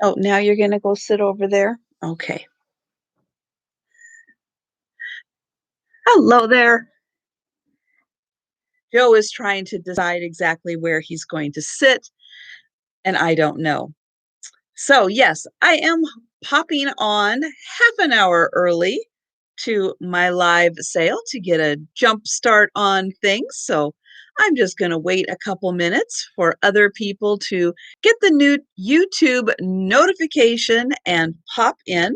Oh, now you're going to go sit over there? Okay. Hello there. Joe is trying to decide exactly where he's going to sit, and I don't know. So, yes, I am popping on half an hour early to my live sale to get a jump start on things. So, I'm just going to wait a couple minutes for other people to get the new YouTube notification and pop in.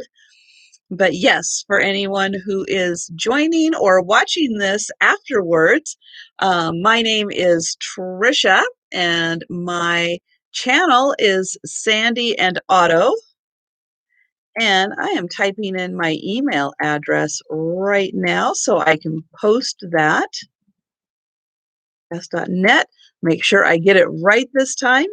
But yes, for anyone who is joining or watching this afterwards, my name is Trisha, and my channel is Sandy and Otto. And I am typing in my email address right now so I can post that. S.net. Make sure I get it right this time.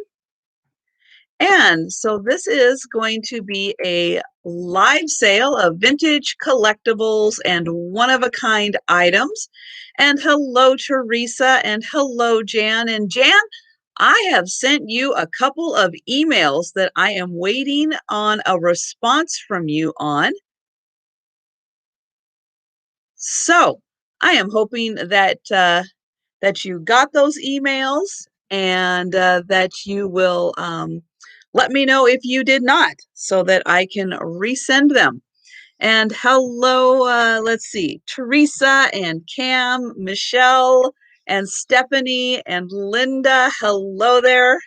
And so this is going to be a live sale of vintage collectibles and one-of-a-kind items. And hello, Teresa, and hello, Jan. And Jan, I have sent you a couple of emails that I am waiting on a response from you on. So I am hoping that that you got those emails and that you will let me know if you did not so that I can resend them. And hello, let's see, Teresa and Cam, Michelle and Stephanie and Linda. Hello there.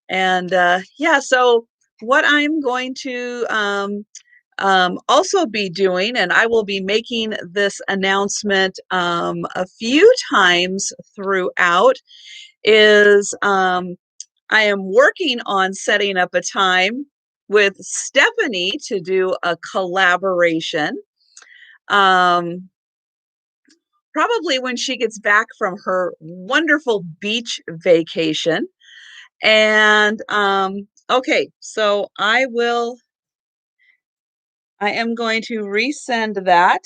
And yeah, so what I'm going to also be doing, and I will be making this announcement a few times throughout, is I am working on setting up a time with Stephanie to do a collaboration. Probably when she gets back from her wonderful beach vacation. And okay, so I am going to resend that.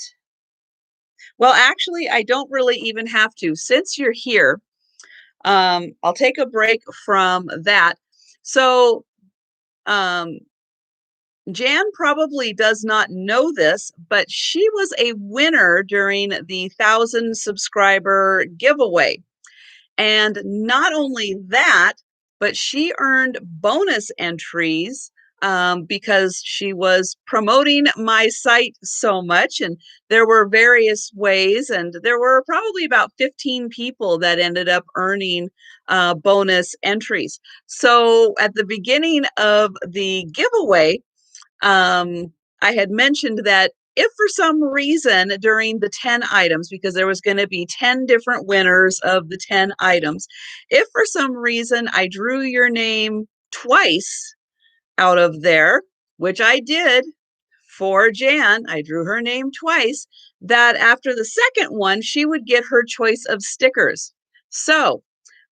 Well, actually, I don't really even have to. Since you're here, I'll take a break from that. So, Jan probably does not know this, but she was a winner during the 1,000 subscriber giveaway. And not only that, but she earned bonus entries because she was promoting my site so much. And there were various ways, and there were probably about 15 people that ended up earning bonus entries. So at the beginning of the giveaway, I had mentioned that if for some reason during the 10 items, because there was going to be 10 different winners of the 10 items, if for some reason I drew your name twice out of there, which I did for Jan, I drew her name twice, that after the second one, she would get her choice of stickers. So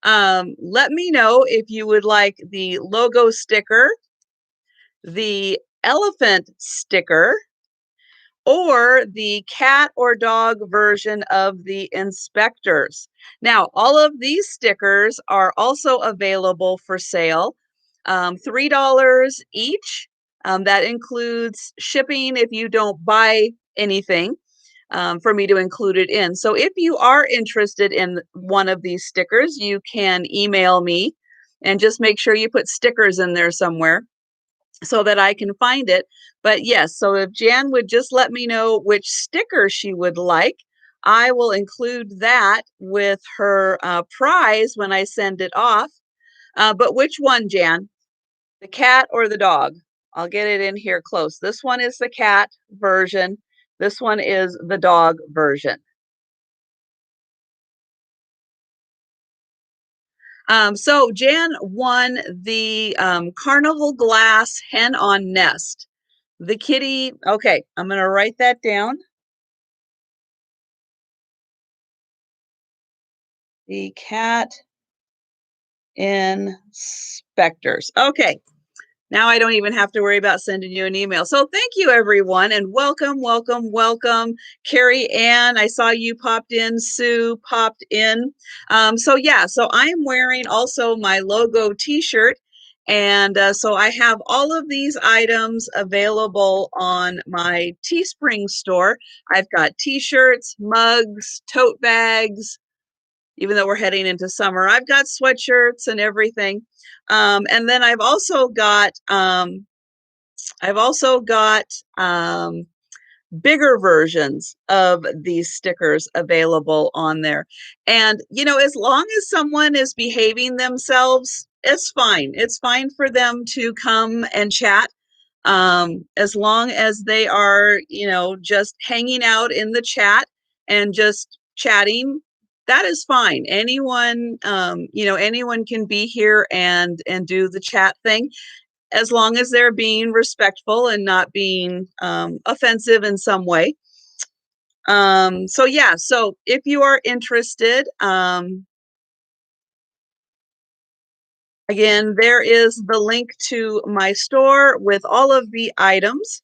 let me know if you would like the logo sticker, the elephant sticker, or the cat or dog version of the inspectors. Now, all of these stickers are also available for sale, $3 each. That includes shipping if you don't buy anything for me to include it in. So if you are interested in one of these stickers, you can email me and just make sure you put stickers in there somewhere so that I can find it. But yes, so if Jan would just let me know which sticker she would like, I will include that with her prize when I send it off. But which one, Jan? The cat or the dog? I'll get it in here close. This one is the cat version. This one is the dog version. So Jan won the Carnival Glass Hen on Nest. The kitty, okay, I'm going to write that down. The cat inspectors. Okay, now I don't even have to worry about sending you an email. So thank you, everyone, and welcome, welcome, welcome. Carrie Ann, I saw you popped in. Sue popped in. So yeah, so I'm wearing also my logo t-shirt. And so I have all of these items available on my Teespring store. I've got t-shirts, mugs, tote bags, even though we're heading into summer. I've got sweatshirts and everything. And then I've also got bigger versions of these stickers available on there. And, you know, as long as someone is behaving themselves, it's fine. It's fine for them to come and chat. As long as they are, you know, just hanging out in the chat and just chatting, that is fine. Anyone, you know, anyone can be here and do the chat thing, as long as they're being respectful and not being offensive in some way. So yeah, so if you are interested, again, there is the link to my store with all of the items.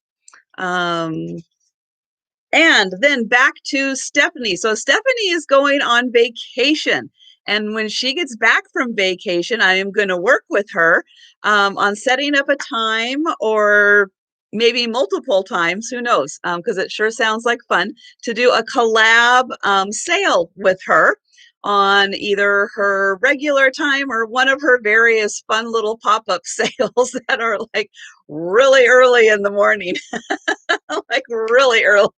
And then back to Stephanie. So Stephanie is going on vacation. And when she gets back from vacation, I am going to work with her on setting up a time, or maybe multiple times, who knows, because it sure sounds like fun, to do a collab sale with her on either her regular time or one of her various fun little pop-up sales that are like really early in the morning. Like really early.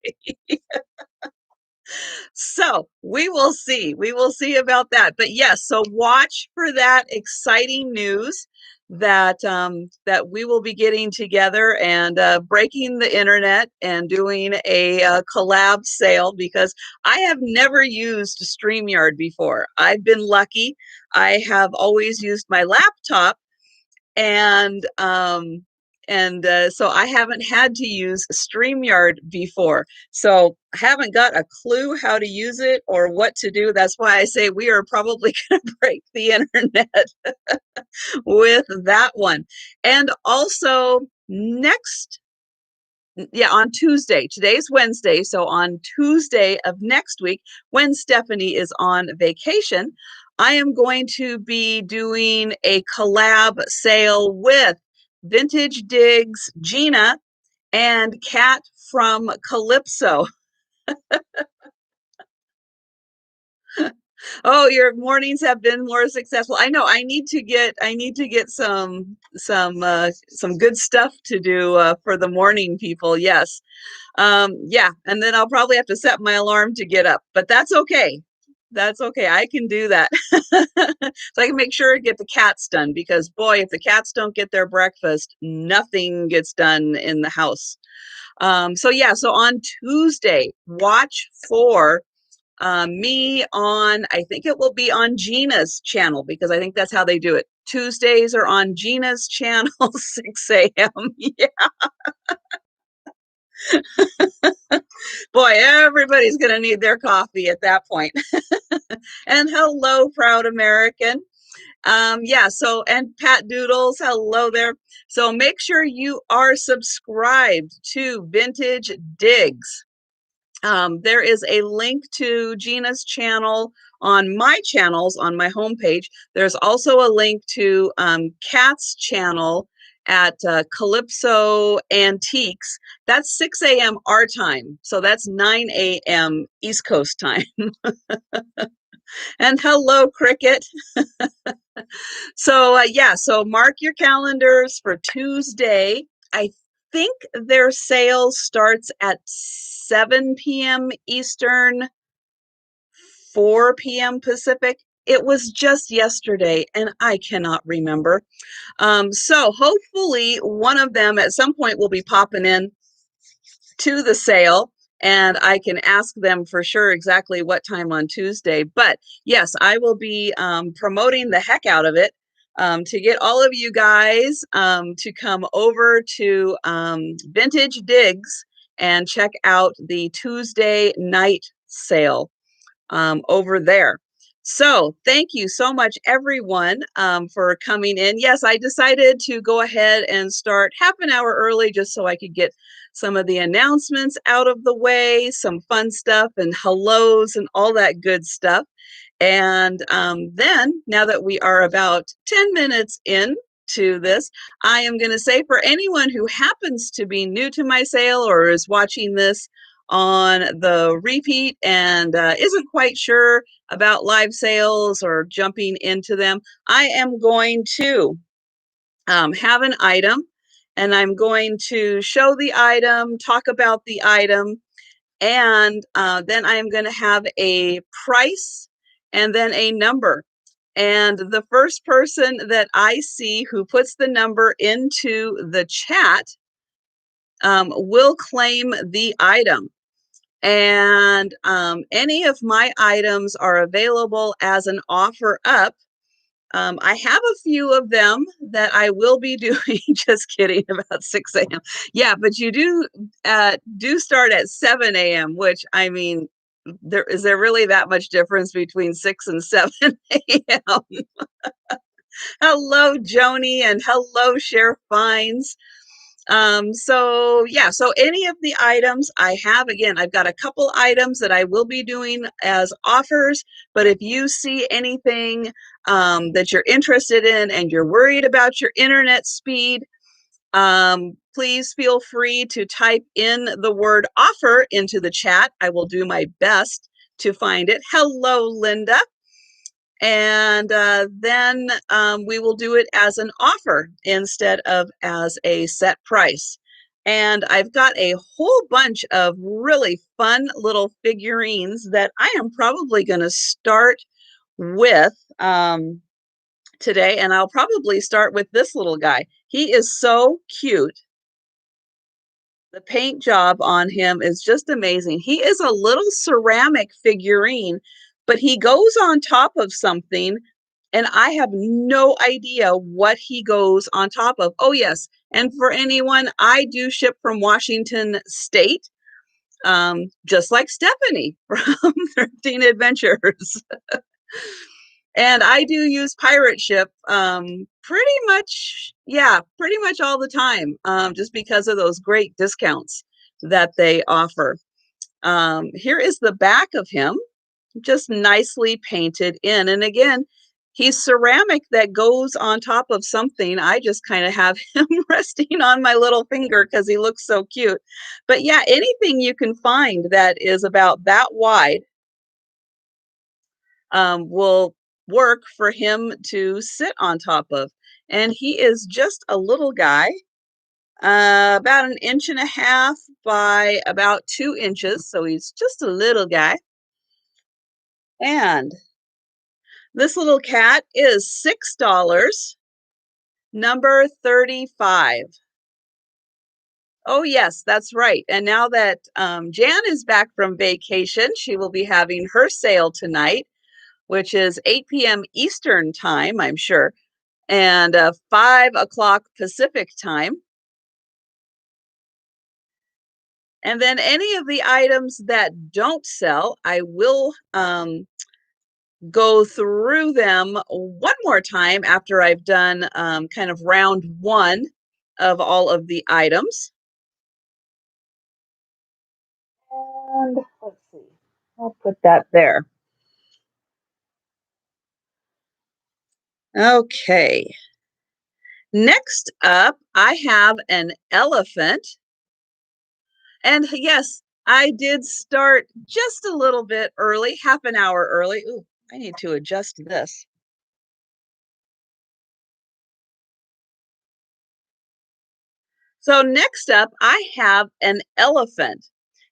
So we will see. We will see about that. But yes, so watch for that exciting news that that we will be getting together and breaking the internet and doing a collab sale, because I have never used StreamYard before. I've been lucky. I have always used my laptop, and so I haven't had to use StreamYard before. So I haven't got a clue how to use it or what to do. That's why I say we are probably going to break the internet with that one. And also on Tuesday. Today's Wednesday. So on Tuesday of next week, when Stephanie is on vacation, I am going to be doing a collab sale with Vintage Digs Gina and Kat from Calypso. Oh, your mornings have been more successful. I know. I need to get some good stuff to do for the morning people. Yes. Yeah, and then I'll probably have to set my alarm to get up, but that's okay. That's okay. I can do that. So I can make sure to get the cats done, because boy, if the cats don't get their breakfast, nothing gets done in the house. So yeah, so on Tuesday, watch for me on, I think it will be on Gina's channel, because I think that's how they do it. Tuesdays are on Gina's channel, 6 a.m. Yeah. Boy, everybody's going to need their coffee at that point. And hello, proud American. Yeah, so, and Pat Doodles, hello there. So make sure you are subscribed to Vintage Digs. There is a link to Gina's channel on my channels on my homepage. There's also a link to Kat's channel at Calypso Antiques. That's 6 a.m. our time. So that's 9 a.m. East Coast time. And hello, Cricket. So yeah, so mark your calendars for Tuesday. I think their sale starts at 7 p.m. Eastern, 4 p.m. Pacific. It was just yesterday, and I cannot remember. So hopefully one of them at some point will be popping in to the sale, and I can ask them for sure exactly what time on Tuesday. But yes, I will be promoting the heck out of it to get all of you guys to come over to Vintage Digs and check out the Tuesday night sale over there. So thank you so much, everyone, for coming in. Yes, I decided to go ahead and start half an hour early just so I could get some of the announcements out of the way, some fun stuff and hellos and all that good stuff. And then, now that we are about 10 minutes in to this. I am going to say for anyone who happens to be new to my sale or is watching this on the repeat and isn't quite sure about live sales or jumping into them, I am going to have an item, and I'm going to show the item, talk about the item, and then I'm going to have a price and then a number. And the first person that I see who puts the number into the chat will claim the item. And any of my items are available as an offer up. I have a few of them that I will be doing. Just kidding, about 6 a.m. Yeah, but you do start at 7 a.m., which, I mean, is there really that much difference between 6 and 7 a.m.? Hello, Joni, and hello, Sheriff Fines. So yeah, so any of the items I have, again, I've got a couple items that I will be doing as offers, but if you see anything that you're interested in and you're worried about your internet speed, please feel free to type in the word offer into the chat. I will do my best to find it. Hello, Linda. And then we will do it as an offer instead of as a set price. And I've got a whole bunch of really fun little figurines that I am probably going to start with today. And I'll probably start with this little guy. He is so cute. The paint job on him is just amazing. He is a little ceramic figurine, but he goes on top of something, and I have no idea what he goes on top of. Oh, yes. And for anyone, I do ship from Washington State, just like Stephanie from 13 Adventures. And I do use pirate ship pretty much all the time, just because of those great discounts that they offer. Here is the back of him, just nicely painted in. And again, he's ceramic that goes on top of something. I just kind of have him resting on my little finger because he looks so cute. But yeah, anything you can find that is about that wide will work for him to sit on top of. And he is just a little guy, about 1.5 inches by about 2 inches. So he's just a little guy. And this little cat is $6, number 35. Oh, yes, that's right. And now that Jan is back from vacation, she will be having her sale tonight, which is 8 p.m. Eastern time, I'm sure, and 5 o'clock Pacific time. And then any of the items that don't sell, I will go through them one more time after I've done kind of round one of all of the items. And let's see, I'll put that there. Okay. Next up, I have an elephant. And yes, I did start just a little bit early, half an hour early. Ooh, I need to adjust this. So next up, I have an elephant,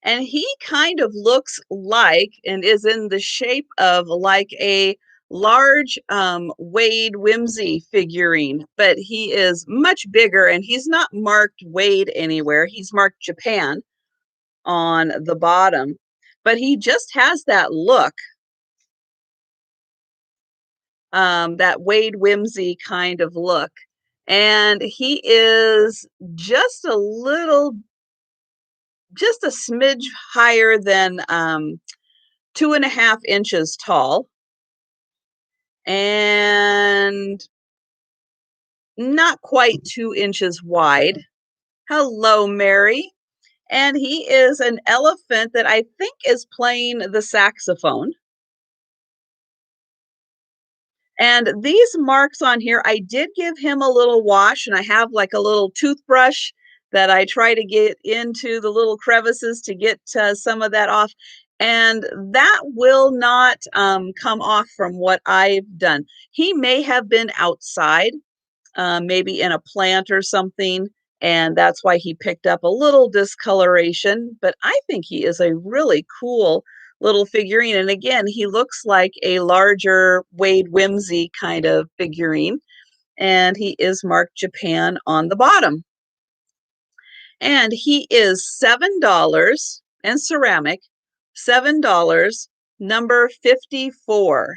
and he kind of looks like and is in the shape of like a large Wade Whimsy figurine, but he is much bigger, and he's not marked Wade anywhere. He's marked Japan on the bottom, but he just has that look, that Wade Whimsy kind of look. And he is just a smidge higher than 2.5 inches tall, and not quite 2 inches wide. Hello, Mary. And he is an elephant that I think is playing the saxophone. And these marks on here, I did give him a little wash, and I have like a little toothbrush that I try to get into the little crevices to get some of that off. And that will not come off from what I've done. He may have been outside, maybe in a plant or something, and that's why he picked up a little discoloration. But I think he is a really cool little figurine. And again, he looks like a larger Wade Whimsy kind of figurine, and he is marked Japan on the bottom. And he is $7 and ceramic, $7, number 54.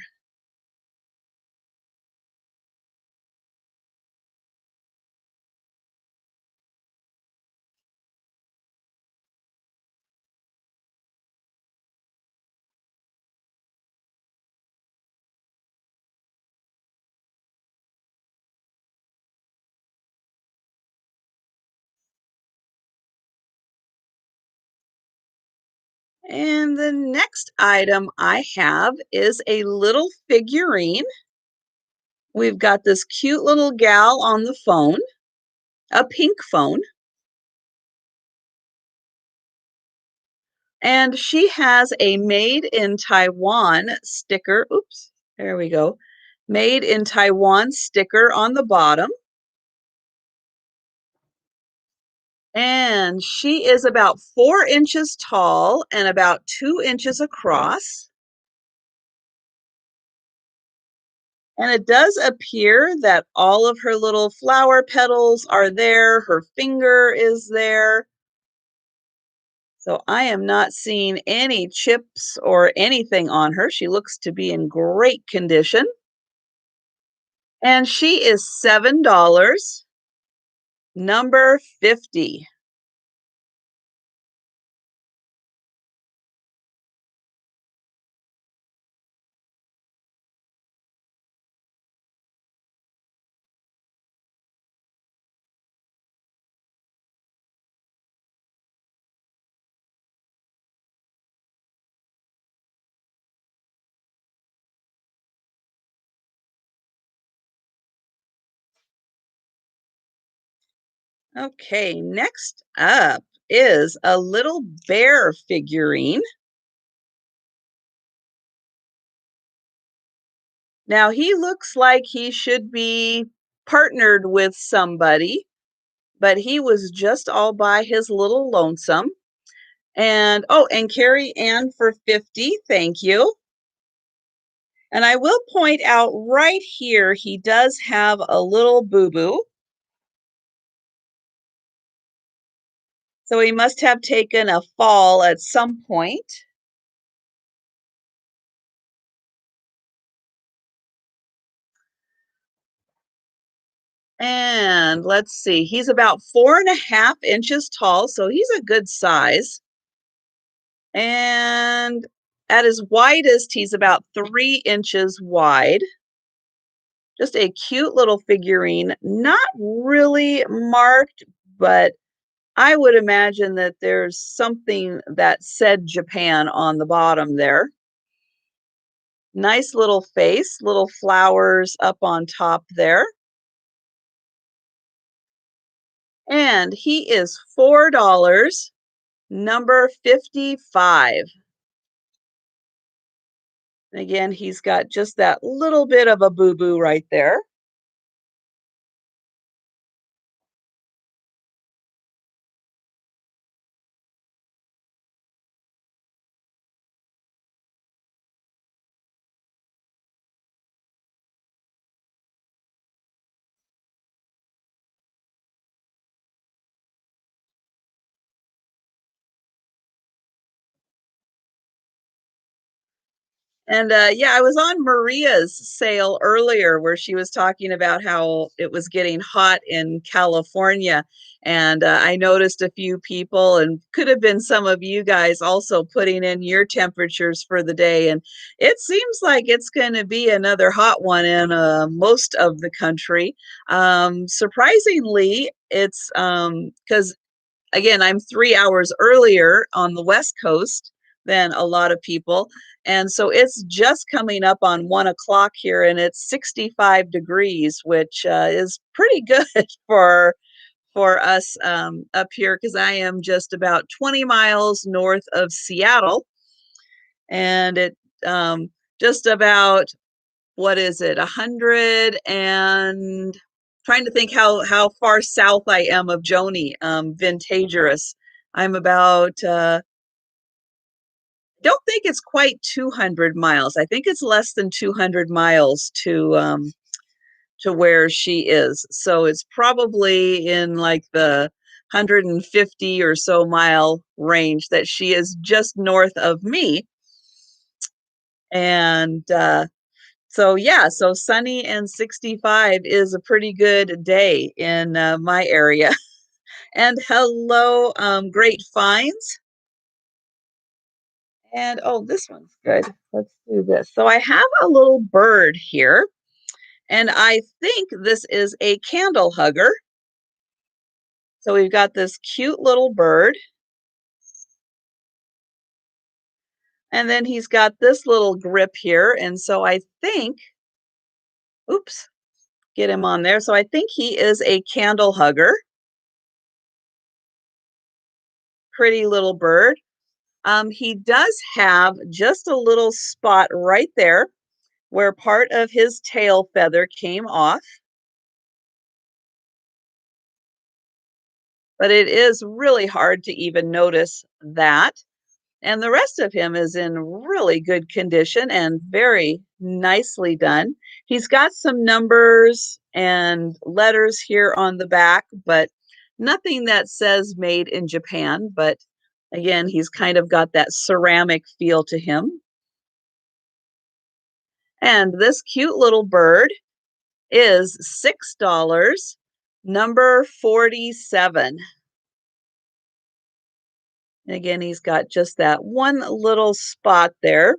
And the next item I have is a little figurine. We've got this cute little gal on the phone, a pink phone, and she has a made in Taiwan sticker. Oops, there we go. Made in Taiwan sticker on the bottom. And she is about 4 inches tall and about 2 inches across. And it does appear that all of her little flower petals are there. Her finger is there. So I am not seeing any chips or anything on her. She looks to be in great condition. And she is $7, number 50. Okay, next up is a little bear figurine. Now he looks like he should be partnered with somebody, but he was just all by his little lonesome. And oh, and Carrie Ann for 50, thank you. And I will point out right here, he does have a little boo-boo. So he must have taken a fall at some point. And let's see, he's about 4.5 inches tall, so he's a good size. And at his widest, he's about 3 inches wide. Just a cute little figurine, not really marked, but I would imagine that there's something that said Japan on the bottom there. Nice little face, little flowers up on top there. And he is $4, number 55. Again, he's got just that little bit of a boo-boo right there. And yeah, I was on Maria's sale earlier where she was talking about how it was getting hot in California. And I noticed a few people, and could have been some of you guys also putting in your temperatures for the day. And it seems like it's going to be another hot one in most of the country. Surprisingly, it's because, again, I'm 3 hours earlier on the West Coast. than a lot of people. And so it's just coming up on 1 o'clock here, and it's 65 degrees, which is pretty good for us up here because I am just about 20 miles north of Seattle, and it just about, what is it, 100 and trying to think how far south I am of Joni, Vintagerous. I'm about don't think it's quite 200 miles. I think it's less than 200 miles to where she is. So it's probably in like the 150 or so mile range that she is just north of me. And so yeah, so sunny and 65 is a pretty good day in my area. And hello, Great Finds. And oh, this one's good. Let's do this. So I have a little bird here, and I think this is a candle hugger. So we've got this cute little bird, and then he's got this little grip here. And so I think, oops, get him on there. So I think he is a candle hugger. Pretty little bird. He does have just a little spot right there where part of his tail feather came off. But it is really hard to even notice that. And the rest of him is in really good condition and very nicely done. He's got some numbers and letters here on the back, but nothing that says made in Japan. But again, he's kind of got that ceramic feel to him. And this cute little bird is $6, number 47. And again, he's got just that one little spot there,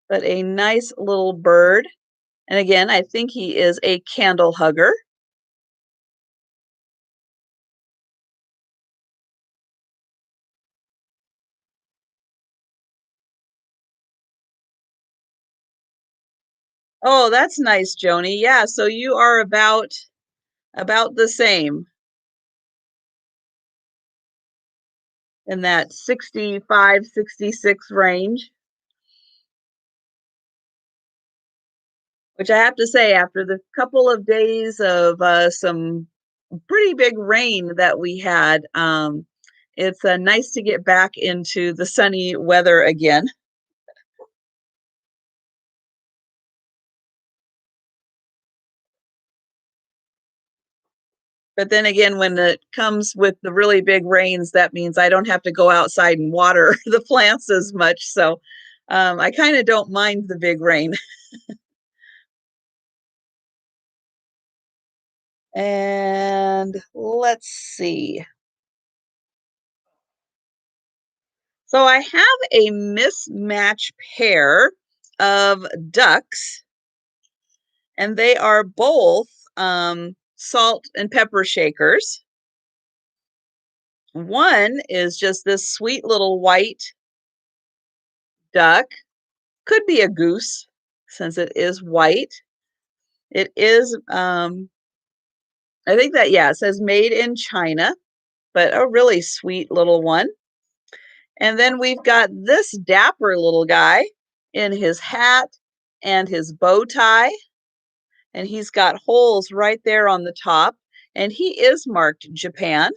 but a nice little bird. And again, I think he is a candle hugger. Oh, that's nice, Joni. Yeah, so you are about the same in that 65, 66 range, which I have to say, after the couple of days of some pretty big rain that we had, it's nice to get back into the sunny weather again. But then again, when it comes with the really big rains, that means I don't have to go outside and water the plants as much. So I kind of don't mind the big rain. And let's see. So I have a mismatch pair of ducks, and they are both salt and pepper shakers. One is just this sweet little white duck, could be a goose since it is white. It is, I think that, yeah, it says made in China, but a really sweet little one. And then we've got this dapper little guy in his hat and his bow tie, and he's got holes right there on the top, and he is marked Japan.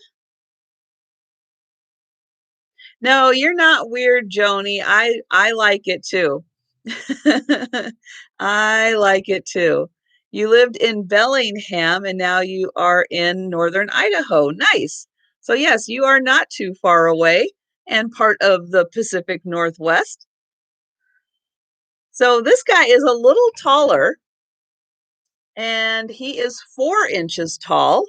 No, you're not weird, Joni. I like it too. I like it too. You lived in Bellingham and now you are in northern Idaho. Nice. So yes, you are not too far away and part of the Pacific Northwest. So this guy is a little taller and he is 4 inches tall.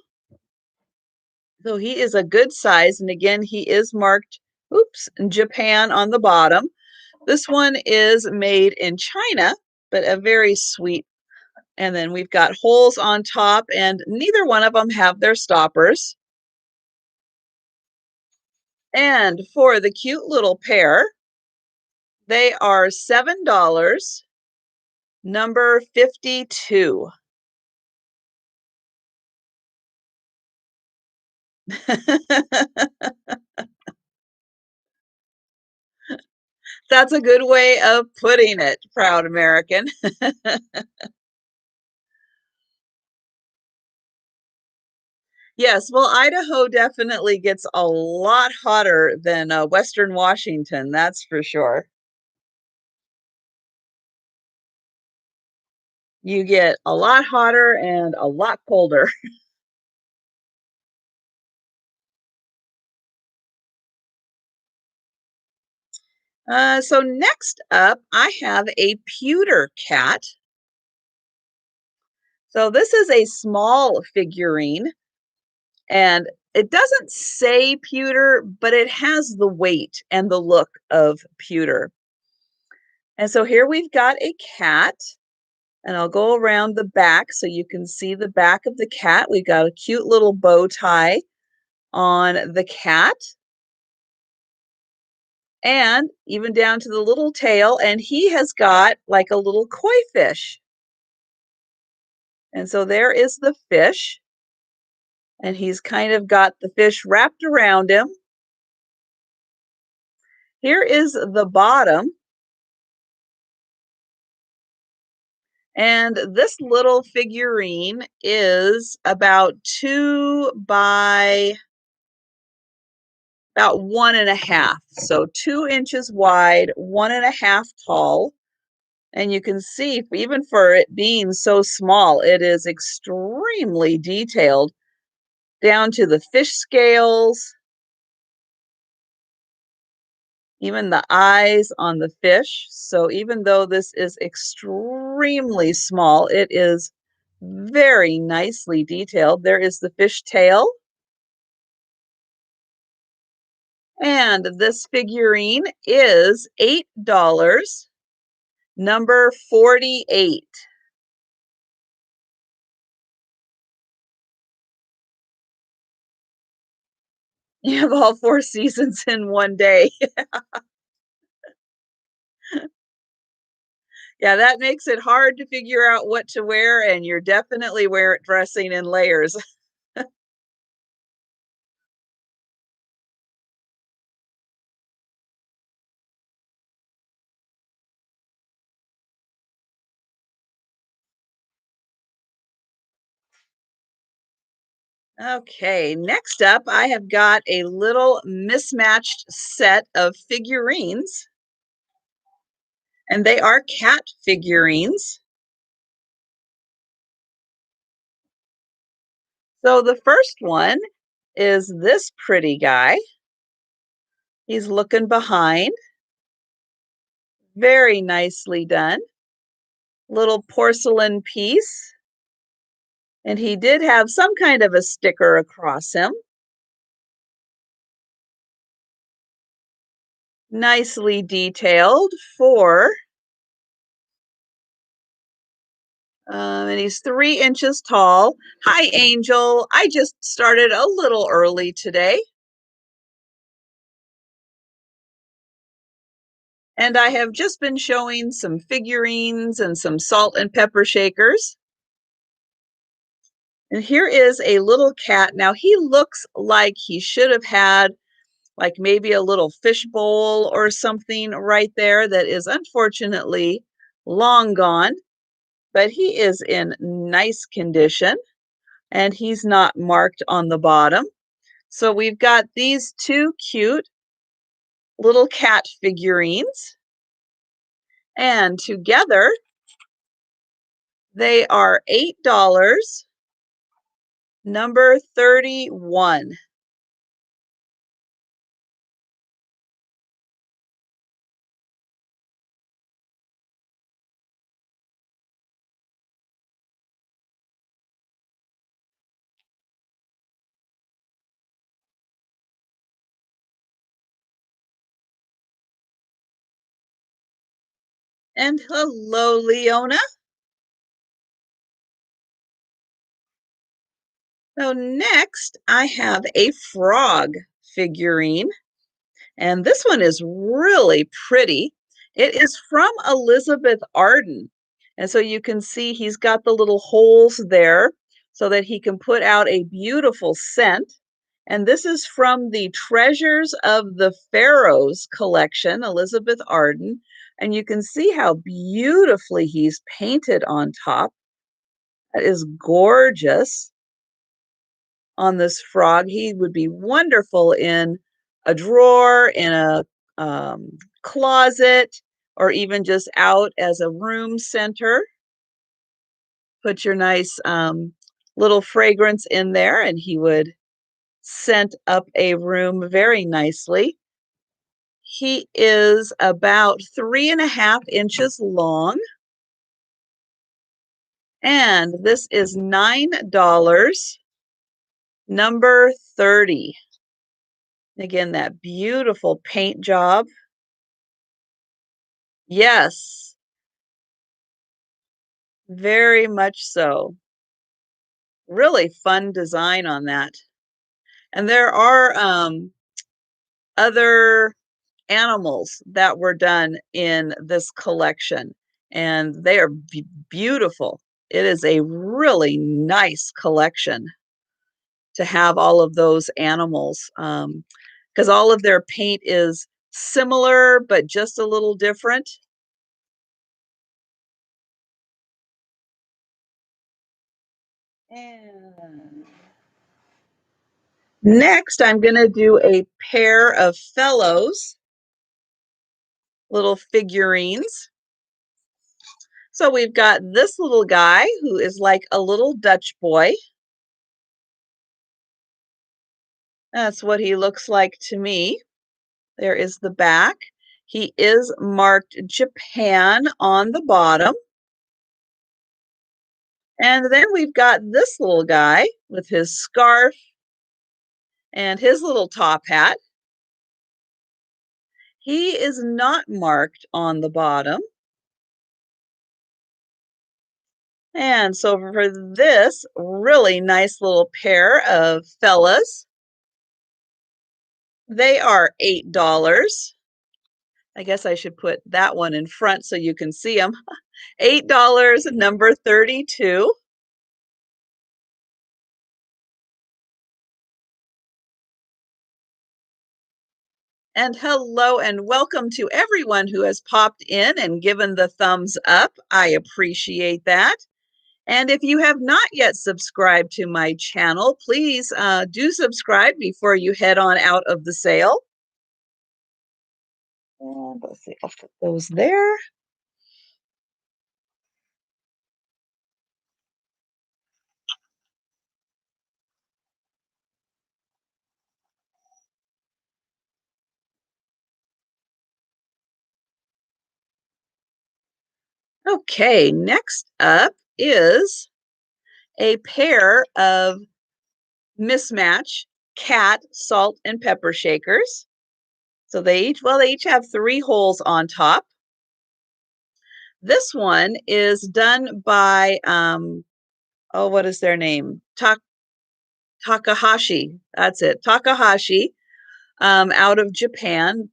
So he is a good size. And again, he is marked, oops, Japan on the bottom. This one is made in China, but a very sweet. And then we've got holes on top, and neither one of them have their stoppers. And for the cute little pair, they are $7, number 52. That's a good way of putting it, proud American. Yes, well, Idaho definitely gets a lot hotter than Western Washington, that's for sure. You get a lot hotter and a lot colder. So next up, I have a pewter cat. So this is a small figurine, and it doesn't say pewter, but it has the weight and the look of pewter. And so here we've got a cat, and I'll go around the back so you can see the back of the cat. We've got a cute little bow tie on the cat, and even down to the little tail, and he has got like a little koi fish. And so there is the fish, and he's kind of got the fish wrapped around him. Here is the bottom, and this little figurine is about 2 by about 1.5. So 2 inches wide, 1.5 tall. And you can see, even for it being so small, it is extremely detailed down to the fish scales, even the eyes on the fish. So even though this is extremely small, it is very nicely detailed. There is the fish tail. And this figurine is $8, number 48. You have all 4 seasons in one day. Yeah, that makes it hard to figure out what to wear, and you're definitely dressing in layers. Okay, next up, I have got a little mismatched set of figurines, and they are cat figurines. So the first one is this pretty guy. He's looking behind, very nicely done. Little porcelain piece, and he did have some kind of a sticker across him. Nicely detailed for, and he's 3 inches tall. Hi, Angel. I just started a little early today, and I have just been showing some figurines and some salt and pepper shakers. And here is a little cat. Now, he looks like he should have had like maybe a little fish bowl or something right there that is unfortunately long gone, but he is in nice condition and he's not marked on the bottom. So we've got these two cute little cat figurines, and together they are $8, number 31. And hello, Leona. So next I have a frog figurine. And this one is really pretty. It is from Elizabeth Arden. And so you can see he's got the little holes there so that he can put out a beautiful scent. And this is from the Treasures of the Pharaohs collection, Elizabeth Arden. And you can see how beautifully he's painted on top. That is gorgeous on this frog. He would be wonderful in a drawer, in a closet, or even just out as a room center. Put your nice little fragrance in there, and he would scent up a room very nicely. He is about 3.5 inches long. And this is $9, number 30. Again, that beautiful paint job. Yes, very much so. Really fun design on that. And there are other animals that were done in this collection, and they are beautiful. It is a really nice collection to have all of those animals, because all of their paint is similar, but just a little different. And next, I'm going to do a pair of fellows, little figurines. So we've got this little guy who is like a little Dutch boy. That's what he looks like to me. There is the back. He is marked Japan on the bottom. And then we've got this little guy with his scarf and his little top hat. He is not marked on the bottom. And so for this really nice little pair of fellas, they are $8. I guess I should put that one in front so you can see them. $8, number 32. And hello and welcome to everyone who has popped in and given the thumbs up. I appreciate that. And if you have not yet subscribed to my channel, please do subscribe before you head on out of the sale. And let's see, I'll put those there. Okay, next up is a pair of mismatch cat salt and pepper shakers. So they each have 3 holes on top. This one is done by oh, what is their name? Takahashi. That's it. Takahashi, out of Japan.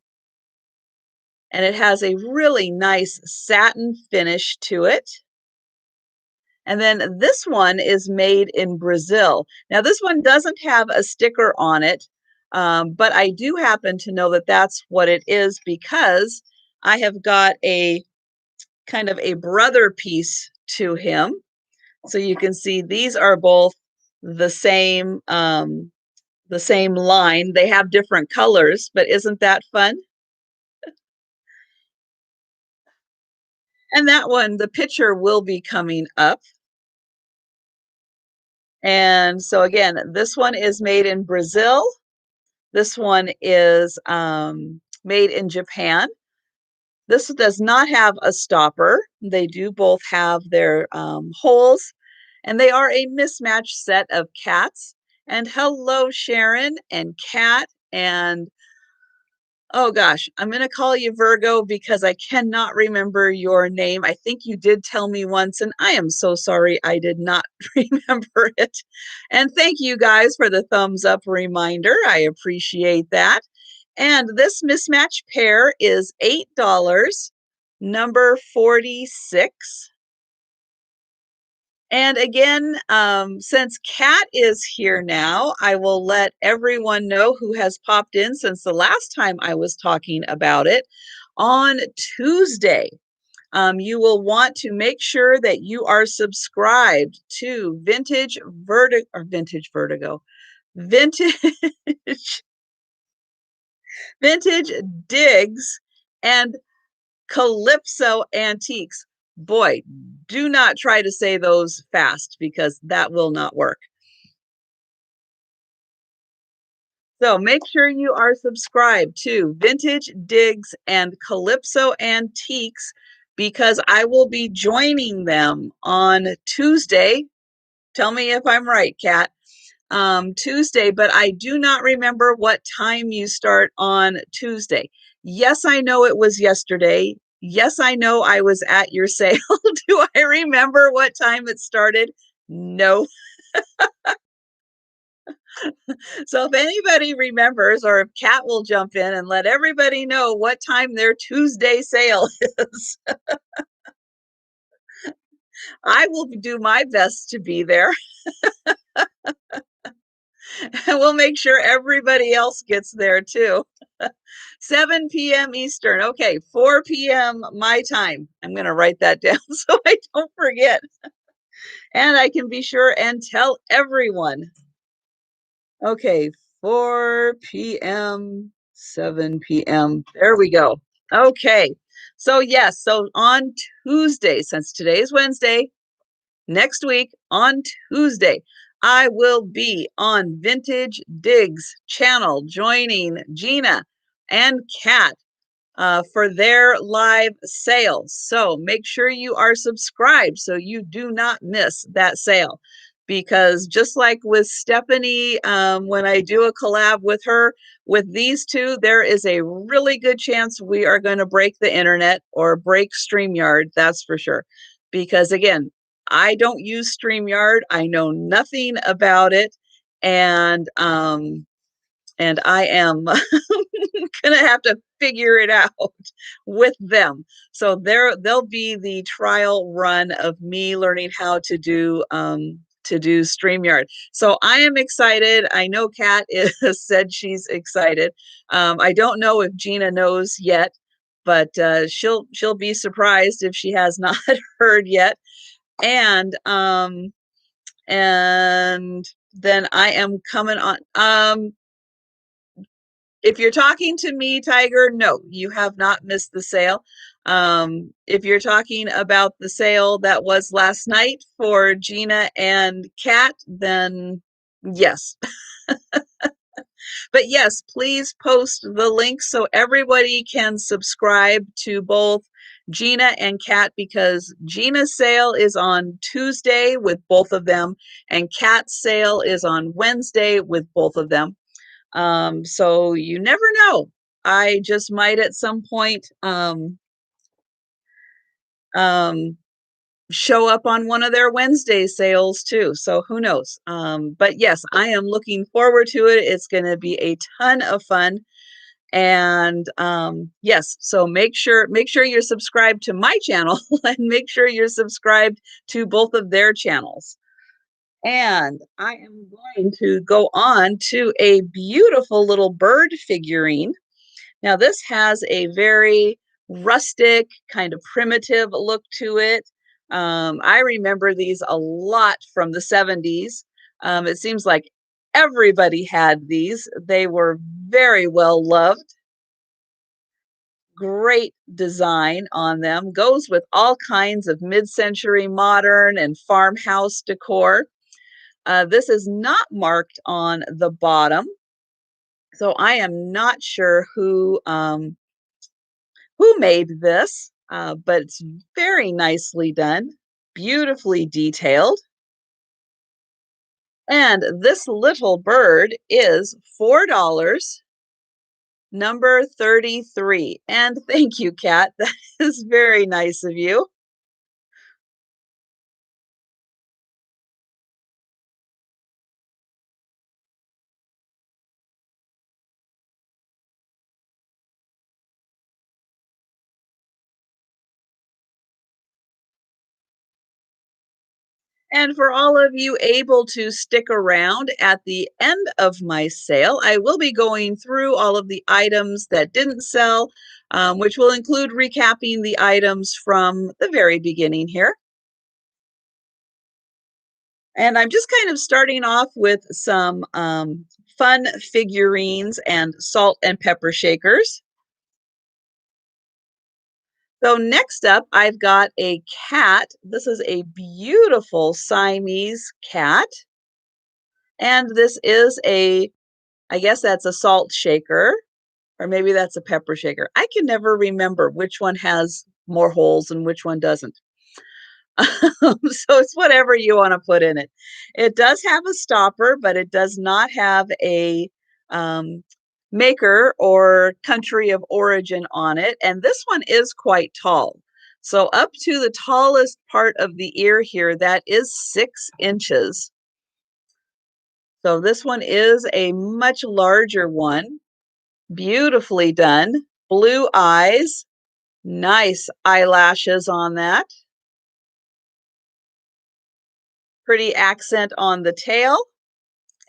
And it has a really nice satin finish to it. And then this one is made in Brazil. Now, this one doesn't have a sticker on it, but I do happen to know that that's what it is because I have got a kind of a brother piece to him. So you can see these are both the same line. They have different colors, but isn't that fun? And that one, the picture will be coming up. And so again, this one is made in Brazil. This one is made in Japan. This does not have a stopper. They do both have their holes, and they are a mismatched set of cats. And hello, Sharon and Kat and oh gosh, I'm going to call you Virgo because I cannot remember your name. I think you did tell me once, and I am so sorry I did not remember it. And thank you guys for the thumbs up reminder. I appreciate that. And this mismatched pair is $8, number 46. And again, since Kat is here now, I will let everyone know who has popped in since the last time I was talking about it. On Tuesday, you will want to make sure that you are subscribed to Vintage Vintage Digs and Calypso Antiques. Boy, do not try to say those fast because that will not work. So make sure you are subscribed to Vintage Digs and Calypso Antiques because I will be joining them on Tuesday. Tell me if I'm right, Kat. Tuesday, but I do not remember what time you start on Tuesday. Yes, I know it was yesterday. Yes, I know I was at your sale. Do I remember what time it started? No. So if anybody remembers, or if Kat will jump in and let everybody know what time their Tuesday sale is, I will do my best to be there. And we'll make sure everybody else gets there too. 7 p.m. Eastern. Okay, 4 p.m. my time. I'm going to write that down so I don't forget. And I can be sure and tell everyone. Okay, 4 p.m., 7 p.m. There we go. Okay. So, yes, so on Tuesday, since today is Wednesday, next week on Tuesday, I will be on Vintage Digs channel joining Gina and Kat for their live sales. So make sure you are subscribed so you do not miss that sale. Because just like with Stephanie, when I do a collab with her, with these two, there is a really good chance we are going to break the internet or break StreamYard, that's for sure. Because again, I don't use StreamYard. I know nothing about it. And I am gonna have to figure it out with them. So they'll be the trial run of me learning how to do StreamYard. So I am excited. I know Kat is said she's excited. I don't know if Gina knows yet, but she'll be surprised if she has not heard yet. And then I am coming on. If you're talking to me, Tiger, no, you have not missed the sale. If you're talking about the sale that was last night for Gina and Kat, then yes. But yes, please post the link so everybody can subscribe to both Gina and Kat, because Gina's sale is on Tuesday with both of them, and Kat's sale is on Wednesday with both of them. So you never know. I just might at some point um, show up on one of their Wednesday sales too. So who knows? But yes, I am looking forward to it. It's going to be a ton of fun. And yes, so make sure you're subscribed to my channel and make sure you're subscribed to both of their channels. And I am going to go on to a beautiful little bird figurine. Now, this has a very rustic, kind of primitive look to it. I remember these a lot from the 70s. It seems like everybody had these. They were very well loved. Great design on them. Goes with all kinds of mid-century modern and farmhouse decor. This is not marked on the bottom, so I am not sure who made this, but it's very nicely done, beautifully detailed. And this little bird is $4, number 33. And thank you, Kat. That is very nice of you. And for all of you able to stick around at the end of my sale, I will be going through all of the items that didn't sell, which will include recapping the items from the very beginning here. And I'm just kind of starting off with some fun figurines and salt and pepper shakers. So next up, I've got a cat. This is a beautiful Siamese cat. And this is I guess that's a salt shaker, or maybe that's a pepper shaker. I can never remember which one has more holes and which one doesn't. So it's whatever you want to put in it. It does have a stopper, but it does not have a um, maker or country of origin on it. And this one is quite tall. So up to the tallest part of the ear here, that is 6 inches. So this one is a much larger one. Beautifully done. Blue eyes. Nice eyelashes on that. Pretty accent on the tail.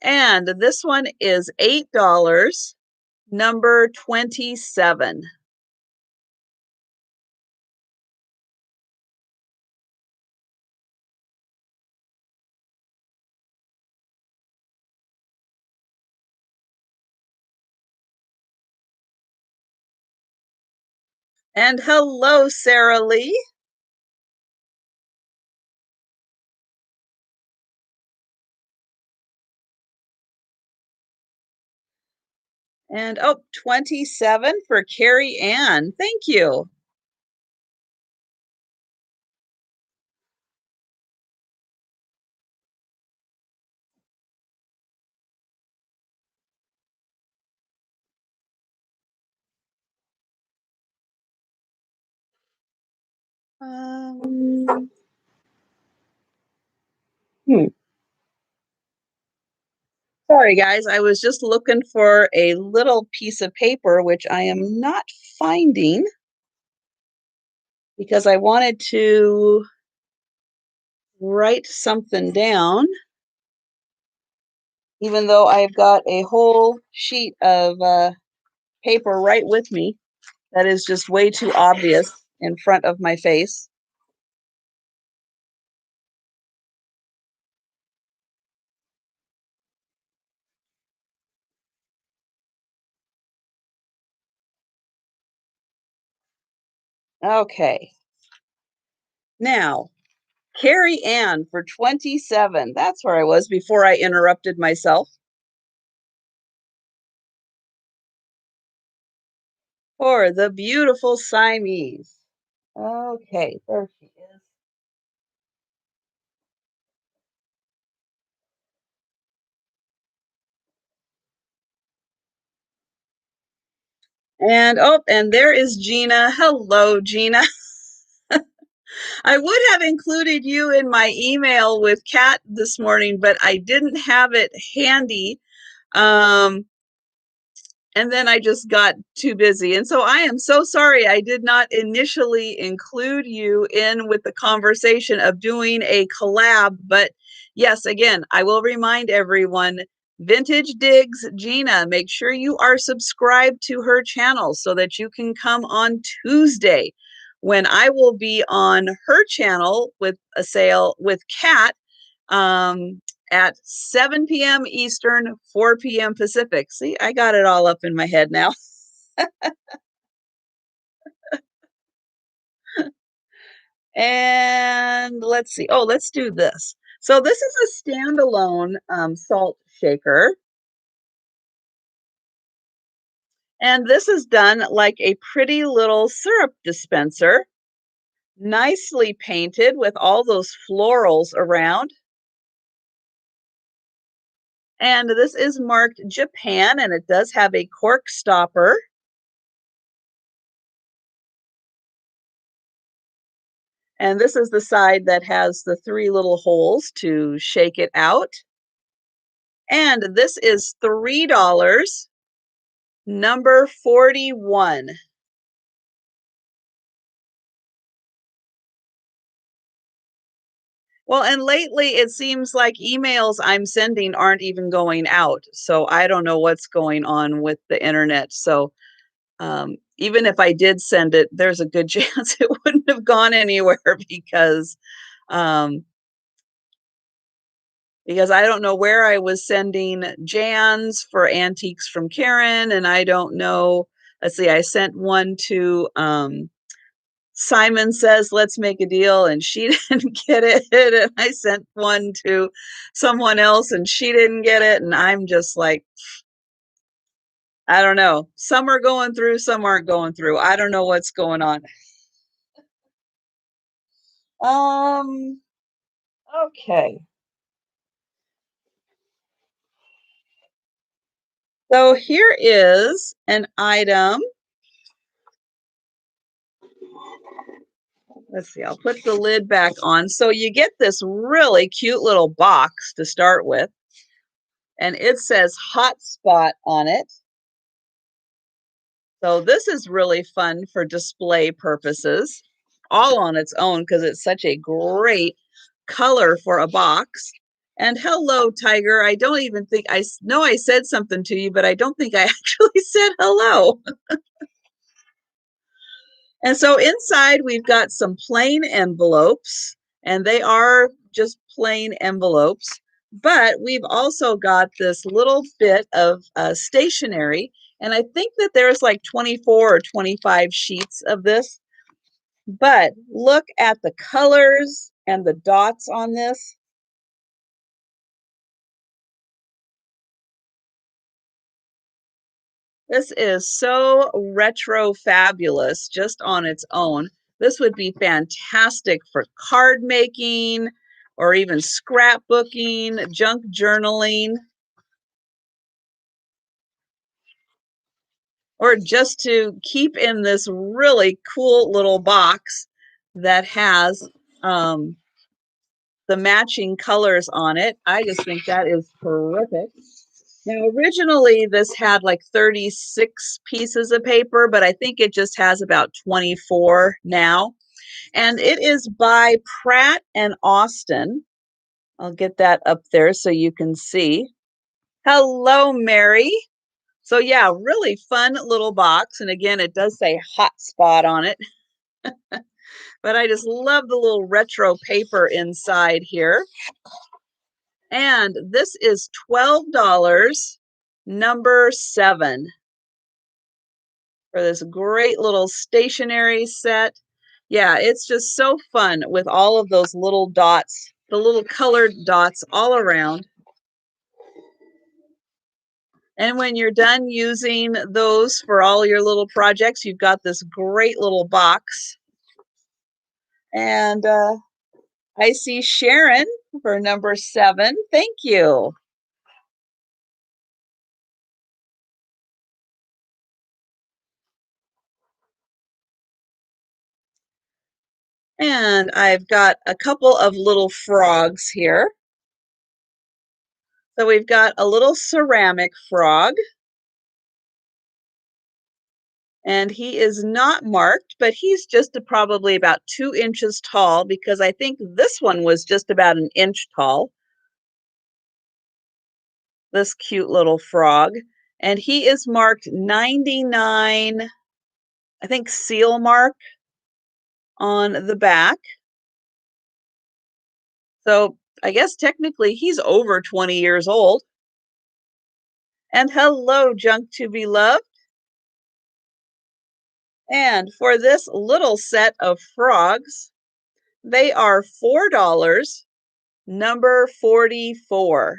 And this one is $8, number 27. And hello, Sarah Lee. And oh, 27 for Carrie Ann. Thank you. Um, hmm. Sorry, guys. I was just looking for a little piece of paper, which I am not finding because I wanted to write something down, even though I've got a whole sheet of paper right with me that is just way too obvious in front of my face. Okay. Now, Carrie Ann for 27. That's where I was before I interrupted myself. For the beautiful Siamese. Okay, there she is. And oh, and there is Gina. Hello, Gina. I would have included you in my email with Kat this morning, but I didn't have it handy. Um, and then I just got too busy. And so I am so sorry I did not initially include you in with the conversation of doing a collab. But yes, again, I will remind everyone, Vintage Digs Gina, make sure you are subscribed to her channel so that you can come on Tuesday when I will be on her channel with a sale with Kat. At 7 p.m. Eastern, 4 p.m. Pacific. See, I got it all up in my head now. And let's see. Oh, let's do this. So this is a standalone salt shaker. And this is done like a pretty little syrup dispenser, nicely painted with all those florals around. And this is marked Japan, and it does have a cork stopper. And this is the side that has the 3 little holes to shake it out. And this is $3, number 41. Well, and lately it seems like emails I'm sending aren't even going out. So I don't know what's going on with the internet. So even if I did send it, there's a good chance it wouldn't have gone anywhere um, because I don't know where I was sending Jan's for Antiques from Karen, and I don't know. Let's see, I sent one to Simon Says Let's Make a Deal, and she didn't get it. And I sent one to someone else, and she didn't get it. And I'm just like, I don't know. Some are going through, some aren't going through. I don't know what's going on. Um, okay. So here is an item. Let's see, I'll put the lid back on. So you get this really cute little box to start with, and it says hotspot on it. So this is really fun for display purposes, all on its own because it's such a great color for a box. And hello, Tiger. I don't even think I know I said something to you, but I don't think I actually said hello. And so inside we've got some plain envelopes, and they are just plain envelopes. But we've also got this little bit of stationery, and I think that there's like 24 or 25 sheets of this. But look at the colors and the dots on this. This is so retro fabulous just on its own. This would be fantastic for card making or even scrapbooking, junk journaling, or just to keep in this really cool little box that has the matching colors on it. I just think that is terrific. Now, originally this had like 36 pieces of paper, but I think it just has about 24 now. And it is by Pratt and Austin. I'll get that up there so you can see. Hello, Mary. So yeah, really fun little box. And again, it does say hotspot on it. But I just love the little retro paper inside here. And this is $12, number 7, for this great little stationery set. Yeah, it's just so fun with all of those little dots, the little colored dots all around. And when you're done using those for all your little projects, you've got this great little box. And I see Sharon for number 7. Thank you. And I've got a couple of little frogs here. So we've got a little ceramic frog. And he is not marked, but he's just probably about 2 inches tall because I think this one was just about an inch tall. This cute little frog. And he is marked 99, I think seal mark on the back. So I guess technically he's over 20 years old. And hello, Junk to be Loved. And for this little set of frogs, they are $4, number 44,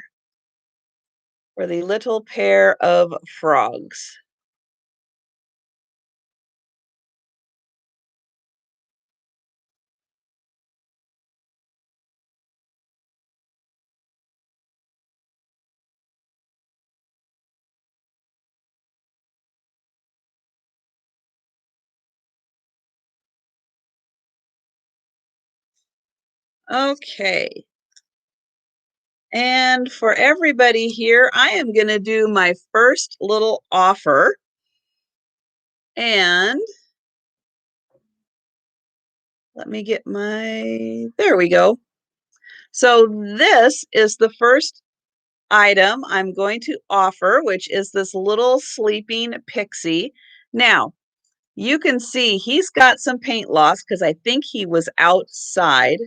for the little pair of frogs. Okay. And for everybody here, I am going to do my first little offer. And let me get there we go. So this is the first item I'm going to offer, which is this little sleeping pixie. Now, you can see he's got some paint loss because I think he was outside,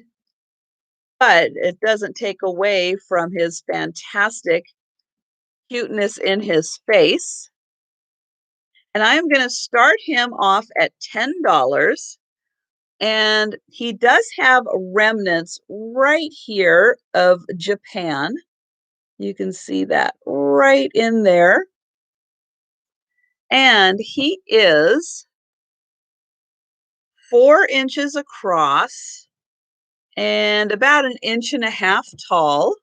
but it doesn't take away from his fantastic cuteness in his face. And I am going to start him off at $10. And he does have remnants right here of Japan. You can see that right in there. And he is 4 inches across and about an inch and a half tall.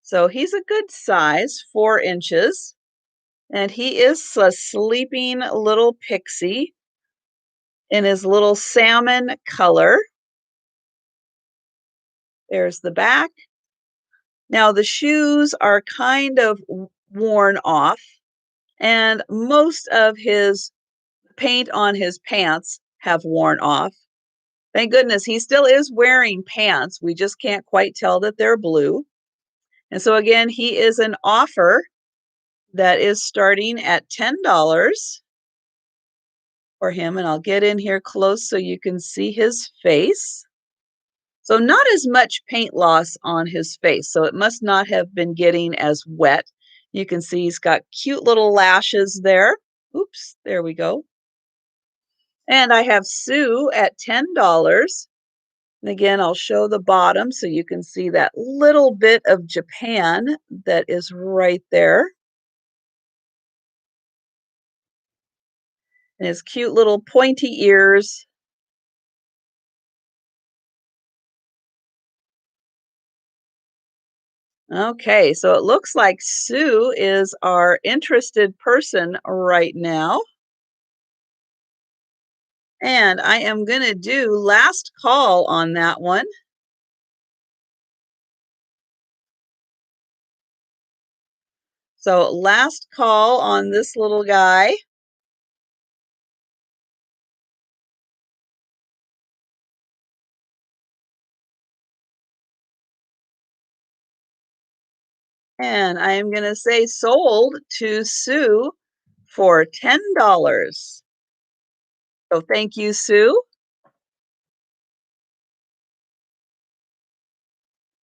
So he's a good size, 4 inches. And he is a sleeping little pixie in his little salmon color. There's the back. Now the shoes are kind of worn off, and most of his paint on his pants have worn off. Thank goodness he still is wearing pants. We just can't quite tell that they're blue. And so again, he is an offer that is starting at $10 for him. And I'll get in here close so you can see his face. So not as much paint loss on his face. So it must not have been getting as wet. You can see he's got cute little lashes there. Oops, there we go. And I have Sue at $10. And again, I'll show the bottom so you can see that little bit of Japan that is right there. And his cute little pointy ears. Okay, so it looks like Sue is our interested person right now. And I am going to do last call on that one. So last call on this little guy. And I am going to say sold to Sue for $10. So thank you, Sue.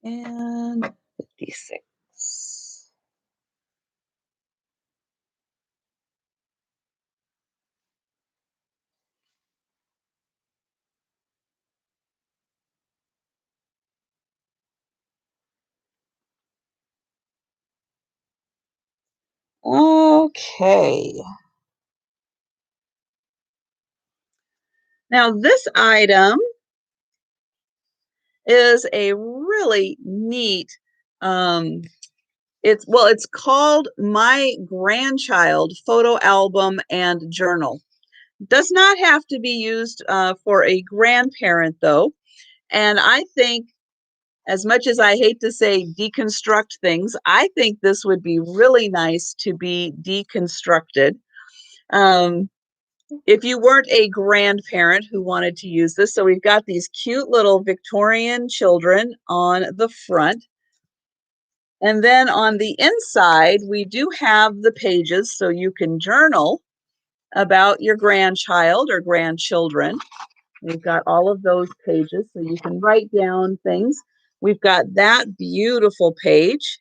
And 56. Okay. Now this item is a really neat it's called My Grandchild Photo Album and Journal. Does not have to be used for a grandparent though. And I think, as much as I hate to say deconstruct things, I think this would be really nice to be deconstructed. Um, if you weren't a grandparent who wanted to use this, so we've got these cute little Victorian children on the front. And then on the inside, we do have the pages so you can journal about your grandchild or grandchildren. We've got all of those pages so you can write down things. We've got that beautiful page.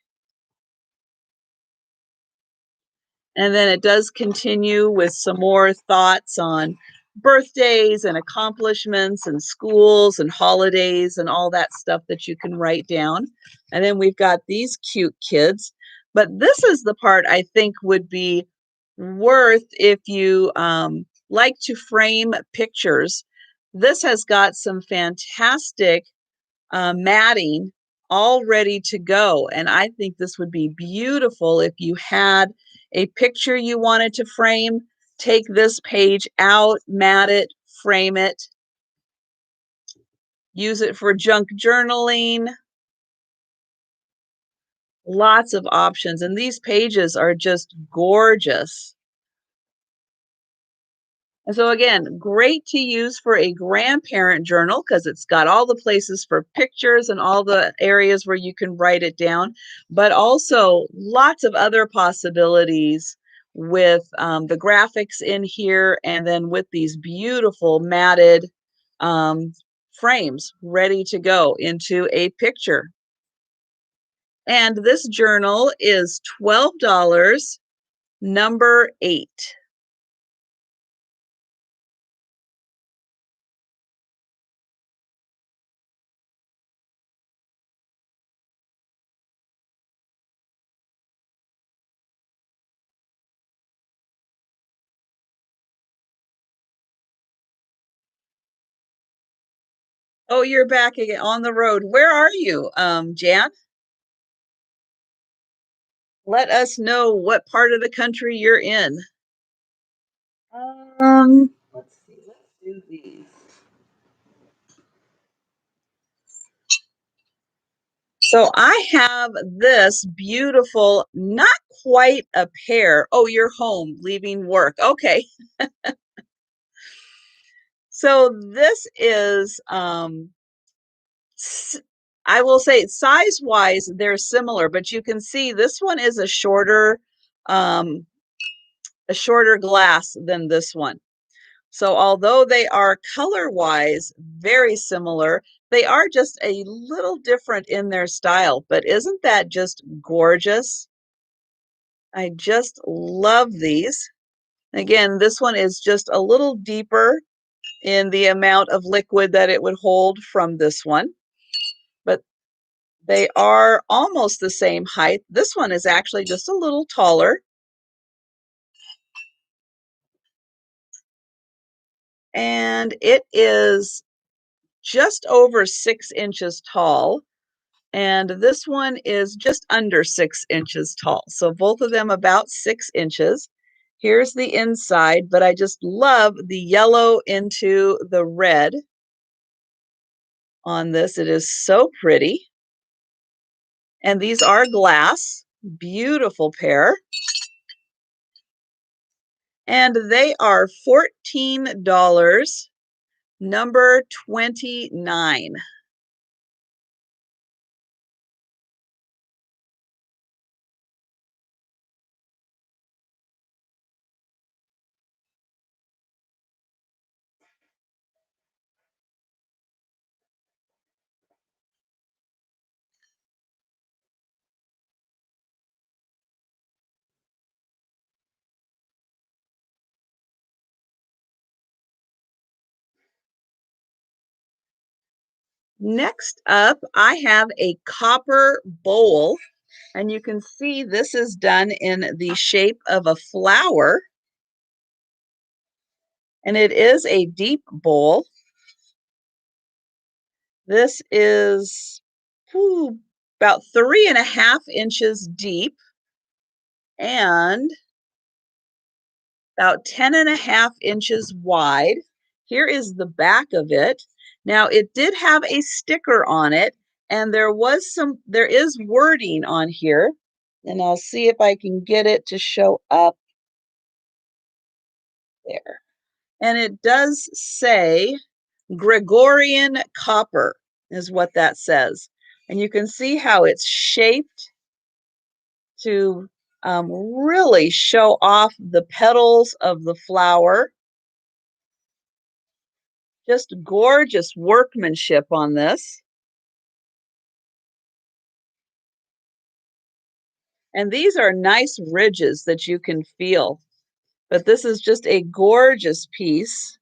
And then it does continue with some more thoughts on birthdays and accomplishments and schools and holidays and all that stuff that you can write down. And then we've got these cute kids. But this is the part I think would be worth if you like to frame pictures. This has got some fantastic matting all ready to go. And I think this would be beautiful if you had a picture you wanted to frame, take this page out, mat it, frame it, use it for junk journaling. Lots of options. And these pages are just gorgeous. And so again, great to use for a grandparent journal because it's got all the places for pictures and all the areas where you can write it down, but also lots of other possibilities with the graphics in here, and then with these beautiful matted um, frames ready to go into a picture. And this journal is $12, number 8. Oh, you're back again on the road. Where are you, Jan? Let us know what part of the country you're in. Let's see. Let's do these. So I have this beautiful, not quite a pair. Oh, you're home, leaving work. Okay. So this is, I will say size-wise, they're similar, but you can see this one is um, a shorter glass than this one. So although they are color-wise very similar, they are just a little different in their style. But isn't that just gorgeous? I just love these. Again, this one is just a little deeper in the amount of liquid that it would hold from this one, but they are almost the same height. This one is actually just a little taller. And it is just over 6 inches tall. And this one is just under 6 inches tall. So both of them about 6 inches. Here's the inside, but I just love the yellow into the red on this. It is so pretty. And these are glass, beautiful pair. And they are $14, number 29. Next up, I have a copper bowl, and you can see this is done in the shape of a flower, and it is a deep bowl. This is about 3.5 inches deep and about 10.5 inches wide. Here is the back of it. Now, it did have a sticker on it, and there is wording on here, and I'll see if I can get it to show up there. And it does say Gregorian copper is what that says. And you can see how it's shaped to really show off the petals of the flower. Just gorgeous workmanship on this. And these are nice ridges that you can feel. But this is just a gorgeous piece.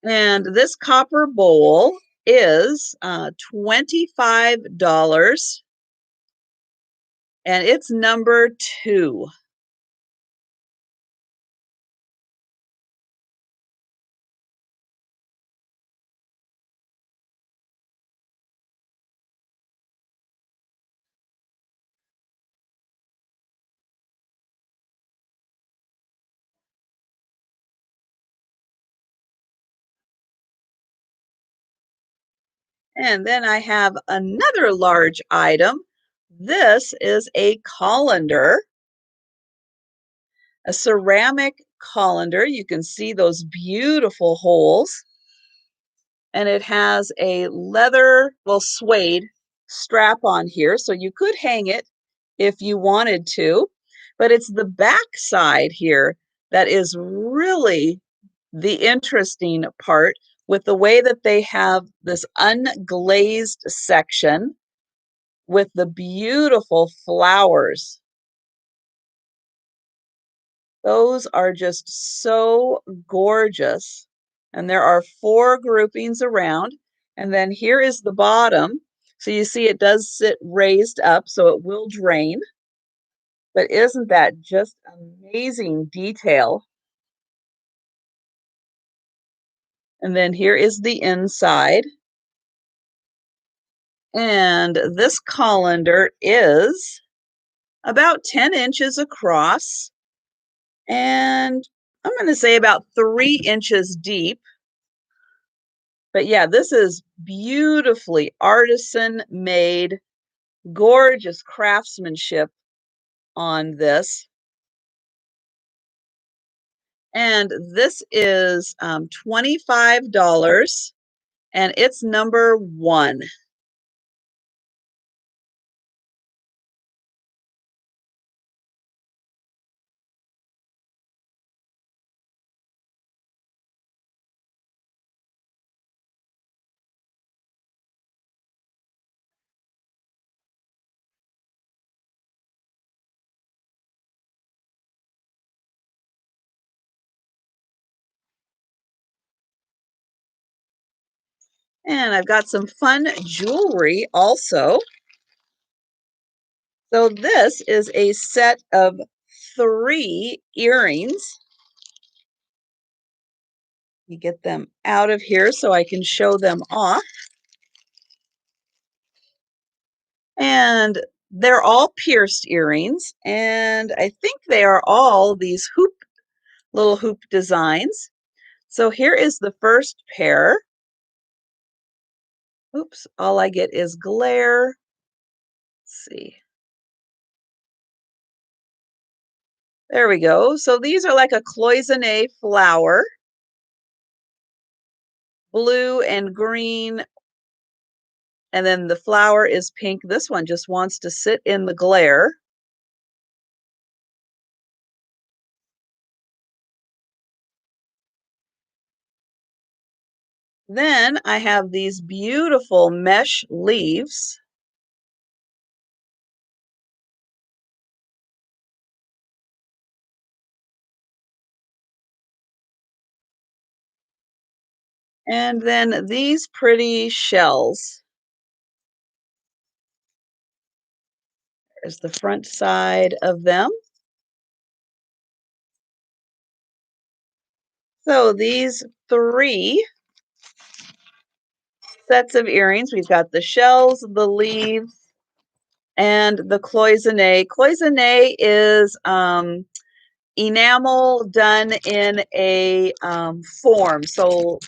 And this copper bowl is $25, and it's number 2. And then I have another large item. This is a colander, a ceramic colander. You can see those beautiful holes. And it has a leather, well, suede strap on here, so you could hang it if you wanted to, but it's the back side here that is really the interesting part, with the way that they have this unglazed section with the beautiful flowers. Those are just so gorgeous. And there are 4 groupings around. And then here is the bottom. So you see it does sit raised up, so it will drain. But isn't that just amazing detail? And then here is the inside. And this colander is about 10 inches across, and I'm going to say about 3 inches deep. But yeah, this is beautifully artisan made, gorgeous craftsmanship on this. And this is $25, and it's number 1. And I've got some fun jewelry also. So this is a set of 3 earrings. You get them out of here so I can show them off. And they're all pierced earrings, and I think they are all these little hoop designs. So here is the first pair. Oops, all I get is glare. Let's see. There we go. So these are like a cloisonne flower, blue and green, and then the flower is pink. This one just wants to sit in the glare. Then I have these beautiful mesh leaves. And then these pretty shells. There's the front side of them. So these 3 sets of earrings, we've got the shells, the leaves, and the cloisonne. Cloisonne is enamel done in a form. So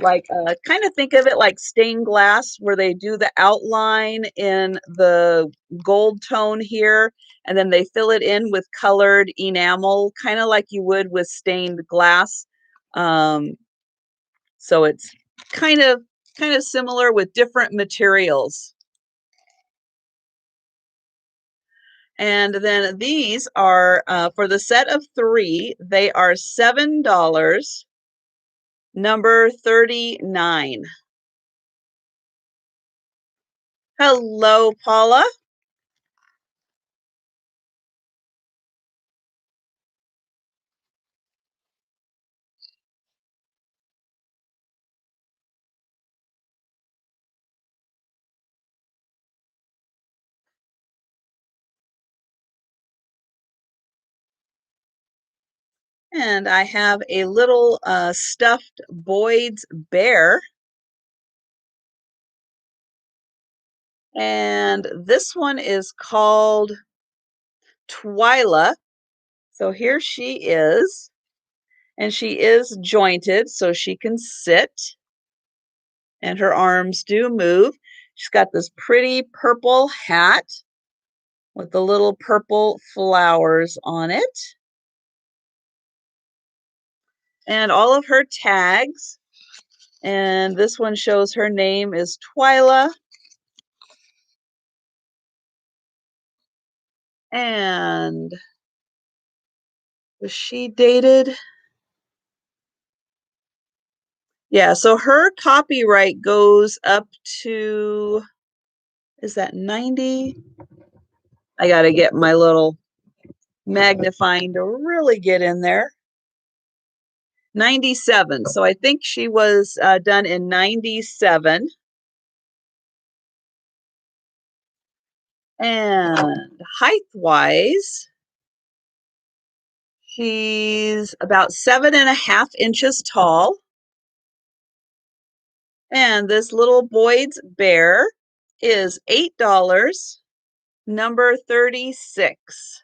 like kind of think of it like stained glass, where they do the outline in the gold tone here, and then they fill it in with colored enamel, kind of like you would with stained glass. Um, so it's kind of similar with different materials. And then these are for the set of 3, they are $7, number 39. Hello, Paula. And I have a little stuffed Boyd's bear. And this one is called Twyla. So here she is. And she is jointed so she can sit. And her arms do move. She's got this pretty purple hat with the little purple flowers on it. and all of her tags. And this one shows her name is Twyla. And was she dated? Yeah, so her copyright goes up to, is that 90? I got to get my little magnifying to really get in there. 97. So I think she was done in 97. And height-wise, she's about 7.5 inches tall. And this little Boyd's bear is $8, number 36.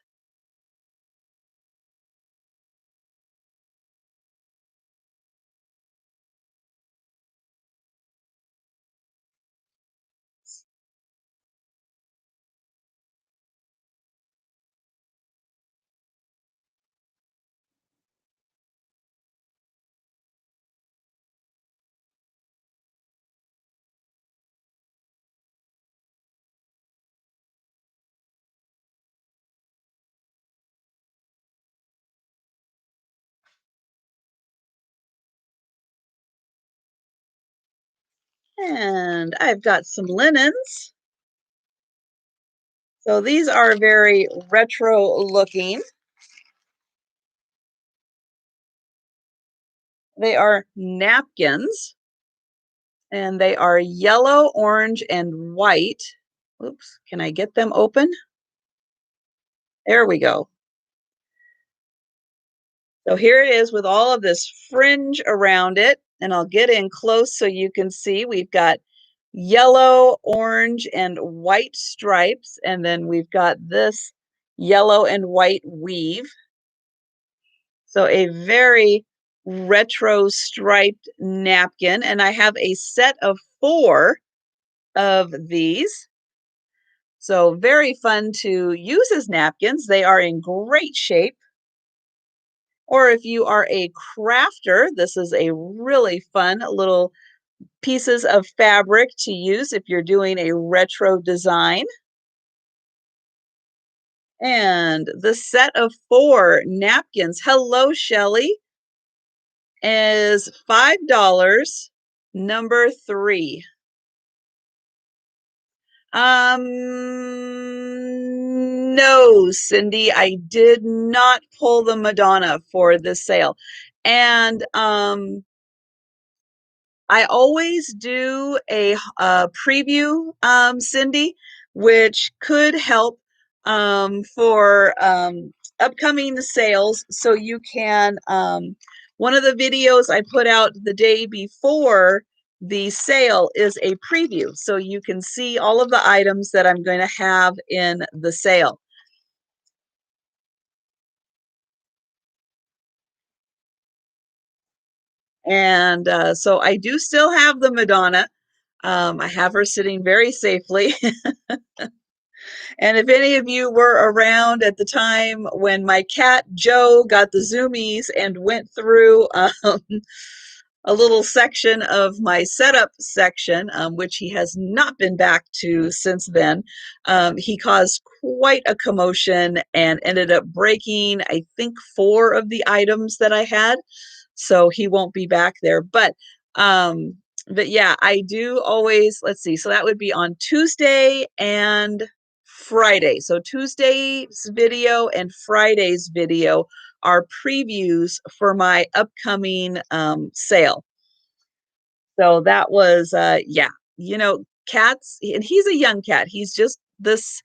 And I've got some linens. So these are very retro looking. They are napkins, and they are yellow, orange, and white. Oops, can I get them open? There we go. So here it is with all of this fringe around it, and I'll get in close so you can see. We've got yellow, orange, and white stripes, and then we've got this yellow and white weave. So a very retro striped napkin, and I have a set of 4 of these. So very fun to use as napkins. They are in great shape. Or if you are a crafter, this is a really fun little pieces of fabric to use if you're doing a retro design. And the set of 4 napkins, hello, Shelley, is $5, number 3. No, Cindy, I did not pull the Madonna for this sale. And I always do a preview, Cindy, which could help for upcoming sales. So you can, one of the videos I put out the day before the sale is a preview. So you can see all of the items that I'm going to have in the sale. And so I do still have the Madonna. I have her sitting very safely. And if any of you were around at the time when my cat Joe got the zoomies and went through a little section of my setup section, which he has not been back to since then, he caused quite a commotion and ended up breaking, I think, 4 of the items that I had. So he won't be back there. But yeah, I do always, let's see, so that would be on Tuesday and Friday. So Tuesday's video and Friday's video are previews for my upcoming sale. So that was yeah, cats, and he's a young cat. He's just this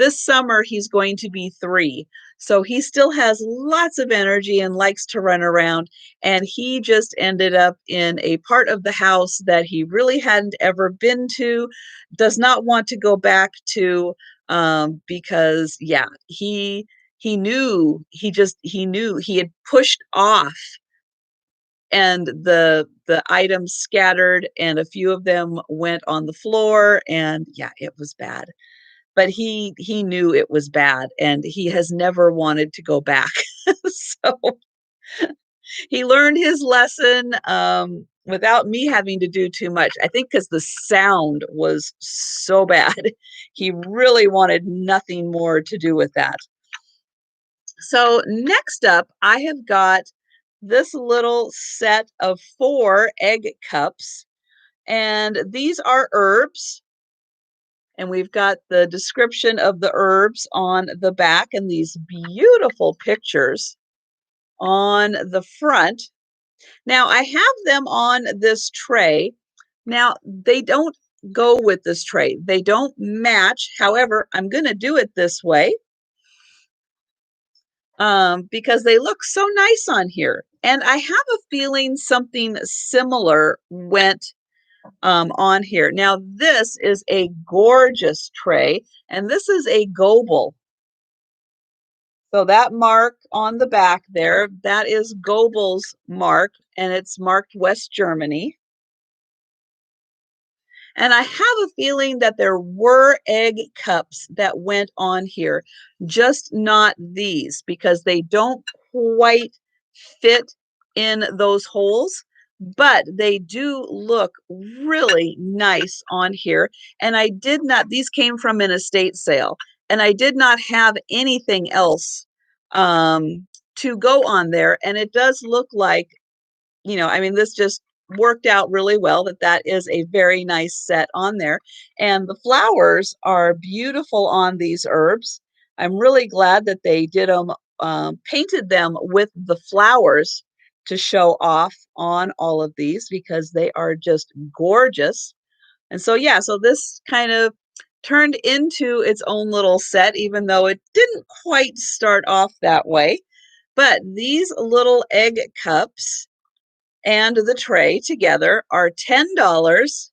summer he's going to be 3. So he still has lots of energy and likes to run around, and he just ended up in a part of the house that he really hadn't ever been to, does not want to go back to, because yeah, he knew he had pushed off, and the items scattered, and a few of them went on the floor, and yeah, it was bad. But he knew it was bad, and he has never wanted to go back. So He learned his lesson without me having to do too much. I think because the sound was so bad. He really wanted nothing more to do with that. So next up, I have got this little set of 4 egg cups, and these are herbs. And we've got the description of the herbs on the back and these beautiful pictures on the front. Now, I have them on this tray. Now, they don't go with this tray. They don't match. However, I'm going to do it this way because they look so nice on here. And I have a feeling something similar went on here. Now, this is a gorgeous tray, and this is a Goebel. So that mark on the back there, that is Goebel's mark, and it's marked West Germany. And I have a feeling that there were egg cups that went on here, just not these, because they don't quite fit in those holes, but they do look really nice on here. And I did not, these came from an estate sale, and I did not have anything else to go on there. And it does look like, I mean, this just worked out really well that is a very nice set on there. And the flowers are beautiful on these herbs. I'm really glad that they did them, painted them with the flowers to show off on all of these because they are just gorgeous. And so, yeah, so this kind of turned into its own little set, even though it didn't quite start off that way. But these little egg cups and the tray together are $10,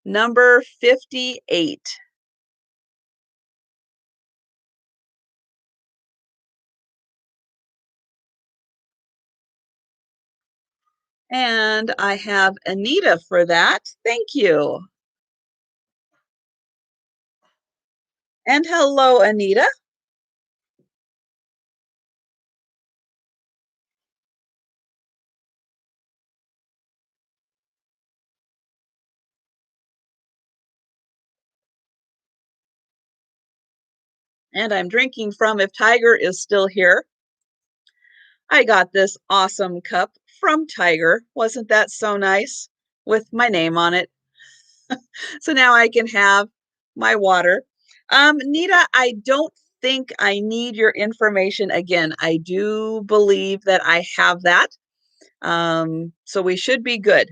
number 58. And I have Anita for that. Thank you. And hello, Anita. And I'm drinking from if Tiger is still here. I got this awesome cup from Tiger. Wasn't that so nice? With my name on it. So now I can have my water. Nita, I don't think I need your information again. I do believe that I have that. So we should be good.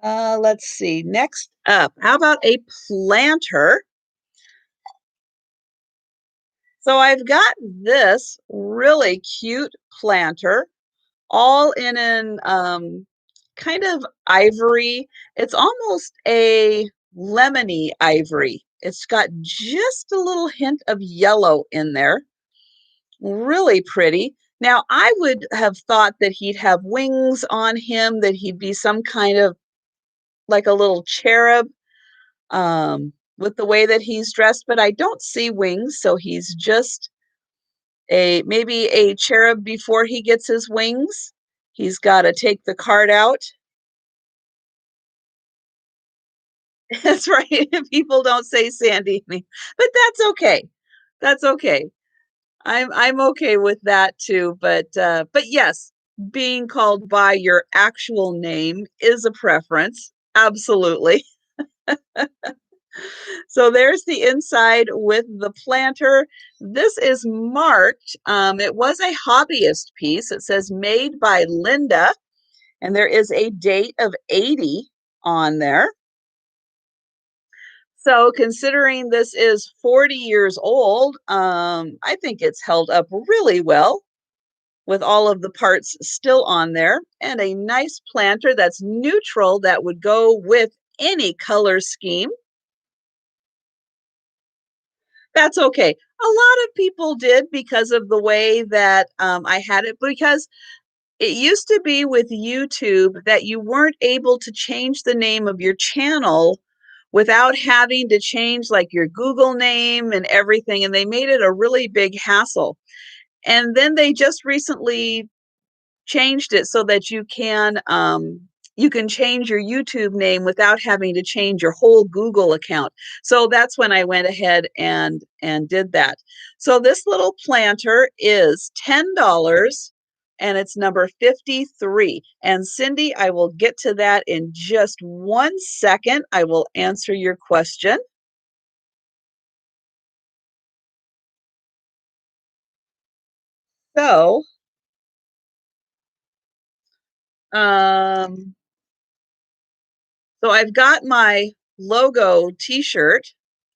Let's see. Next up, how about a planter? So I've got this really cute planter, all in an kind of ivory. It's almost a lemony ivory. It's got just a little hint of yellow in there. Really pretty. Now, I would have thought that he'd have wings on him, that he'd be some kind of like a little cherub with the way that he's dressed, but I don't see wings, so he's just maybe a cherub before he gets his wings. He's got to take the card out. That's right. People don't say Sandy, but that's okay. That's okay. I'm okay with that too. But yes, being called by your actual name is a preference. Absolutely. So there's the inside with the planter. This is marked. It was a hobbyist piece. It says made by Linda, and there is a date of 80 on there. So considering this is 40 years old, I think it's held up really well with all of the parts still on there, and a nice planter that's neutral that would go with any color scheme. That's okay. A lot of people did because of the way that I had it, because it used to be with YouTube that you weren't able to change the name of your channel without having to change like your Google name and everything. And they made it a really big hassle. And then they just recently changed it so that you can change your YouTube name without having to change your whole Google account. So that's when I went ahead and did that. So this little planter is $10 and it's number 53. And Cindy, I will get to that in just 1 second. I will answer your question. So, um, so I've got my logo t-shirt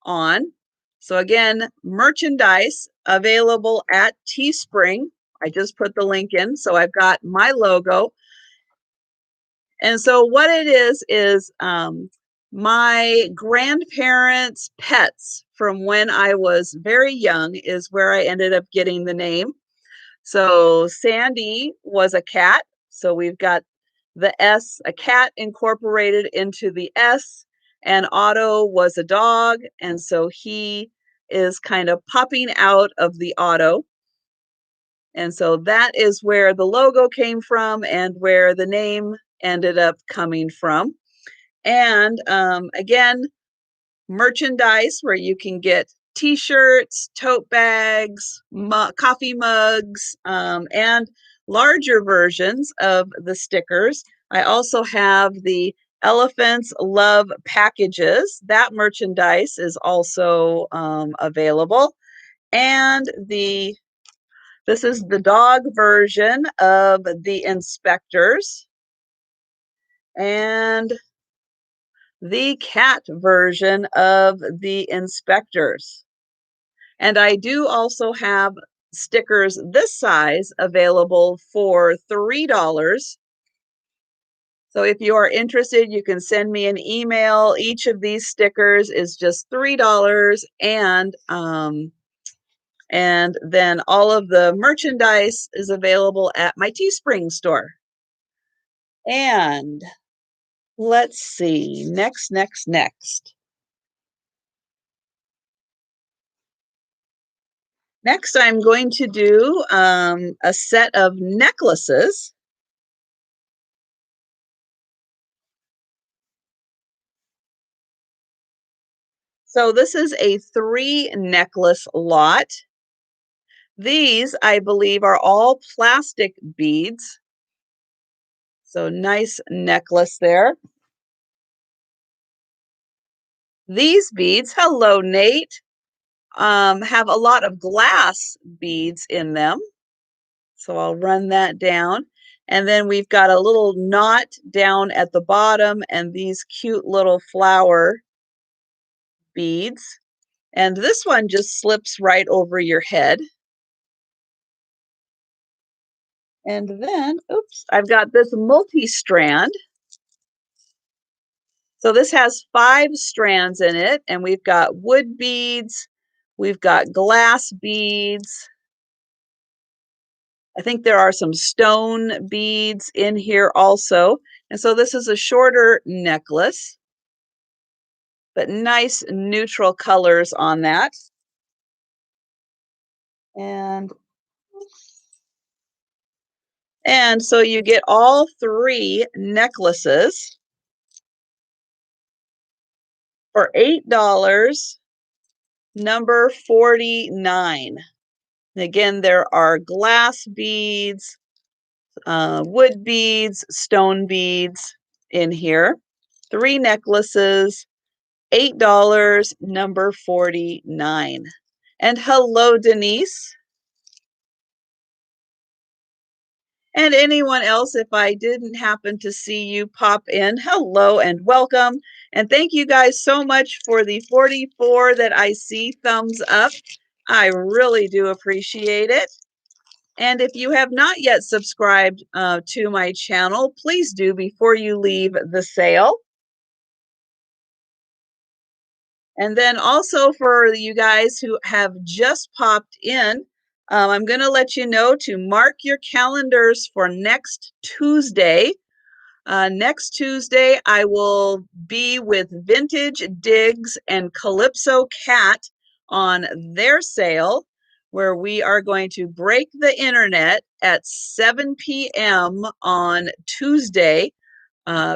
on. So again, merchandise available at Teespring. I just put the link in. So I've got my logo. And so what it is my grandparents' pets from when I was very young is where I ended up getting the name. So Sandy was a cat. So we've got the S, a cat incorporated into the S, and Otto was a dog. And so he is kind of popping out of the Otto. And so that is where the logo came from and where the name ended up coming from. And again, merchandise where you can get t-shirts, tote bags, coffee mugs, and larger versions of the stickers. I also have the Elephants Love packages. That merchandise is also available. And this is the dog version of the inspectors and the cat version of the inspectors. And I do also have stickers this size available for $3. So if you are interested, you can send me an email. Each of these stickers is just $3, and then all of the merchandise is available at my Teespring store. And let's see, next. Next, I'm going to do a set of necklaces. So this is a 3 necklace lot. These, I believe, are all plastic beads. So nice necklace there. These beads, hello, Nate, have a lot of glass beads in them. So I'll run that down. And then we've got a little knot down at the bottom and these cute little flower beads. And this one just slips right over your head. And then, oops, I've got this multi-strand. So this has 5 strands in it, and we've got wood beads, we've got glass beads. I think there are some stone beads in here also. And so this is a shorter necklace, but nice neutral colors on that. And so you get all 3 necklaces for $8, number 49. And again, there are glass beads, wood beads, stone beads in here. 3 necklaces, $8, number 49. And hello, Denise. And anyone else, if I didn't happen to see you pop in, hello and welcome. And thank you guys so much for the 44 that I see thumbs up. I really do appreciate it. And if you have not yet subscribed to my channel, please do before you leave the sale. And then also for you guys who have just popped in, I'm going to let you know to mark your calendars for next Tuesday. Next Tuesday, I will be with Vintage Digs and Calypso Cat on their sale. where we are going to break the internet at 7 p.m. on Tuesday,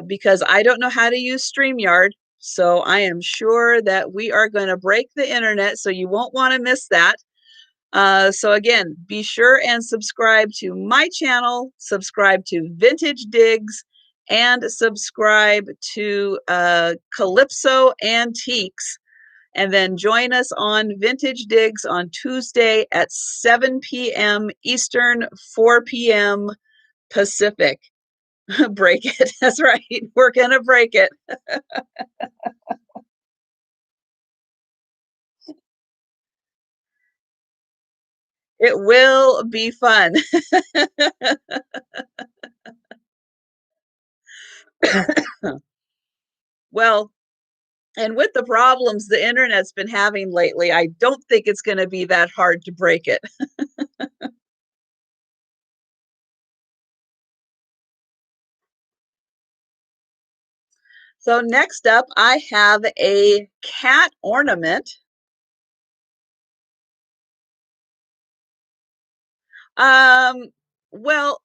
because I don't know how to use StreamYard. So I am sure that we are going to break the internet, so you won't want to miss that. So again, be sure and subscribe to my channel, subscribe to Vintage Digs, and subscribe to Calypso Antiques. And then join us on Vintage Digs on Tuesday at 7 p.m. Eastern, 4 p.m. Pacific. Break it. That's right. We're going to break it. It will be fun. Well, and with the problems the internet's been having lately, I don't think it's going to be that hard to break it. So next up, I have a cat ornament. Um, well,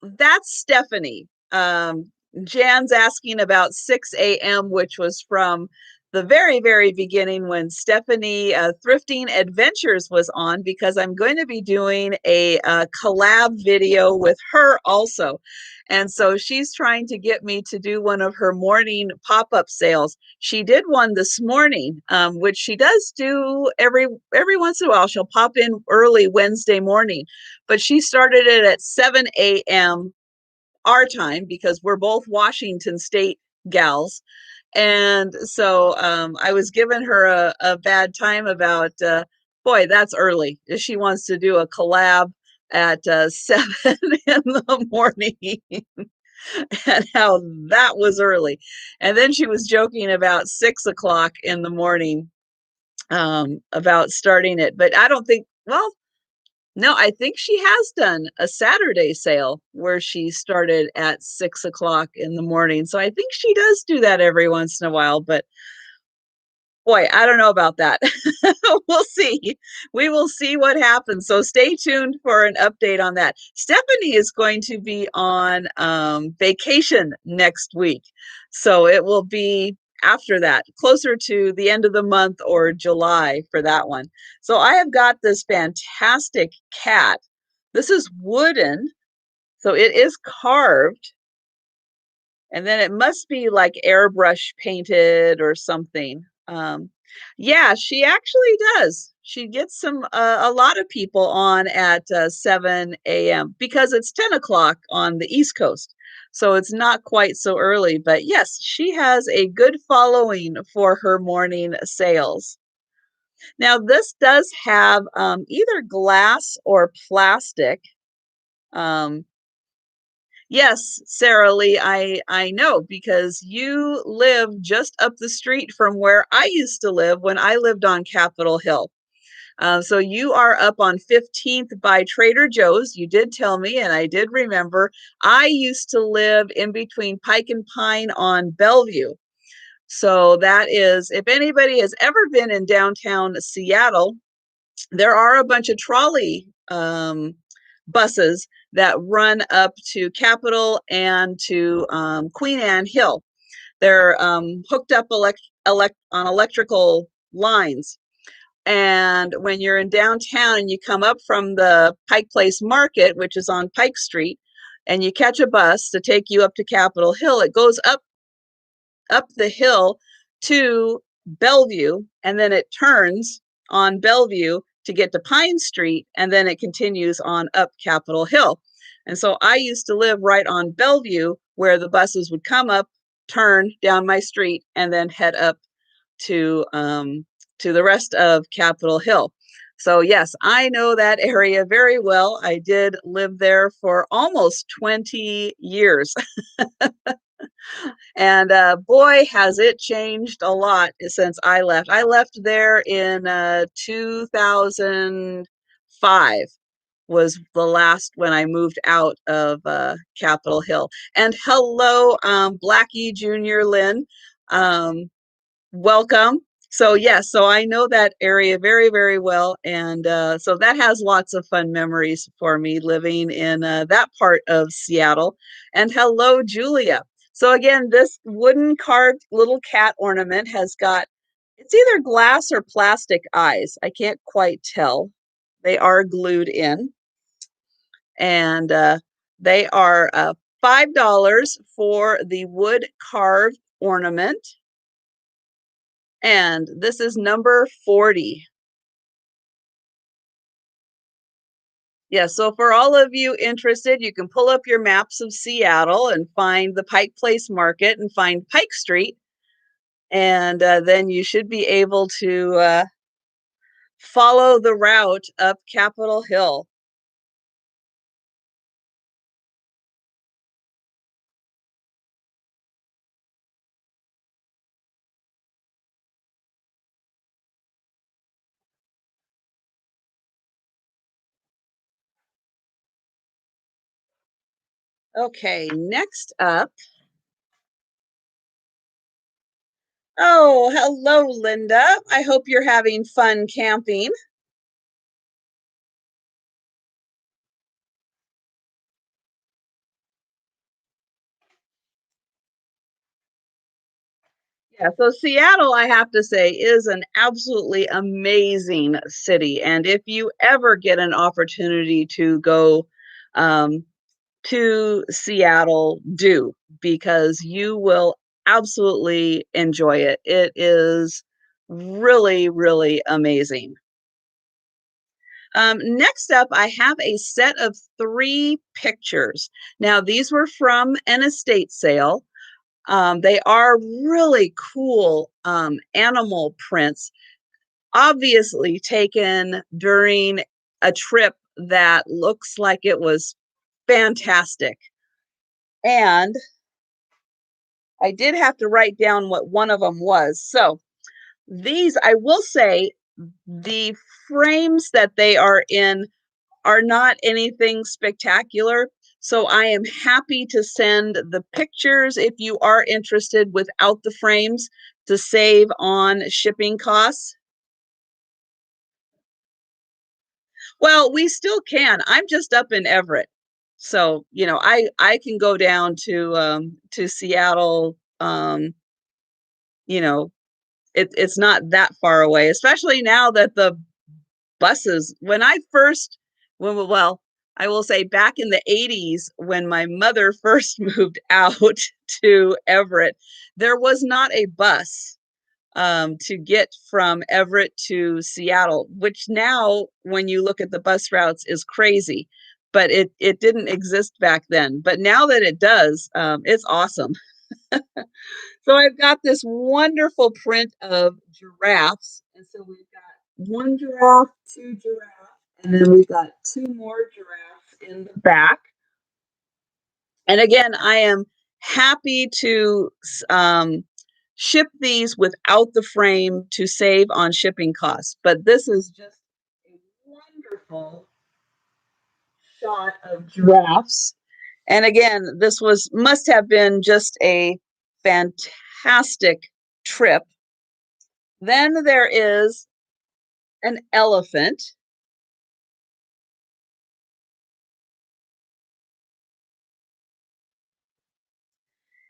that's Stephanie. Jan's asking about 6 a.m., which was from the very, very beginning when Stephanie Thrifting Adventures was on, because I'm going to be doing a collab video with her also. And so she's trying to get me to do one of her morning pop-up sales. She did one this morning, which she does do every once in a while. She'll pop in early Wednesday morning, but she started it at 7 a.m. our time because we're both Washington State gals. And so I was giving her a bad time about, boy, that's early. She wants to do a collab at 7 in the morning and how that was early. And then she was joking about 6 o'clock in the morning about starting it. But I don't think, well, no, I think she has done a Saturday sale where she started at 6 o'clock in the morning. So I think she does do that every once in a while, but boy, I don't know about that. We'll see. We will see what happens. So stay tuned for an update on that. Stephanie is going to be on vacation next week. So it will be after that, closer to the end of the month or July for that one. So I have got this fantastic cat. This is wooden, so it is carved. And then it must be like airbrush painted or something. Yeah, she actually does. She gets a lot of people on at 7 a.m. because it's 10 o'clock on the East Coast. So it's not quite so early. But yes, she has a good following for her morning sales. Now, this does have either glass or plastic. Um, Yes, Sarah Lee, I know because you live just up the street from where I used to live when I lived on Capitol Hill. So you are up on 15th by Trader Joe's. You did tell me, and I did remember. I used to live in between Pike and Pine on Bellevue. So that is, if anybody has ever been in downtown Seattle, there are a bunch of trolley buses that run up to Capitol and to Queen Anne Hill. They're hooked up on electrical lines. And when you're in downtown and you come up from the Pike Place Market, which is on Pike Street, and you catch a bus to take you up to Capitol Hill, it goes up the hill to Bellevue, and then it turns on Bellevue to get to Pine Street, and then it continues on up Capitol Hill. And so I used to live right on Bellevue where the buses would come up, turn down my street, and then head up to the rest of Capitol Hill. So yes, I know that area very well. I did live there for almost 20 years. And boy, has it changed a lot since I left. I left there in 2005 was the last when I moved out of Capitol Hill. And hello, Blackie Junior Lynn. Welcome. So yes, so I know that area very, very well, and so that has lots of fun memories for me living in that part of Seattle. And hello, Julia. So again, this wooden carved little cat ornament has got, it's either glass or plastic eyes. I can't quite tell. They are glued in, and they are $5 for the wood carved ornament. And this is number 40. Yeah, so for all of you interested, you can pull up your maps of Seattle and find the Pike Place Market and find Pike Street. And then you should be able to follow the route up Capitol Hill. Okay, next up. Oh, hello, Linda. I hope you're having fun camping. Yeah, so Seattle, I have to say, is an absolutely amazing city. And if you ever get an opportunity to go um, to Seattle, do, because you will absolutely enjoy it. It is really, really amazing. Next up, I have a set of 3 pictures. Now, these were from an estate sale. They are really cool animal prints, obviously taken during a trip that looks like it was fantastic. And I did have to write down what one of them was. So these, I will say, the frames that they are in are not anything spectacular. So I am happy to send the pictures if you are interested without the frames to save on shipping costs. Well, we still can. I'm just up in Everett. So, I can go down to Seattle. You know, it's not that far away, especially now that the buses, when I first, well, I will say back in the 80s, when my mother first moved out to Everett, there was not a bus to get from Everett to Seattle, which now, when you look at the bus routes, is crazy. But it didn't exist back then. But now that it does, it's awesome. So I've got this wonderful print of giraffes. And so we've got one giraffe, two giraffes, and then we've got two more giraffes in the back. And again, I am happy to ship these without the frame to save on shipping costs. But this is just a wonderful shot of giraffes. And again, this must have been just a fantastic trip. Then there is an elephant.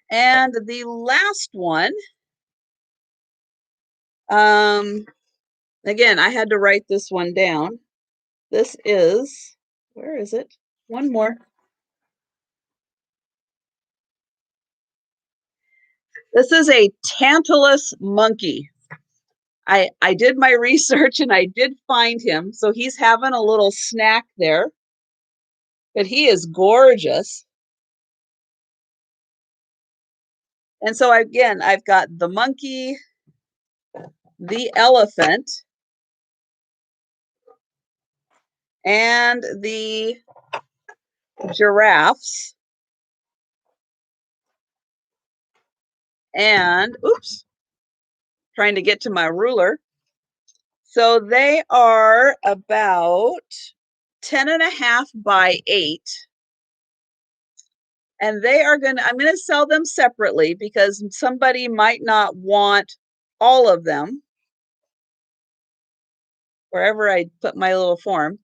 And the last one, um, again, I had to write this one down. This is, where is it? One more. This is a Tantalus monkey. I did my research and I did find him. So he's having a little snack there, but he is gorgeous. And so again, I've got the monkey, the elephant, and the giraffes. And oops, trying to get to my ruler. So they are about 10.5 by 8. And I'm going to sell them separately because somebody might not want all of them. wherever I put my little form.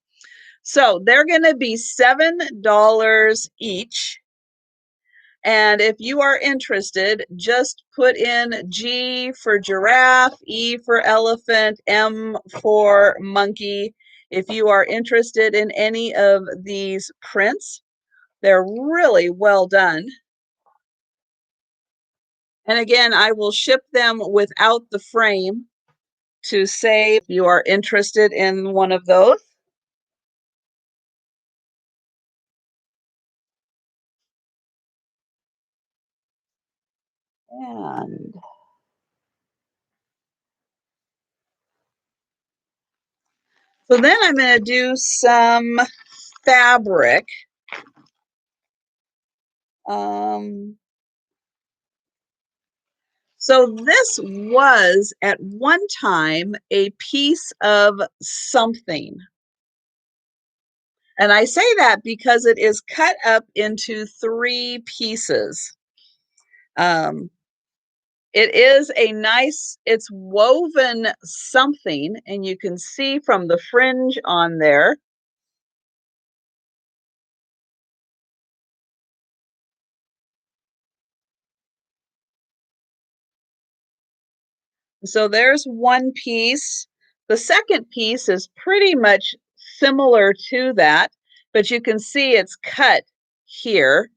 So they're going to be $7 each. And if you are interested, just put in G for giraffe, E for elephant, M for monkey. If you are interested in any of these prints, they're really well done. And again, I will ship them without the frame to say if you are interested in one of those. And so then I'm going to do some fabric. So this was at one time a piece of something. And I say that because it is cut up into 3 pieces. It is a nice, it's woven something, and you can see from the fringe on there. So there's one piece. The second piece is pretty much similar to that, but you can see it's cut here.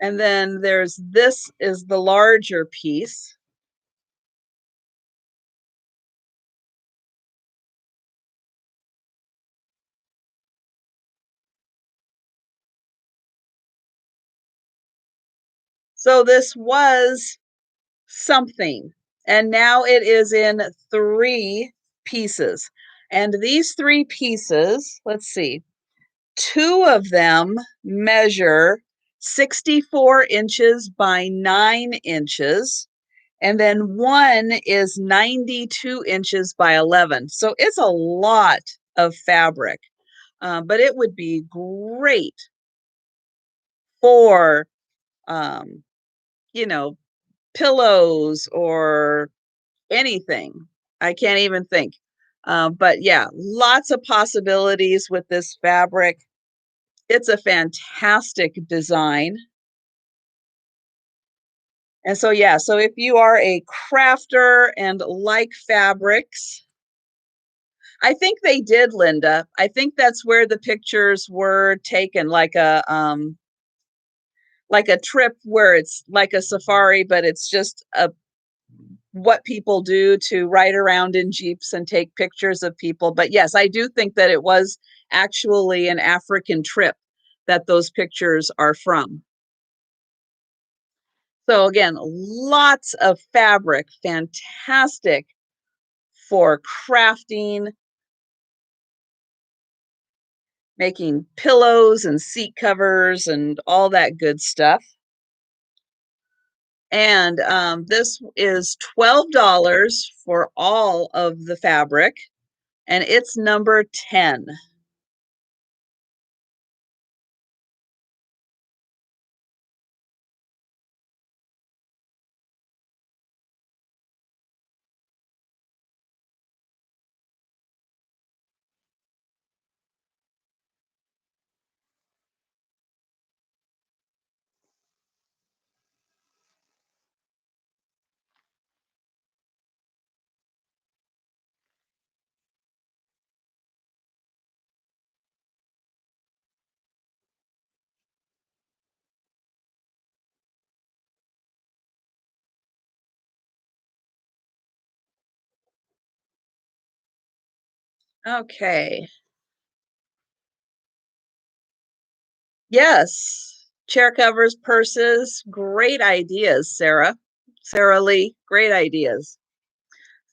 And then there's this is the larger piece. So this was something, and now it is in 3 pieces. And these 3 pieces, let's see, 2 of them measure 64 inches by 9 inches. And then one is 92 inches by 11. So it's a lot of fabric, but it would be great for, um, you know, pillows or anything. I can't even think. But yeah, lots of possibilities with this fabric. It's a fantastic design. And so, yeah, so if you are a crafter and like fabrics, I think they did, Linda. I think that's where the pictures were taken, like a trip where it's like a safari, but it's just a what people do to ride around in jeeps and take pictures of people. But yes, I do think that it was actually an African trip that those pictures are from. So again, lots of fabric, fantastic for crafting, making pillows and seat covers and all that good stuff. And this is $12 for all of the fabric, and it's number 10. Okay. Yes. Chair covers, purses, great ideas, Sarah. Sarah Lee, great ideas.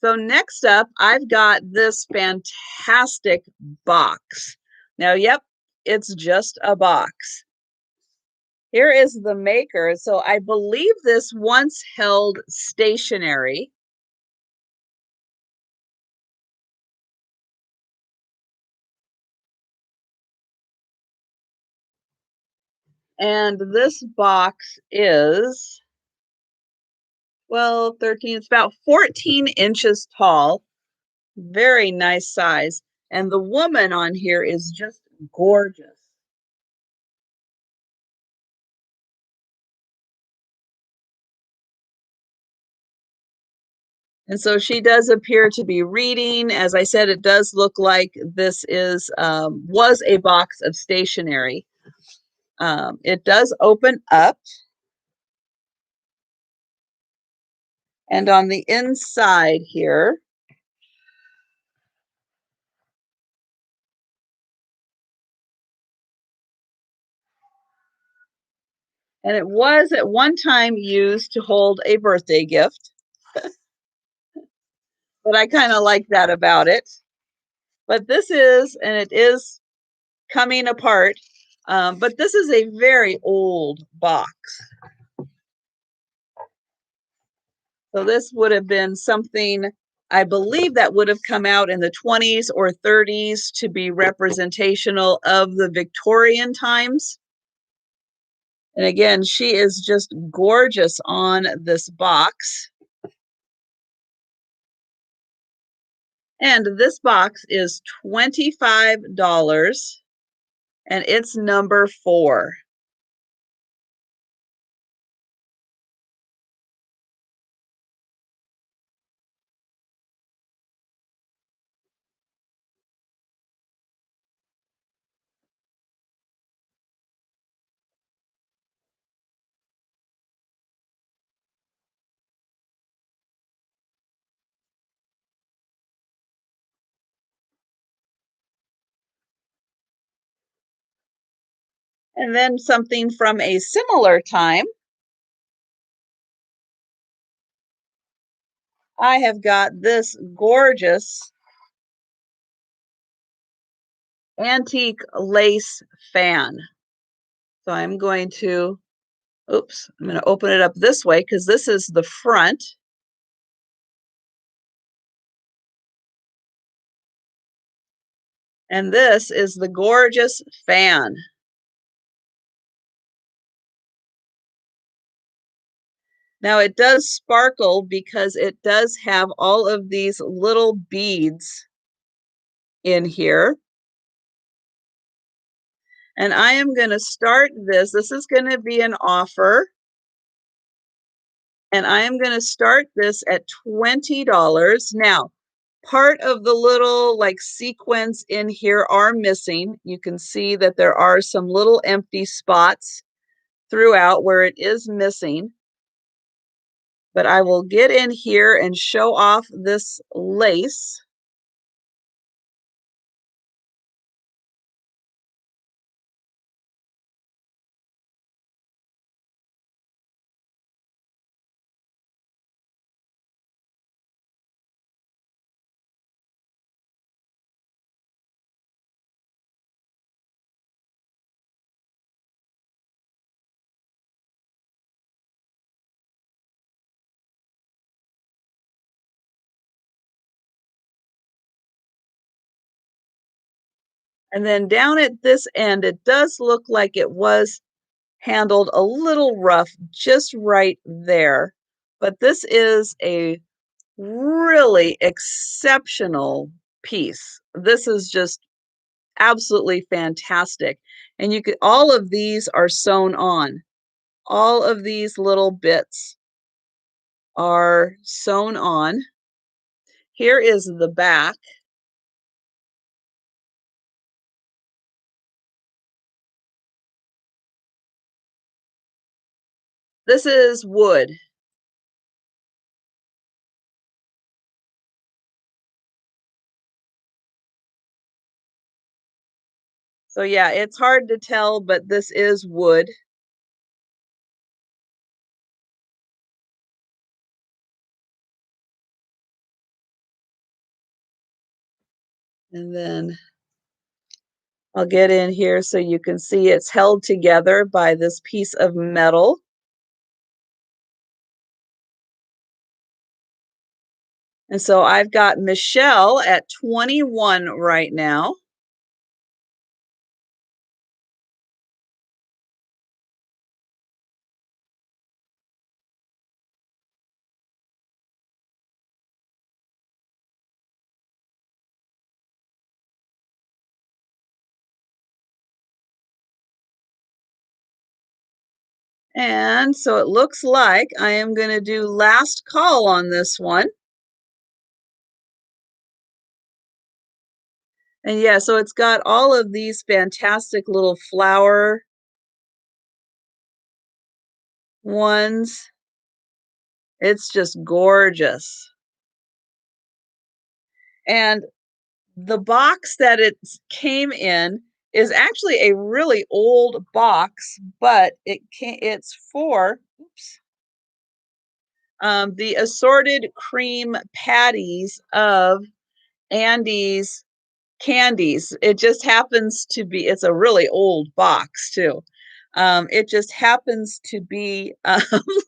So next up, I've got this fantastic box. Now, yep, it's just a box. Here is the maker. So I believe this once held stationery. And this box is, well, 13, it's about 14 inches tall. Very nice size. And the woman on here is just gorgeous. And so she does appear to be reading. As I said, it does look like this is was a box of stationery. It does open up. And on the inside here, and it was at one time used to hold a birthday gift, but I kind of like that about it. But this is, and it is coming apart, but this is a very old box. So this would have been something, I believe, that would have come out in the 20s or 30s to be representational of the Victorian times. And again, she is just gorgeous on this box. And this box is $25, and it's number 4. And then something from a similar time. I have got this gorgeous antique lace fan. So I'm going to, I'm going to open it up this way because this is the front. And this is the gorgeous fan. Now it does sparkle because it does have all of these little beads in here. And I am going to start this. This is going to be an offer. And I am going to start this at $20. Now, part of the little like sequins in here are missing. You can see that there are some little empty spots throughout where it is missing. But I will get in here and show off this lace. And then down at this end, it does look like it was handled a little rough just right there. But this is a really exceptional piece. This is just absolutely fantastic. And you could, all of these are sewn on. All of these little bits are sewn on. Here is the back. This is wood. So yeah, it's hard to tell, but this is wood. And then I'll get in here so you can see it's held together by this piece of metal. And so I've got Michelle at 21 right now. And so it looks like I am going to do last call on this one. And yeah, so it's got all of these fantastic little flower ones. It's just gorgeous. And the box that it came in is actually a really old box, but it's for, oops, the assorted cream patties of Andy's candies. It just happens to be, it's a really old box too. It just happens to be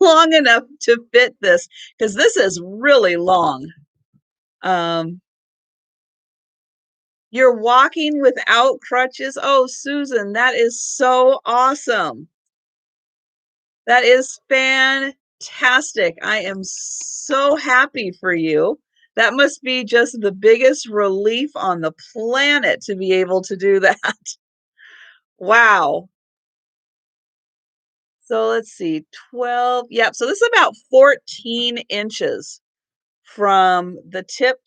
long enough to fit this because this is really long. Um, you're walking without crutches. Oh, Susan, that is so awesome. That is fantastic. I am so happy for you. That must be just the biggest relief on the planet to be able to do that. Wow. So let's see, 12. Yep. So this is about 14 inches from the tip.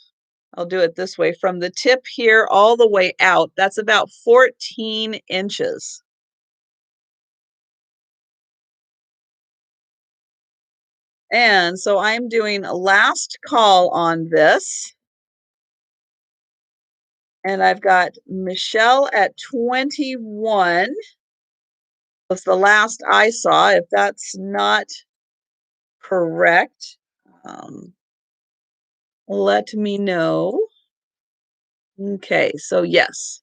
I'll do it this way from the tip here all the way out. That's about 14 inches. And so I'm doing a last call on this. And I've got Michelle at 21. That's the last I saw. If that's not correct, let me know. Okay, so yes.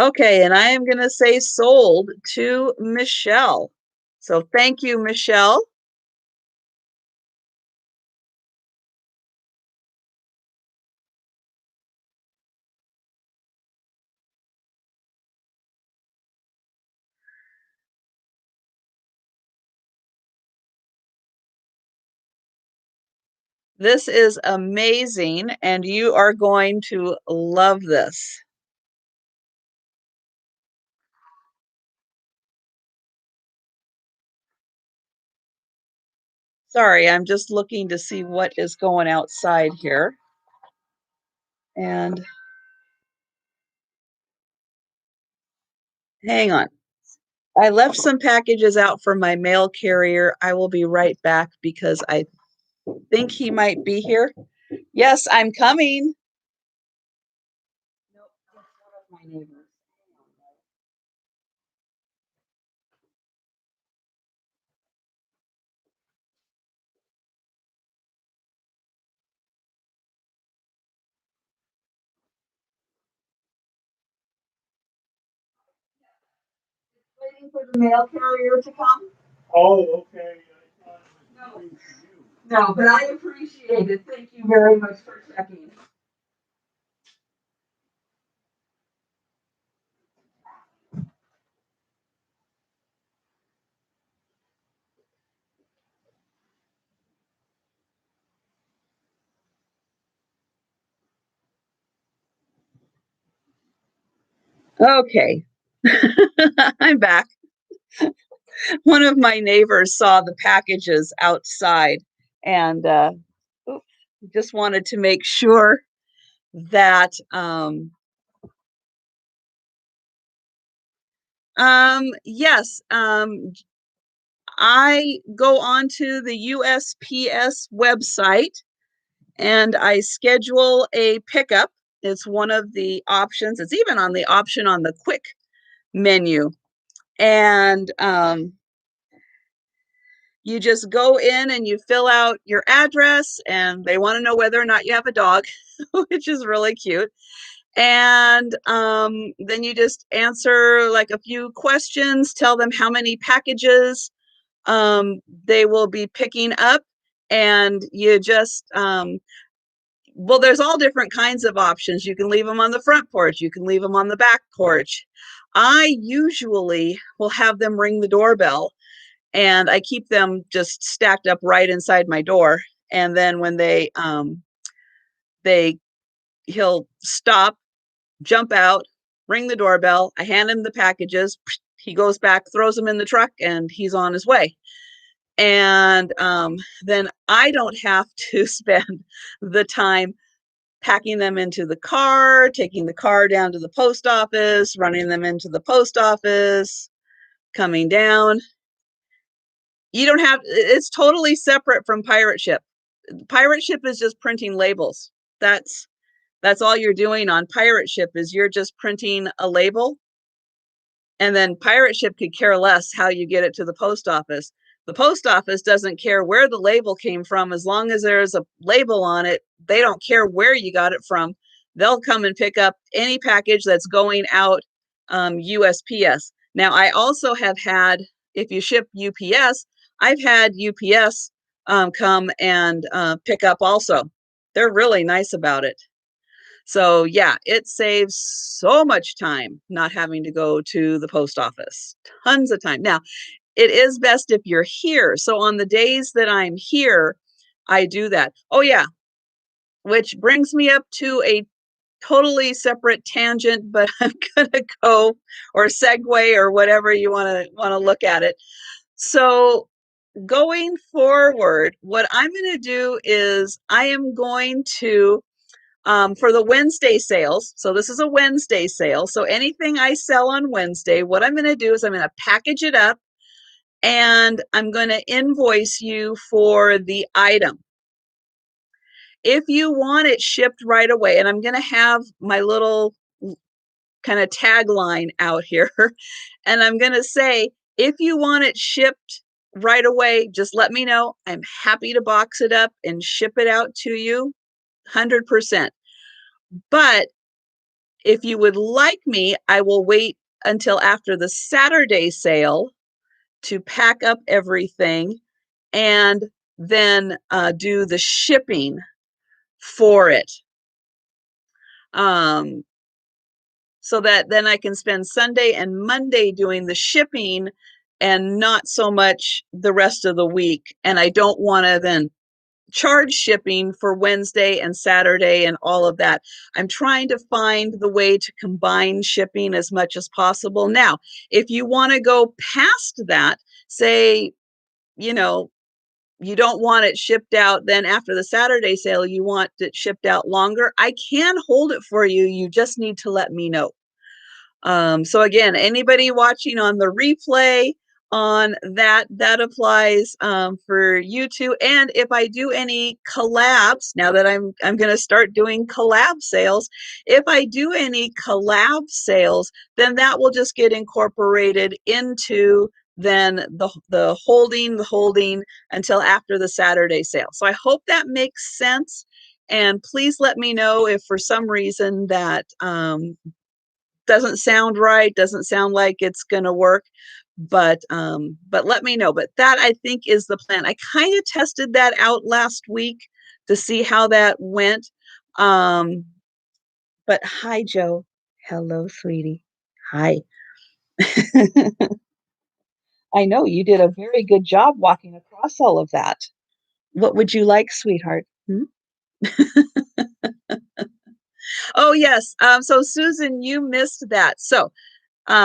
Okay, and I am going to say sold to Michelle. So thank you, Michelle. This is amazing, and you are going to love this. Sorry, I'm just looking to see what is going outside here. And hang on. I left some packages out for my mail carrier. I will be right back because I think he might be here. Yes, I'm coming. Nope, that's one of my neighbors. Waiting for the mail carrier to come. Oh, okay. I thought it was No, due to you. no, but I appreciate it. Thank you very much for checking. Okay, I'm back. One of my neighbors saw the packages outside and just wanted to make sure that yes, I go onto the USPS website and I schedule a pickup. It's one of the options. It's even on the option on the quick menu. And you just go in and you fill out your address, and they want to know whether or not you have a dog, which is really cute. And then you just answer like a few questions, tell them how many packages they will be picking up, and you just well, there's all different kinds of options. You can leave them on the front porch, you can leave them on the back porch. I usually will have them ring the doorbell, and I keep them just stacked up right inside my door. And then when they he'll stop, jump out, ring the doorbell, I hand him the packages, he goes back, throws them in the truck, and he's on his way. And then I don't have to spend the time packing them into the car, taking the car down to the post office, running them into the post office, coming down. You don't have, it's totally separate from pirate ship. Pirate ship is just printing labels. That's all you're doing on pirate ship is you're just printing a label. And then pirate ship could care less how you get it to the post office. The post office doesn't care where the label came from. As long as there's a label on it, they don't care where you got it from. They'll come and pick up any package that's going out USPS. Now, I also have had, if you ship UPS, I've had UPS come and pick up also. They're really nice about it. So yeah, it saves so much time not having to go to the post office. Tons of time. Now, it is best if you're here. So on the days that I'm here, I do that. Oh yeah, which brings me up to a totally separate tangent, but I'm gonna go or segue or whatever you want to look at it. So going forward, what I'm going to do is I am going to for the Wednesday sales. So this is a Wednesday sale. So anything I sell on Wednesday, what I'm going to do is I'm going to package it up and I'm going to invoice you for the item. If you want it shipped right away, and I'm going to have my little kind of tagline out here, and I'm going to say, if you want it shipped right away, just let me know. I'm happy to box it up and ship it out to you 100%. But if you would like me, I will wait until after the Saturday sale to pack up everything and then do the shipping for it. So that then I can spend Sunday and Monday doing the shipping and not so much the rest of the week. And I don't want to then charge shipping for Wednesday and Saturday and all of that. I'm trying to find the way to combine shipping as much as possible. Now, if you want to go past that, say, you know, you don't want it shipped out, then after the Saturday sale, you want it shipped out longer, I can hold it for you. You just need to let me know. So again, anybody watching on the replay on that applies for you too. And if I do any collabs, now that I'm going to start doing collab sales, if I do any collab sales, then that will just get incorporated into then the holding until after the Saturday sale. So I hope that makes sense. And please let me know if for some reason that doesn't sound right, doesn't sound like it's going to work, but let me know. But that I think is the plan. I kind of tested that out last week to see how that went. But hi, Joe. Hello, sweetie. Hi. I know you did a very good job walking across all of that. What would you like, sweetheart? Hmm? Oh, yes. So Susan, you missed that. So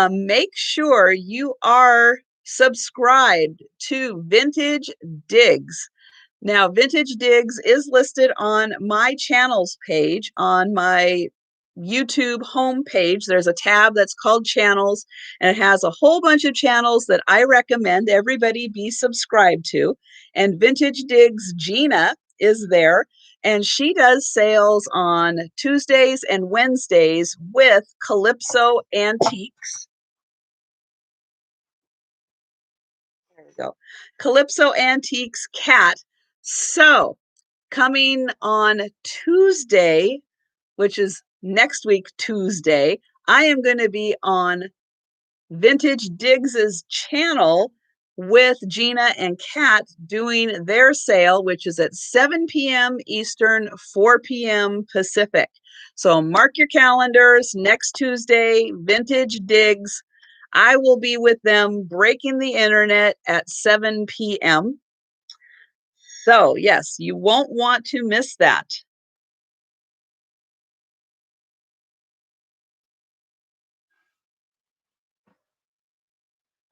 make sure you are subscribed to Vintage Digs. Now, Vintage Digs is listed on my channels page on my YouTube homepage. There's a tab that's called channels, and it has a whole bunch of channels that I recommend everybody be subscribed to. And Vintage Digs Gina is there, and she does sales on Tuesdays and Wednesdays with Calypso Antiques. There we go. Calypso Antiques Cat. So coming on Tuesday, which is next week, Tuesday, I am going to be on Vintage Diggs's channel with Gina and Kat doing their sale, which is at 7 p.m. Eastern, 4 p.m. Pacific. So mark your calendars. Next Tuesday, Vintage Diggs. I will be with them breaking the internet at 7 p.m. So yes, you won't want to miss that.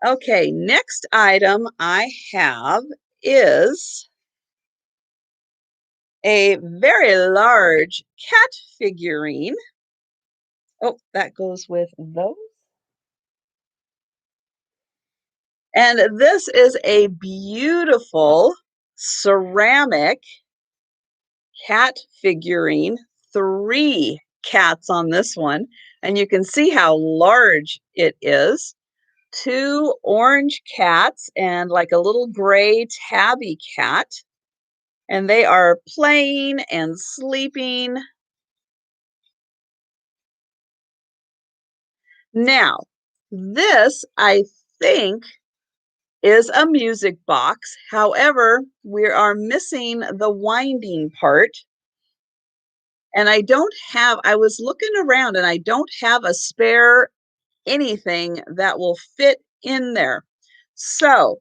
Okay, next item I have is a very large cat figurine. Oh, that goes with those. And this is a beautiful ceramic cat figurine, 3 cats on this one, and you can see how large it is. 2 orange cats and like a little gray tabby cat, and they are playing and sleeping. Now, this I think is a music box. However, we are missing the winding part. And I was looking around and I don't have a spare anything that will fit in there. So,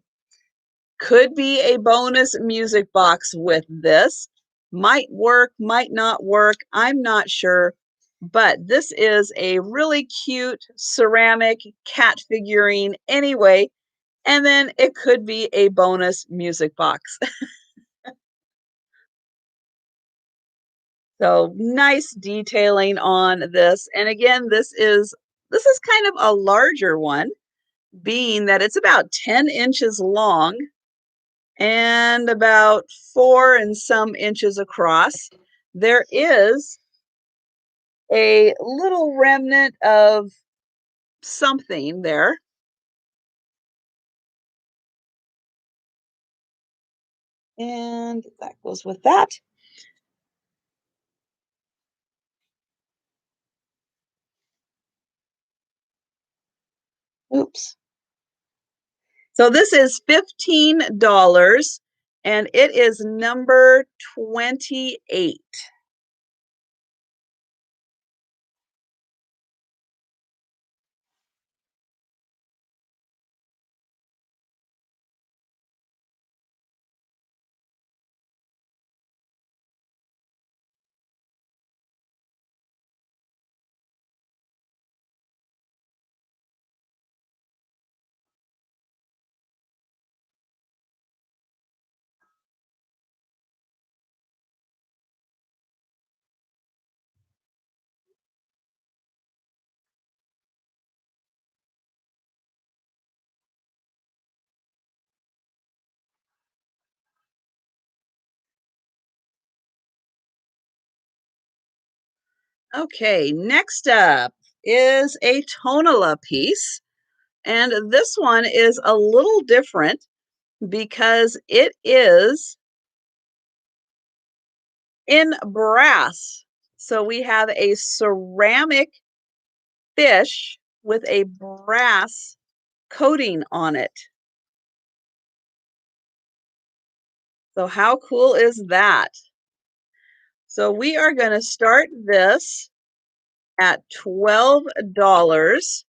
could be a bonus music box with this. Might work, might not work. I'm not sure. But this is a really cute ceramic cat figurine anyway. And then it could be a bonus music box. So nice detailing on this. And again, this is kind of a larger one, being that it's about 10 inches long and about 4 and some inches across. There is a little remnant of something there. And that goes with that. Oops. So this is $15 and it is number 28. Okay, next up is a tonala piece. And this one is a little different because it is in brass. So we have a ceramic fish with a brass coating on it. So how cool is that? So we are going to start this at $12.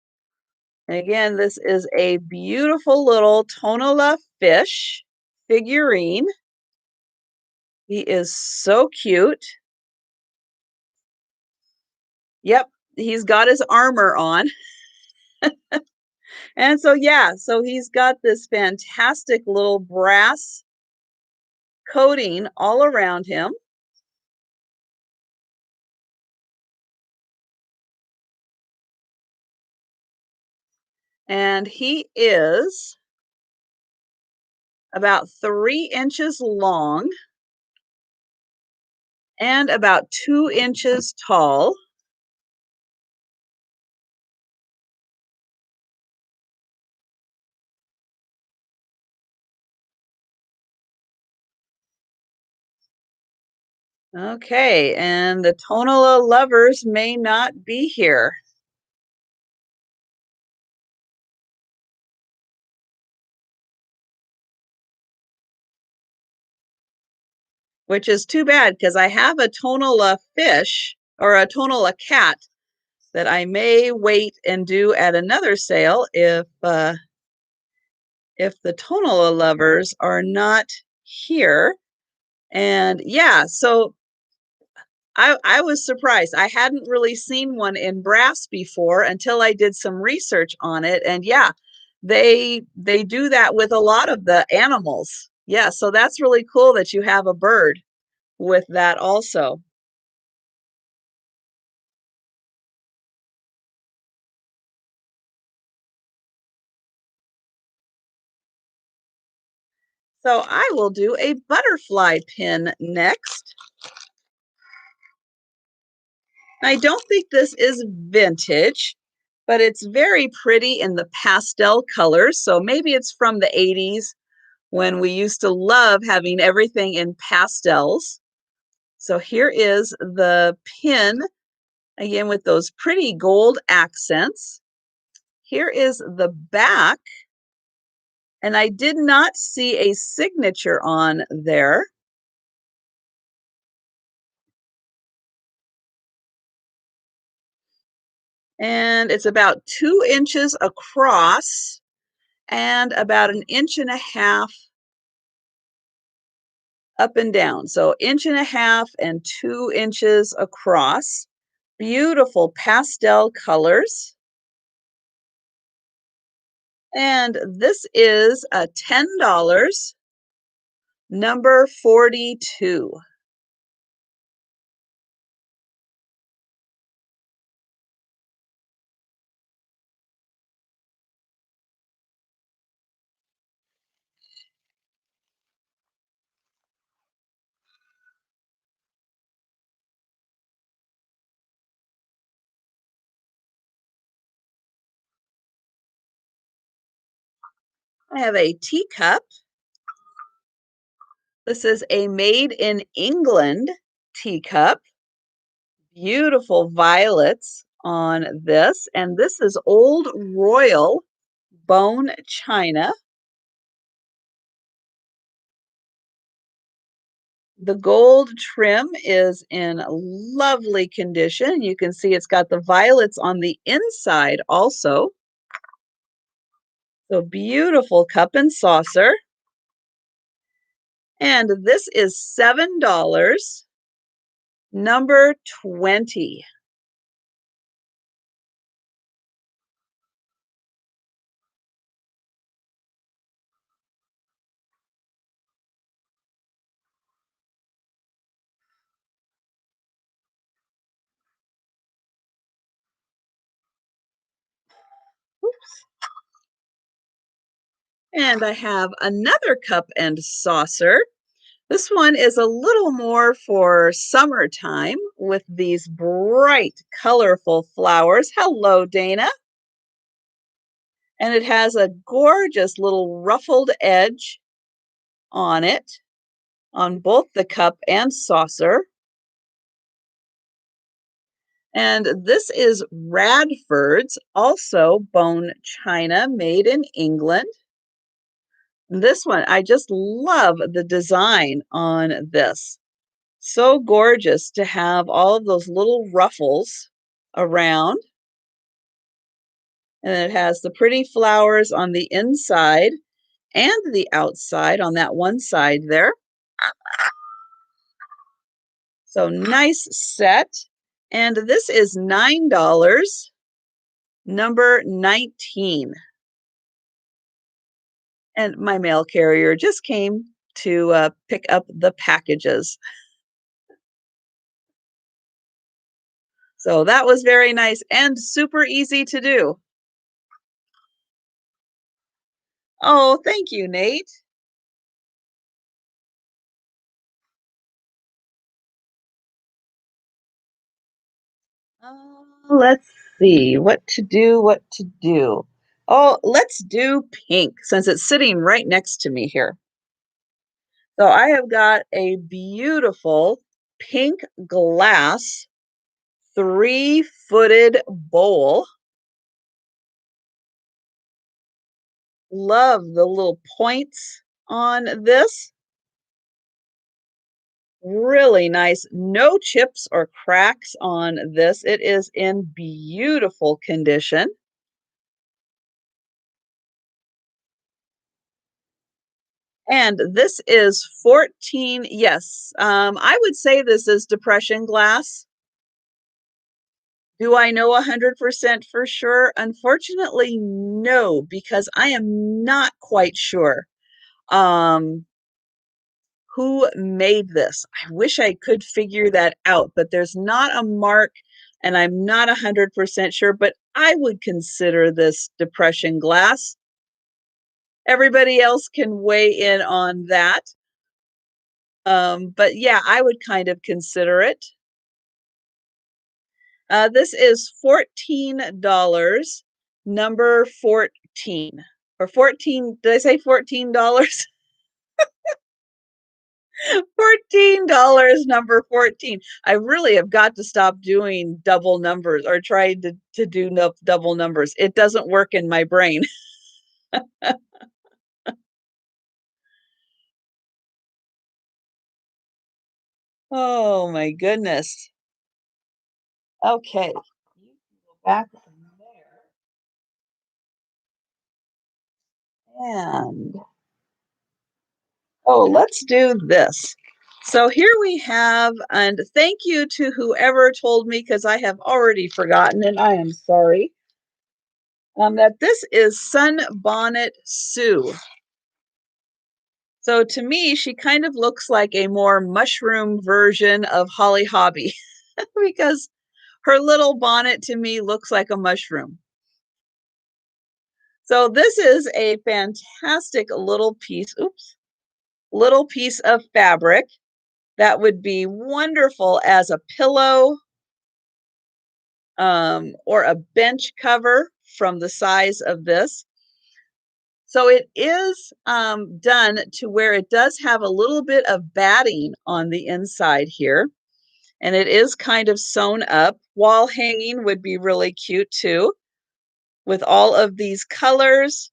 And again, this is a beautiful little tonala fish figurine. He is so cute. Yep, he's got his armor on. And so, yeah, so he's got this fantastic little brass coating all around him. And he is about 3 inches long and about 2 inches tall. Okay, and the tonala lovers may not be here, which is too bad because I have a tonala fish or a tonala cat that I may wait and do at another sale if the tonala lovers are not here. And yeah, so I was surprised. I hadn't really seen one in brass before until I did some research on it. And yeah, They do that with a lot of the animals. Yeah, so that's really cool that you have a bird with that also. So I will do a butterfly pin next. I don't think this is vintage, but it's very pretty in the pastel colors. So maybe it's from the 80s when we used to love having everything in pastels. So here is the pin, again with those pretty gold accents. Here is the back, and I did not see a signature on there. And it's about 2 inches across and about an inch and a half up and down. So inch and a half and 2 inches across. Beautiful pastel colors. And this is a $10, number 42. I have a teacup. This is a made in England teacup. Beautiful violets on this. And this is Old Royal bone china. The gold trim is in lovely condition. You can see it's got the violets on the inside also. So beautiful cup and saucer. And this is $7, number 20. And I have another cup and saucer. This one is a little more for summertime with these bright, colorful flowers. Hello, Dana. And it has a gorgeous little ruffled edge on it, on both the cup and saucer. And this is Radford's, also bone china, made in England. This one, I just love the design on this. So gorgeous to have all of those little ruffles around. And it has the pretty flowers on the inside and the outside on that one side there. So nice set. And this is $9, number 19. And my mail carrier just came to pick up the packages. So that was very nice and super easy to do. Oh, thank you, Nate. Let's see what to do, what to do. Oh, let's do pink since it's sitting right next to me here. So I have got a beautiful pink glass 3-footed bowl. Love the little points on this. Really nice. No chips or cracks on this. It is in beautiful condition. And this is 14. Yes, I would say this is depression glass. Do I know 100% for sure? Unfortunately, no, because I am not quite sure um, who made this. I wish I could figure that out, but there's not a mark, and I'm not 100% sure, but I would consider this depression glass. Everybody else can weigh in on that. But yeah, I would kind of consider it. This is $14, number 14. Or 14, did I say $14? $14, number 14. I really have got to stop doing double numbers or trying to do double numbers. It doesn't work in my brain. Oh my goodness. Okay. You can go back from there. And oh, let's do this. So here we have, and thank you to whoever told me because I have already forgotten and I am sorry, that this is Sunbonnet Sue. So to me, she kind of looks like a more mushroom version of Holly Hobby because her little bonnet to me looks like a mushroom. So this is a fantastic little piece of fabric that would be wonderful as a pillow or a bench cover from the size of this. So it is done to where it does have a little bit of batting on the inside here. And it is kind of sewn up. Wall hanging would be really cute too, with all of these colors.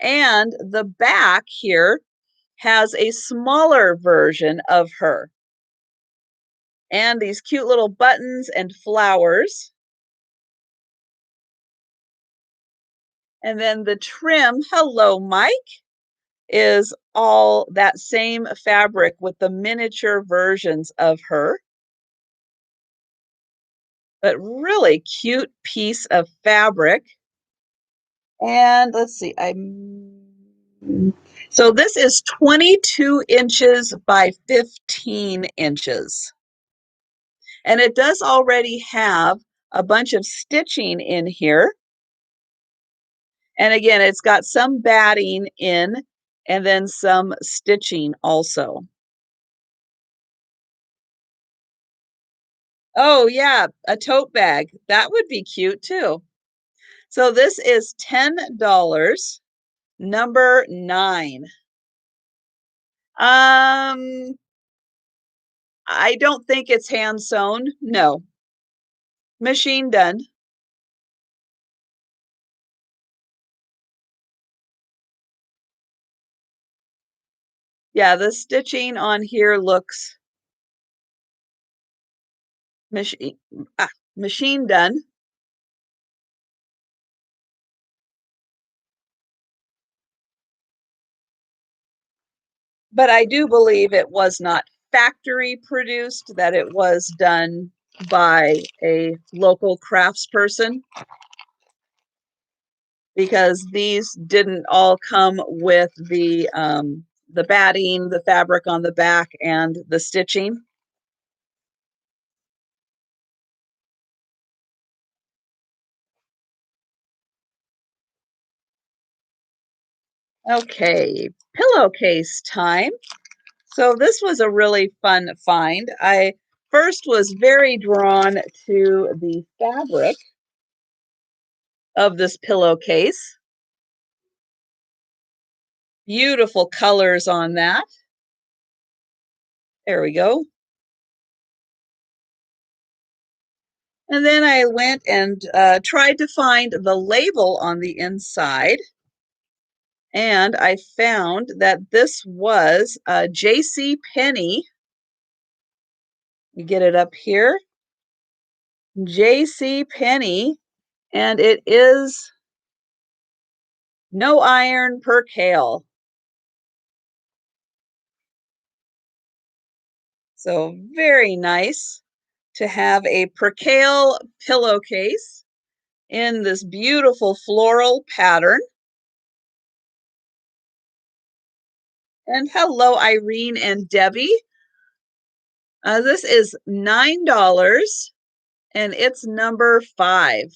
And the back here has a smaller version of her. And these cute little buttons and flowers. And then the trim, hello, Mike, is all that same fabric with the miniature versions of her. But really cute piece of fabric. And let's see, so this is 22 inches by 15 inches. And it does already have a bunch of stitching in here. And again, it's got some batting in and then some stitching also. Oh yeah, a tote bag. That would be cute too. So this is $10, number 9. I don't think it's hand sewn. No, machine done. Yeah, the stitching on here looks machine machine done. But I do believe it was not factory produced, that it was done by a local craftsperson, because these didn't all come with the batting, the fabric on the back, and the stitching. Okay, pillowcase time. So this was a really fun find. I first was very drawn to the fabric of this pillowcase. Beautiful colors on that. There we go. And then I went and tried to find the label on the inside. And I found that this was J.C. Penney. You get it up here. J.C. Penney, and it is no iron per cale. So very nice to have a percale pillowcase in this beautiful floral pattern. And hello, Irene and Debbie. This is $9 and it's number 5.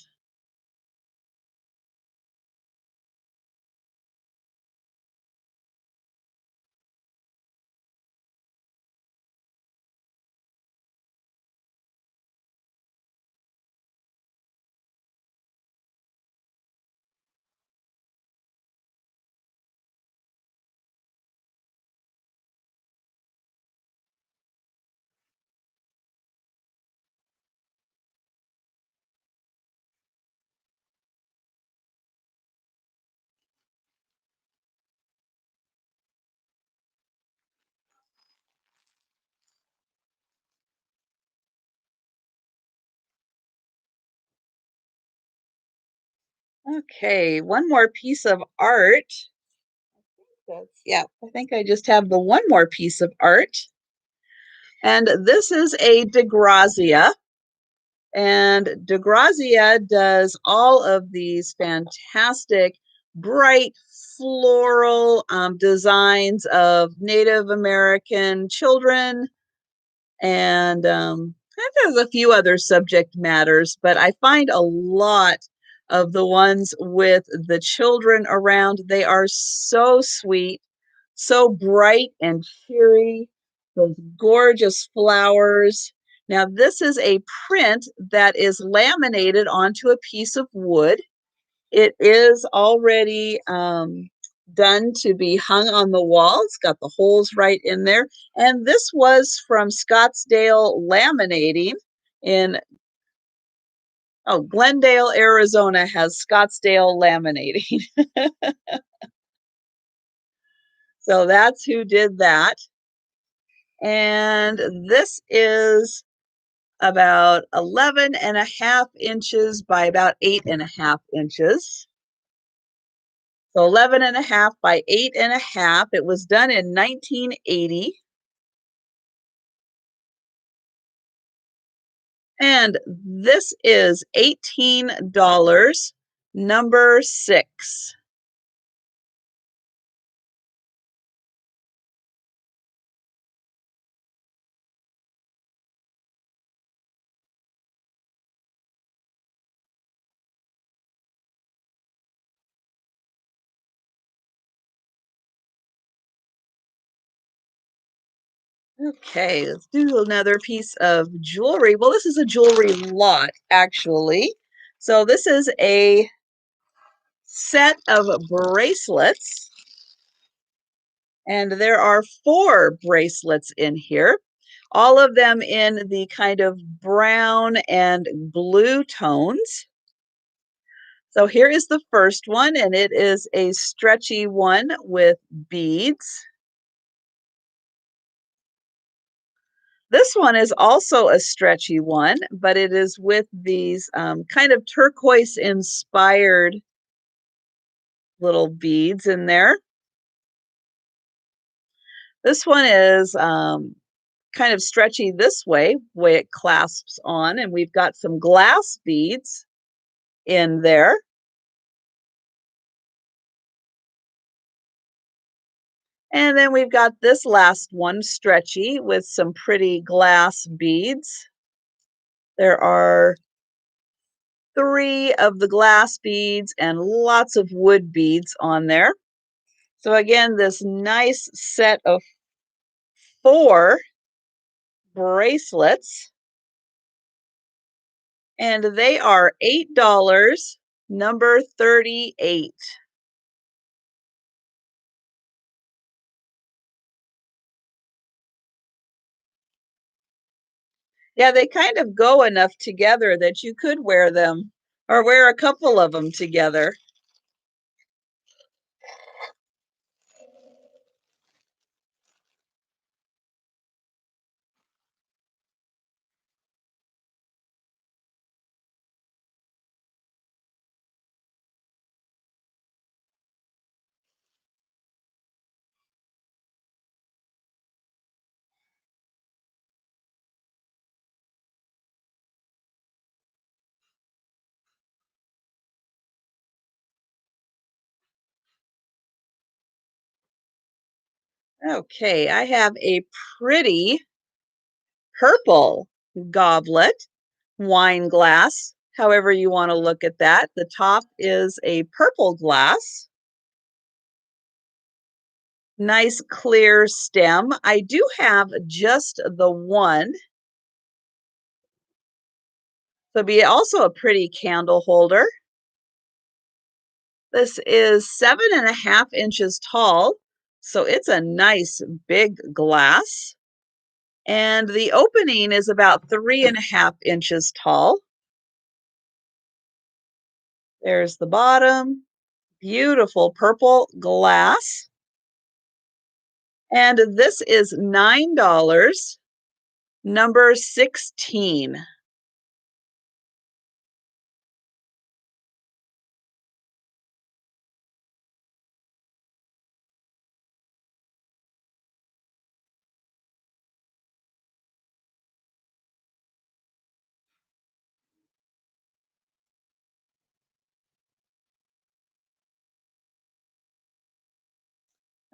Okay, one more piece of art. Yeah, I think I just have the one more piece of art. And this is a DeGrazia. And DeGrazia does all of these fantastic, bright floral designs of Native American children. And there's a few other subject matters, but I find a lot of the ones with the children around. They are so sweet, so bright and cheery, those gorgeous flowers. Now, this is a print that is laminated onto a piece of wood. It is already done to be hung on the wall. It's got the holes right in there. And this was from Scottsdale Laminating in, oh, Glendale, Arizona has Scottsdale Laminating. So that's who did that. And this is about 11.5 inches by about 8.5 inches. So 11.5 by 8.5. It was done in 1980. And this is $18, number 6. Okay, let's do another piece of jewelry. Well, this is a jewelry lot, actually. So this is a set of bracelets, and there are 4 bracelets in here, all of them in the kind of brown and blue tones. So here is the first one, and it is a stretchy one with beads. This one is also a stretchy one, but it is with these kind of turquoise inspired little beads in there. This one is kind of stretchy this way it clasps on, and we've got some glass beads in there. And then we've got this last one, stretchy, with some pretty glass beads. There are 3 of the glass beads and lots of wood beads on there. So again, this nice set of 4 bracelets, and they are $8, number 38. Yeah, they kind of go enough together that you could wear them or wear a couple of them together. Okay, I have a pretty purple goblet, wine glass, however you want to look at that. The top is a purple glass. Nice clear stem. I do have just the one. So be also a pretty candle holder. This is 7.5 inches tall, so it's a nice big glass. And the opening is about 3.5 inches tall. There's the bottom. Beautiful purple glass. And this is $9, number 16.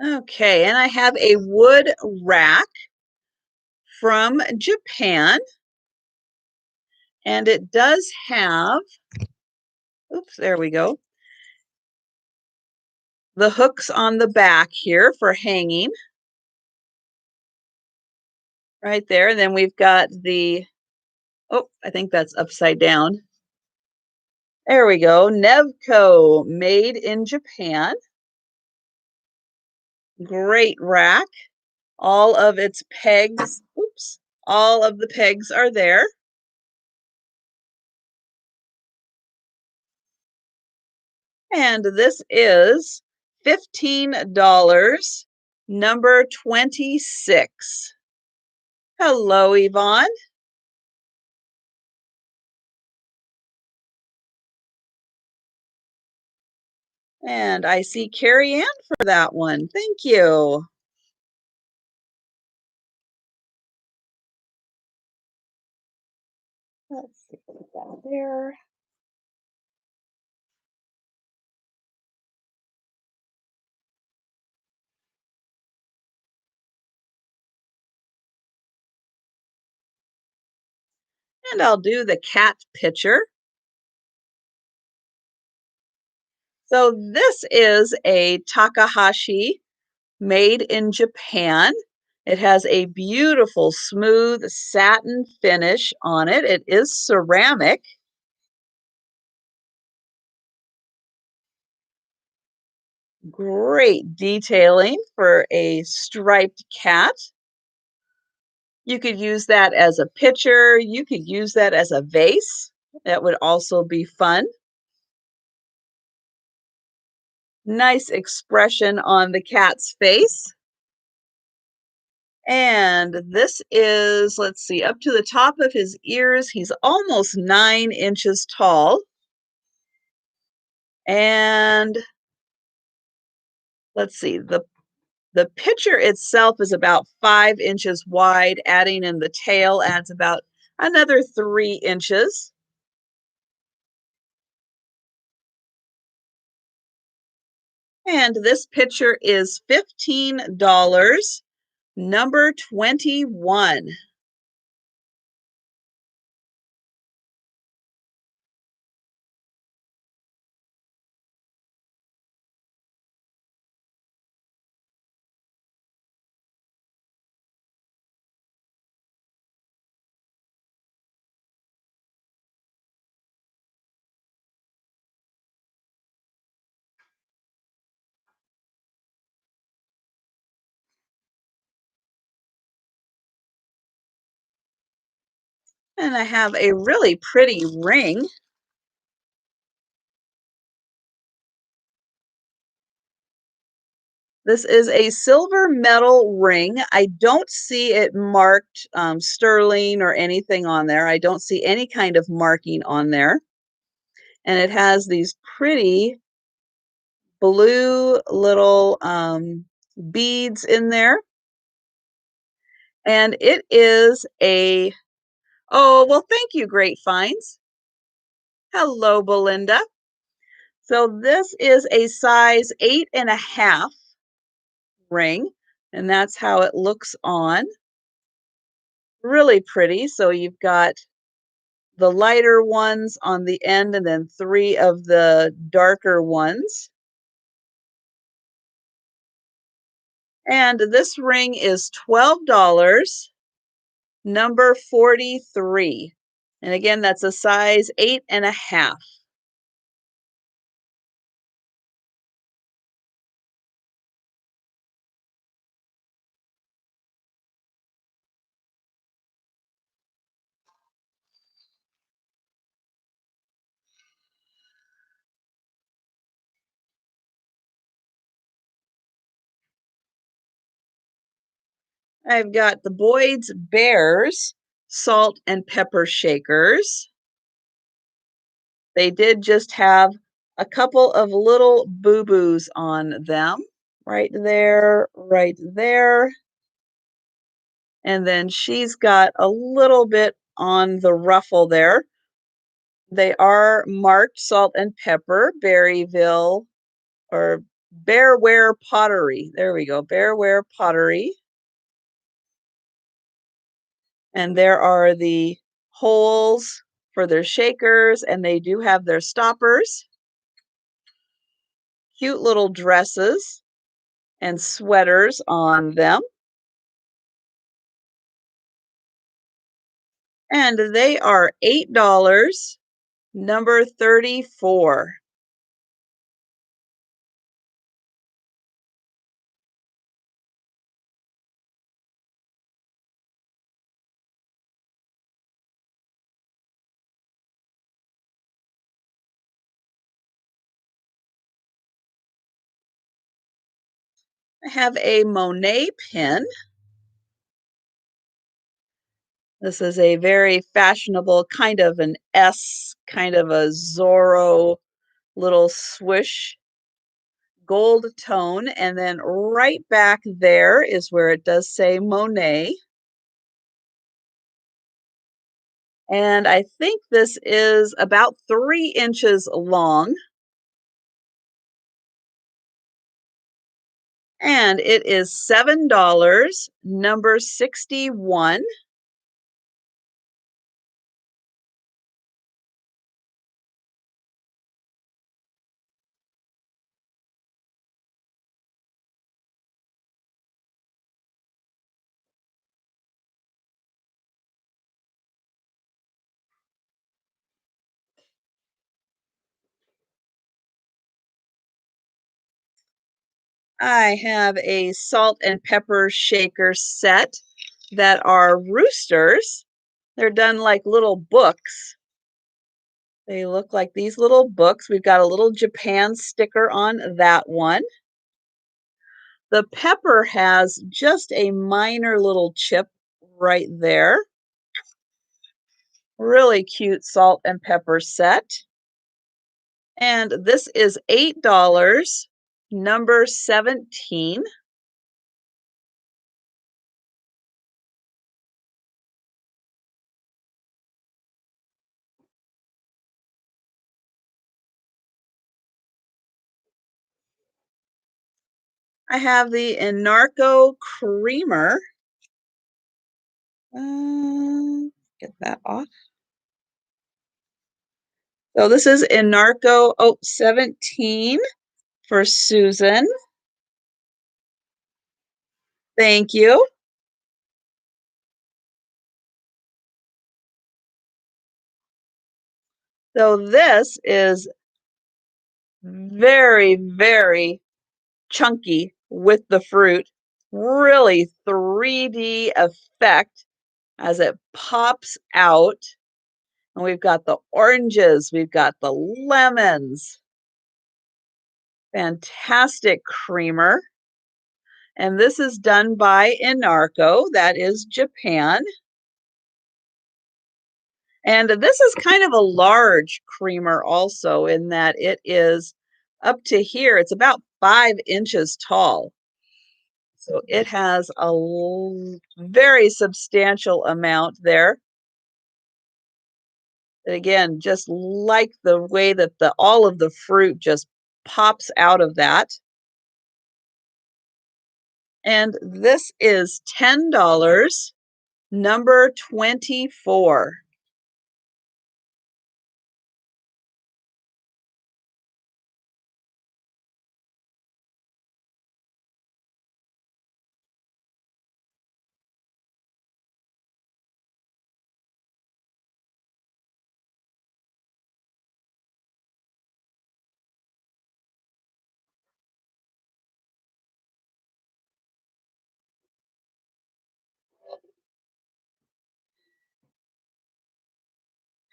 Okay, and I have a wood rack from Japan, and it does have, oops, there we go, the hooks on the back here for hanging right there. And then we've got the, oh, I think that's upside down. There we go, Nevco, made in Japan. Great rack. All of its pegs, oops, all of the pegs are there. And this is $15, number 26. Hello, Yvonne. And I see Carrie Ann for that one. Thank you. Let's see what we got there. And I'll do the cat picture. So this is a Takahashi made in Japan. It has a beautiful smooth satin finish on it. It is ceramic. Great detailing for a striped cat. You could use that as a picture. You could use that as a vase. That would also be fun. Nice expression on the cat's face. And this is, let's see, up to the top of his ears. He's almost 9 inches tall. And let's see, the picture itself is about 5 inches wide. Adding in the tail adds about another 3 inches. And this picture is $15, number 21. And I have a really pretty ring. This is a silver metal ring. I don't see it marked sterling or anything on there. I don't see any kind of marking on there. And it has these pretty blue little beads in there. And it is a, oh, well, thank you, Great Finds. Hello, Belinda. So this is a size 8.5 ring. And that's how it looks on. Really pretty. So you've got the lighter ones on the end and then 3 of the darker ones. And this ring is $12, number 43. And again, that's a size 8.5. I've got the Boyds Bears salt and pepper shakers. They did just have a couple of little boo-boos on them. Right there, right there. And then she's got a little bit on the ruffle there. They are marked salt and pepper, Berryville, or Bearware Pottery. There we go, Bearware Pottery. And there are the holes for their shakers, and they do have their stoppers. Cute little dresses and sweaters on them. And they are $8, number 34. I have a Monet pin. This is a very fashionable kind of an S, kind of a Zorro little swoosh gold tone. And then right back there is where it does say Monet. And I think this is about 3 inches long. And it is $7, number 61. I have a salt and pepper shaker set that are roosters. They're done like little books. They look like these little books. We've got a little Japan sticker on that one. The pepper has just a minor little chip right there. Really cute salt and pepper set. And this is $8, number 17. I have the Inarco Creamer. Get that off. So this is Inarco 17 for Susan. Thank you. So this is very, very chunky with the fruit. Really 3D effect as it pops out. And we've got the oranges, we've got the lemons. Fantastic creamer. And this is done by Inarco, that is Japan. And this is kind of a large creamer also in that it is up to here. It's about 5 inches tall. So it has a very substantial amount there. And again, just like the way that all of the fruit just pops out of that. And this is $10, number 24.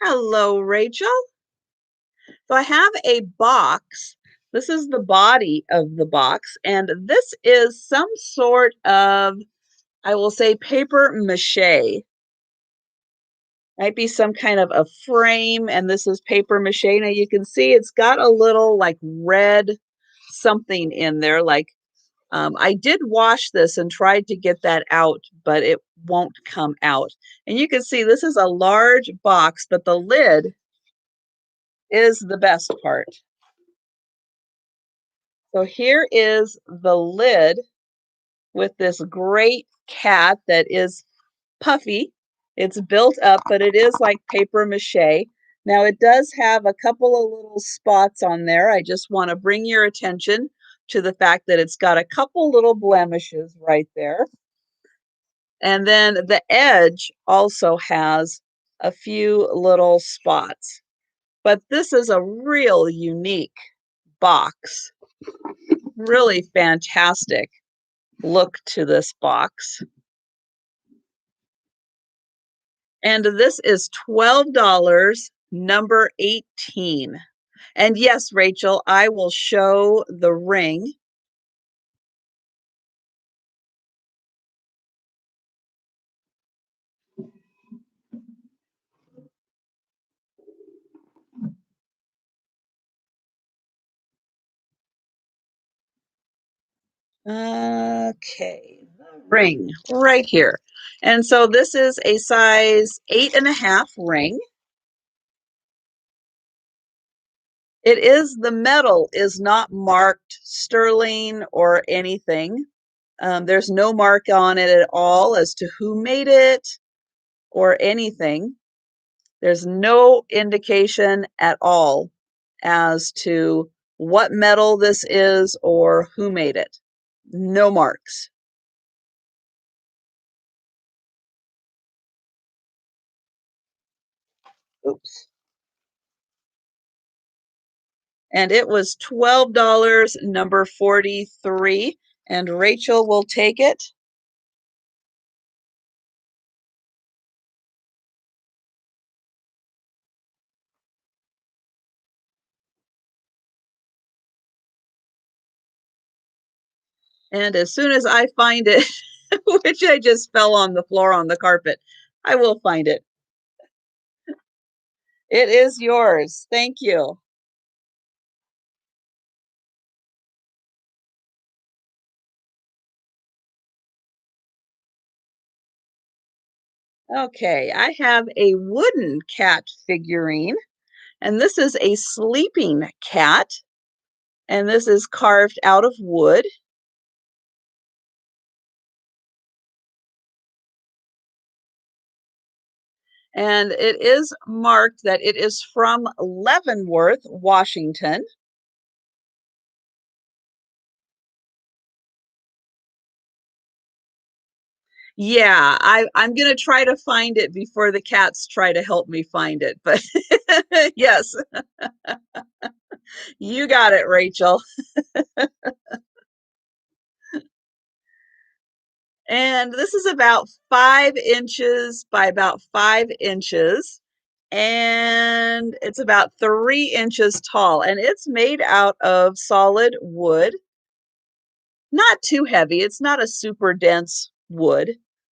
Hello, Rachel. So I have a box. This is the body of the box, and this is some sort of, I will say, paper mache. Might be some kind of a frame, and this is paper mache. Now you can see it's got a little like red something in there. Like I did wash this and tried to get that out, but it won't come out. And you can see this is a large box, but the lid is the best part. So here is the lid with this great cat that is puffy. It's built up, but it is like paper mache. Now it does have a couple of little spots on there. I just want to bring your attention to the fact that it's got a couple little blemishes right there. And then the edge also has a few little spots. But this is a real unique box. Really fantastic look to this box. And this is $12, number 18. And yes, Rachel, I will show the ring. Okay, the ring right here. And so this is a size 8.5 ring. It is, the metal is not marked sterling or anything. There's no mark on it at all as to who made it or anything. There's no indication at all as to what metal this is or who made it. No marks. Oops. And it was $12, number 43, and Rachel will take it. And as soon as I find it, which I just fell on the floor on the carpet, I will find it. It is yours. Thank you. Okay, I have a wooden cat figurine, and this is a sleeping cat, and this is carved out of wood. And it is marked that it is from Leavenworth, Washington. Yeah, I'm going to try to find it before the cats try to help me find it. But yes, you got it, Rachel. And this is about 5 inches by about 5 inches. And it's about 3 inches tall. And it's made out of solid wood. Not too heavy. It's not a super dense wood,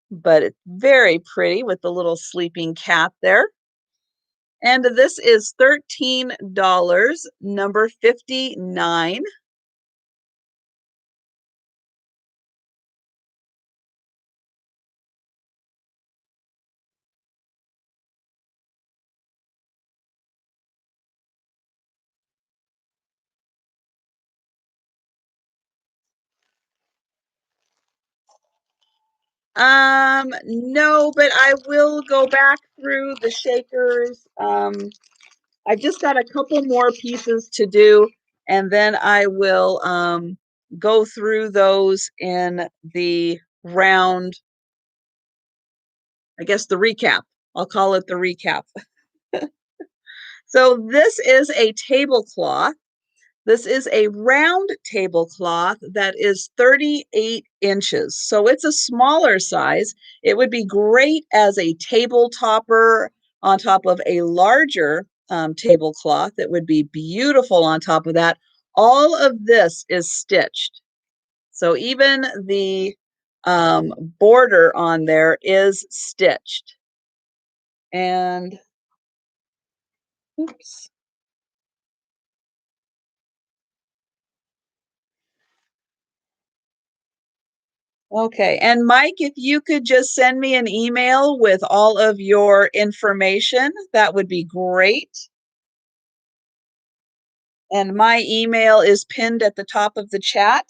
but it's very pretty with the little sleeping cat there. And this is $13, number 59. No, but I will go back through the shakers. I've just got a couple more pieces to do, and then I will go through those in the round, I guess the recap. I'll call it the recap. So this is a tablecloth. This is a round tablecloth that is 38 inches. So it's a smaller size. It would be great as a table topper on top of a larger tablecloth. It would be beautiful on top of that. All of this is stitched. So even the border on there is stitched. And, oops. Okay, and Mike, if you could just send me an email with all of your information, that would be great. And my email is pinned at the top of the chat.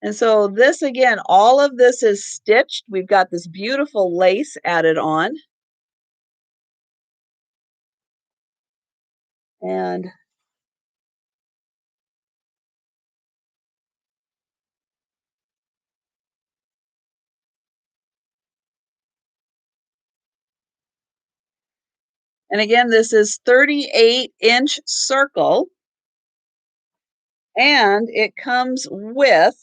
And so this again, all of this is stitched. We've got this beautiful lace added on. And again, this is 38-inch circle. And it comes with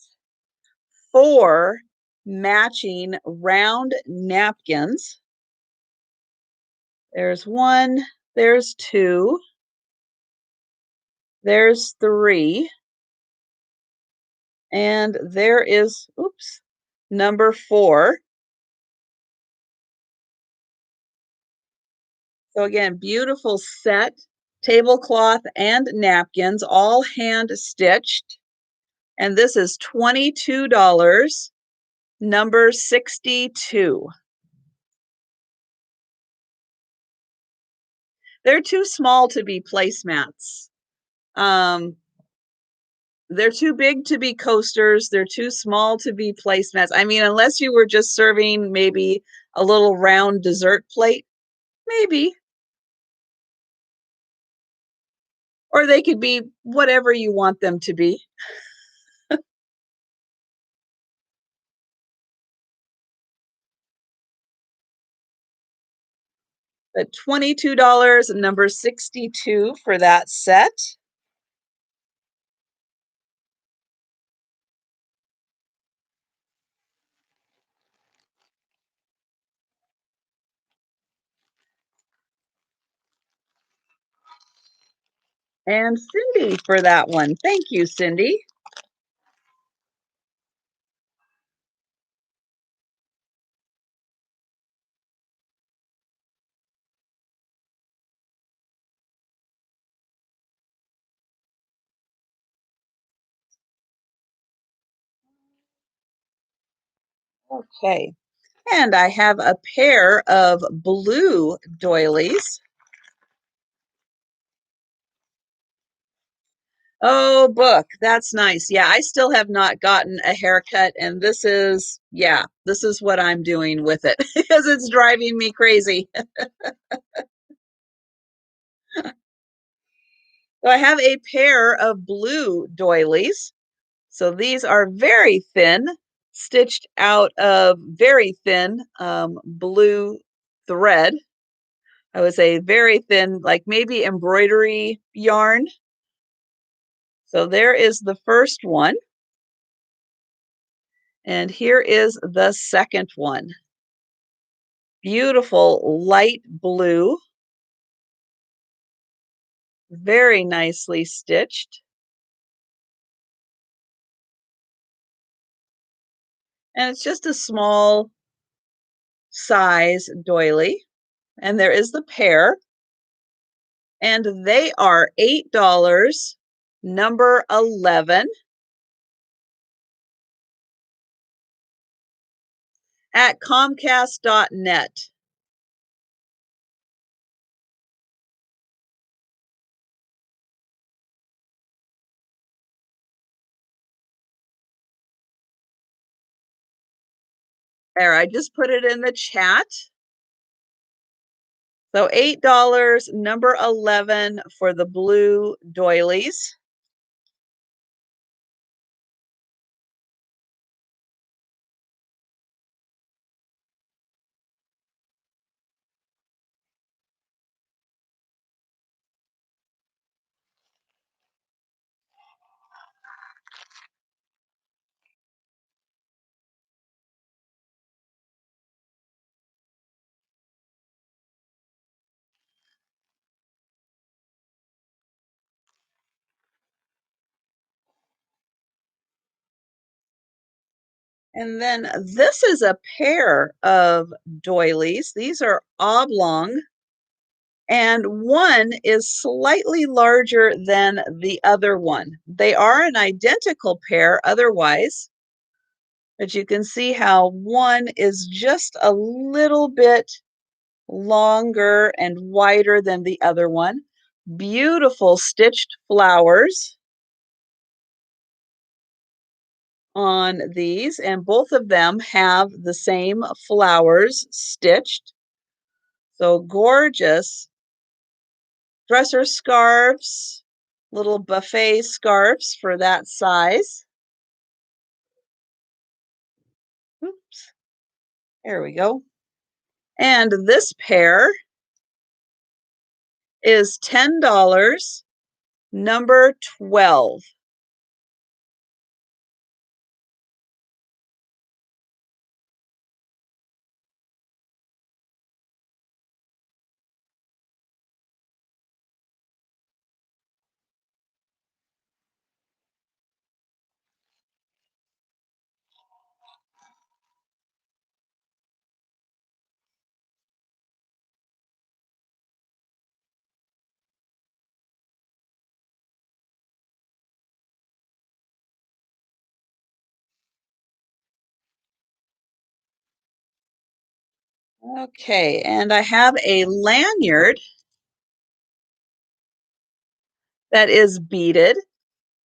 4 matching round napkins. There's 1, there's 2, there's 3, and there is, oops, number 4. So again, beautiful set, tablecloth and napkins, all hand stitched. And this is $22, number 62. They're too small to be placemats. They're too big to be coasters. They're too small to be placemats. I mean, unless you were just serving maybe a little round dessert plate, maybe. Or they could be whatever you want them to be. But $22, number 62 for that set. And Cindy for that one. Thank you, Cindy. Okay. And I have a pair of blue doilies. Oh, book. That's nice. Yeah, I still have not gotten a haircut, and this is, yeah, this is what I'm doing with it because it's driving me crazy. So I have a pair of blue doilies. So these are very thin, stitched out of very thin blue thread. I would say very thin, like maybe embroidery yarn. So there is the first one. And here is the second one. Beautiful light blue, very nicely stitched. And it's just a small size doily. And there is the pair. And they are $8, number 11, at Comcast.net. There, I just put it in the chat. So $8, number 11 for the blue doilies. And then this is a pair of doilies. These are oblong, and one is slightly larger than the other one. They are an identical pair otherwise, but you can see how one is just a little bit longer and wider than the other one. Beautiful stitched flowers on these, and both of them have the same flowers stitched. So gorgeous dresser scarves, little buffet scarves for that size. Oops, there we go. And this pair is $10, number 12. Okay, and I have a lanyard that is beaded.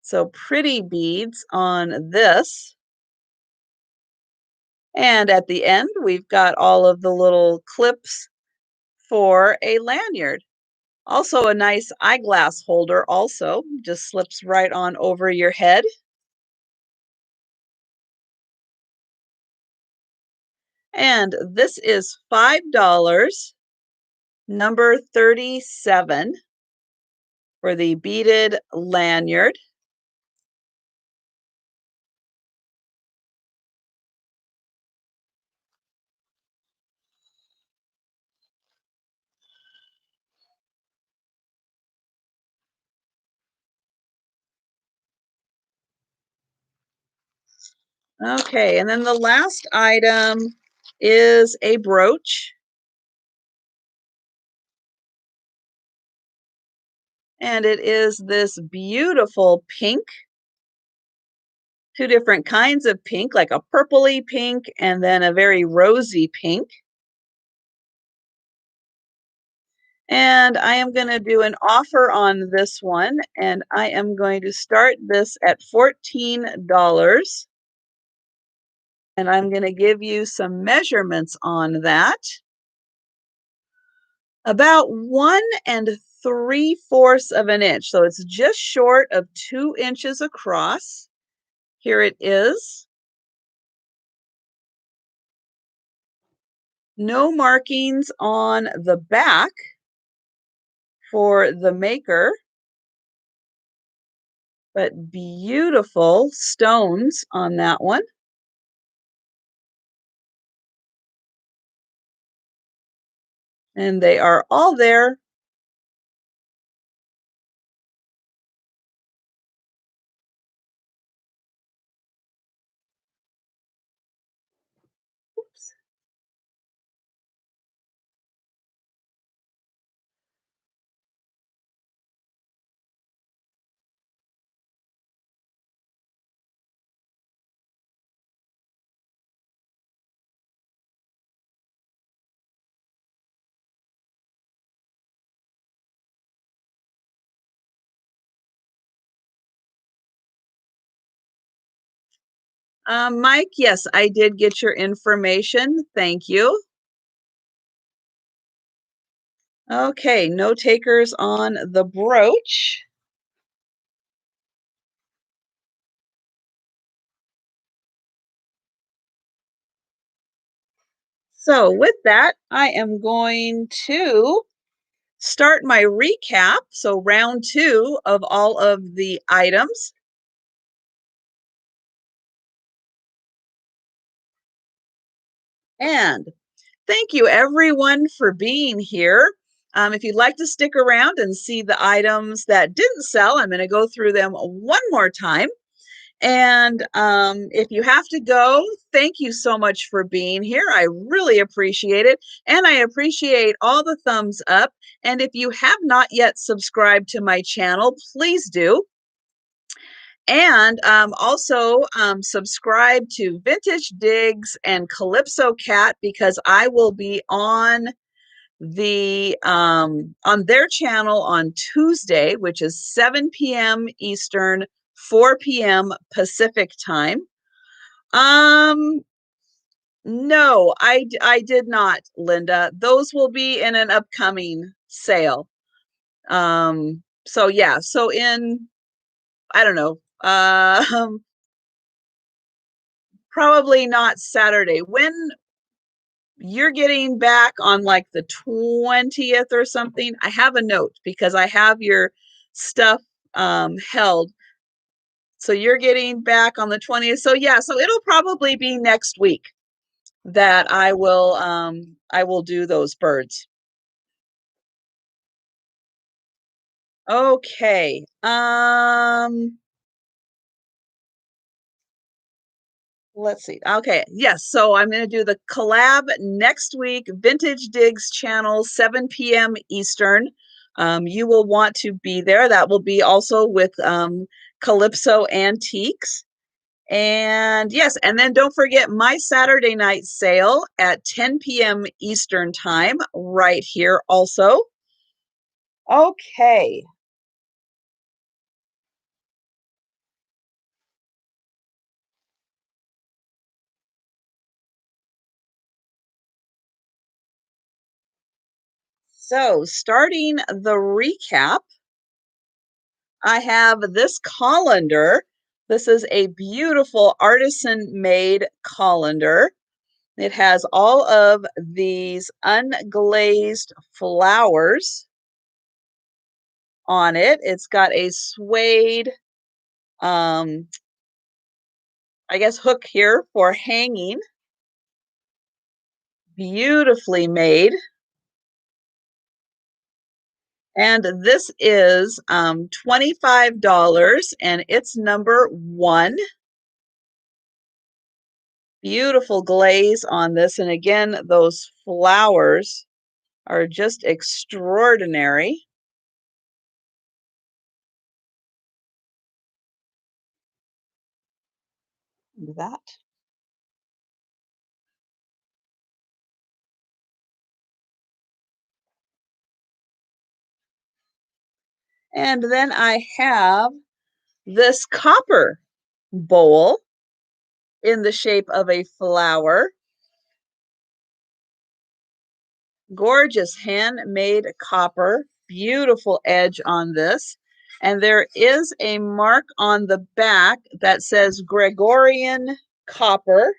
So pretty beads on this. And at the end, we've got all of the little clips for a lanyard. Also a nice eyeglass holder also, just slips right on over your head. And this is $5, number 37 for the beaded lanyard. Okay, and then the last item is a brooch. And it is this beautiful pink, two different kinds of pink, like a purpley pink and then a very rosy pink. And I am going to do an offer on this one, and I am going to start this at $14. And I'm going to give you some measurements on that. About 1 3/4 of an inch. So it's just short of 2 inches across. Here it is. No markings on the back for the maker, but beautiful stones on that one. And they are all there. Oops. Mike, yes, I did get your information. Thank you. Okay, no takers on the brooch. So with that, I am going to start my recap. So round two of all of the items. And thank you everyone for being here. If you'd like to stick around and see the items that didn't sell, I'm going to go through them one more time. And if you have to go, thank you so much for being here. I really appreciate it. And I appreciate all the thumbs up. And if you have not yet subscribed to my channel, please do. And also subscribe to Vintage Digs and Calypso Cat because I will be on on their channel on Tuesday, which is 7 p.m. Eastern, 4 p.m. Pacific time. No, I did not, Linda. Those will be in an upcoming sale. So yeah, so in I don't know, probably not Saturday. When you're getting back on like the 20th or something, I have a note because I have your stuff held. So you're getting back on the 20th. So yeah, so it'll probably be next week that I will do those birds. Okay. Let's see. Okay. Yes. So I'm going to do the collab next week, Vintage Digs channel, 7 p.m. Eastern. You will want to be there. That will be also with Calypso Antiques. And yes, and then don't forget my Saturday night sale at 10 p.m. Eastern time, right here also. Okay. So starting the recap, I have this colander. This is a beautiful artisan made colander. It has all of these unglazed flowers on it. It's got a suede, um, I guess, hook here for hanging. Beautifully made. And this is $25 and it's number one. Beautiful glaze on this. And again, those flowers are just extraordinary. That. And then I have this copper bowl in the shape of a flower. Gorgeous handmade copper, beautiful edge on this. And there is a mark on the back that says Gregorian copper.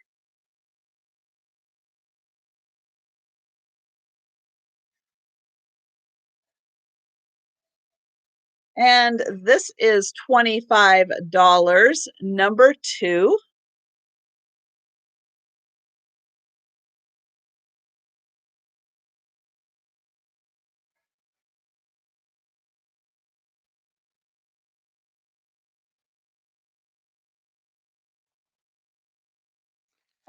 And this is $25, number two.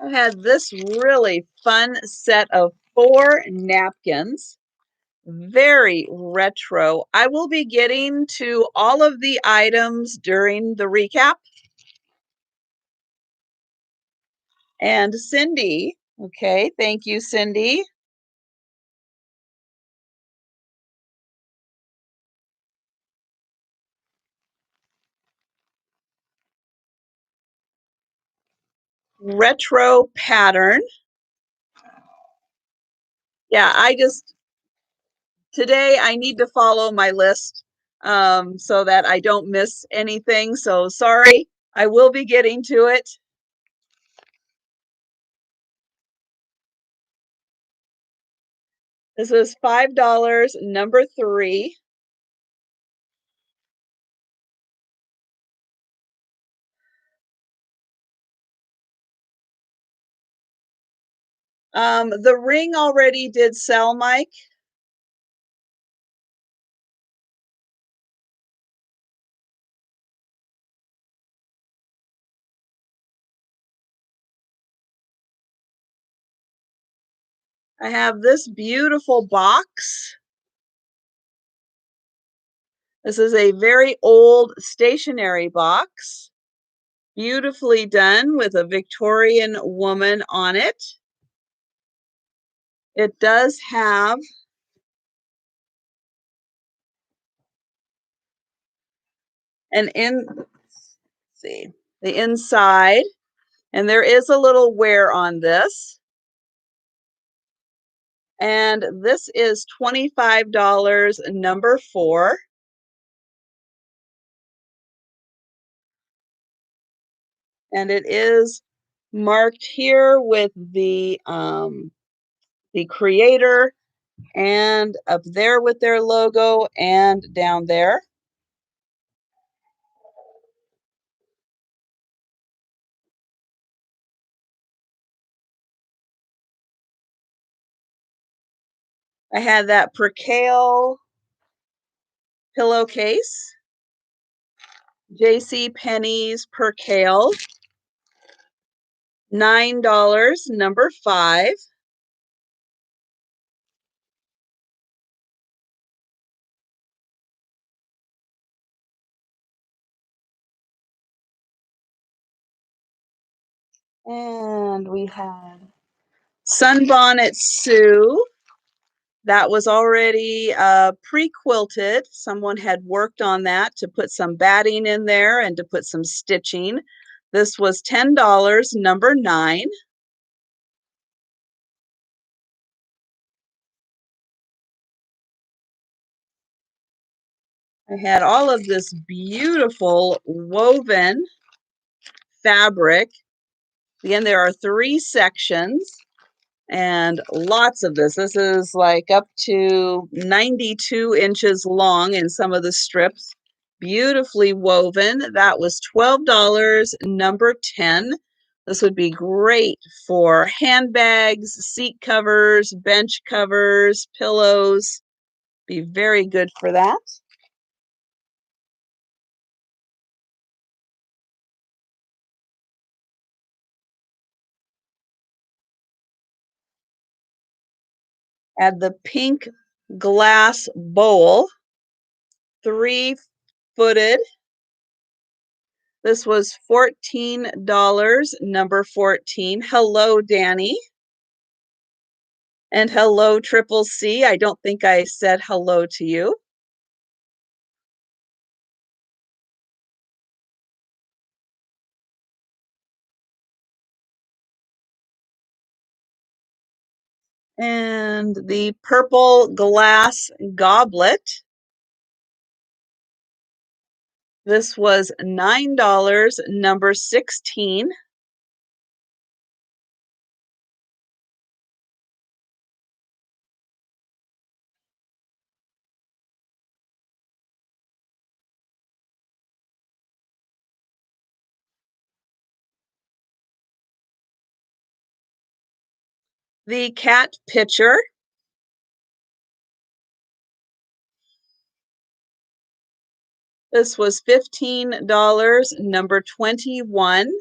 I had this really fun set of 4 napkins. Very retro. I will be getting to all of the items during the recap. And Cindy, okay, thank you, Cindy. retro pattern. Yeah, today I need to follow my list so that I don't miss anything. So sorry, I will be getting to it. This is $5, number 3. The ring already did sell, Mike. I have this beautiful box. This is a very old stationery box, beautifully done with a Victorian woman on it. It does have let's see, the inside, and there is a little wear on this. And this is $25, number 4. And it is marked here with the creator, and up there with their logo, and down there. I had that percale pillowcase, J.C. Penney's percale, $9, number 5. And we had Sunbonnet Sue. That was already pre-quilted. Someone had worked on that to put some batting in there and to put some stitching. This was $10, number 9. I had all of this beautiful woven fabric. Again, there are 3 sections and lots of this. This is like up to 92 inches long in some of the strips. Beautifully woven. That was $12, number 10. This would be great for handbags, seat covers, bench covers, pillows. Be very good for that. Add the pink glass bowl, 3-footed. This was $14, number 14. Hello, Danny. And hello, Triple C. I don't think I said hello to you. And the purple glass goblet. This was $9, number 16. The cat pitcher. This was $15, number 21.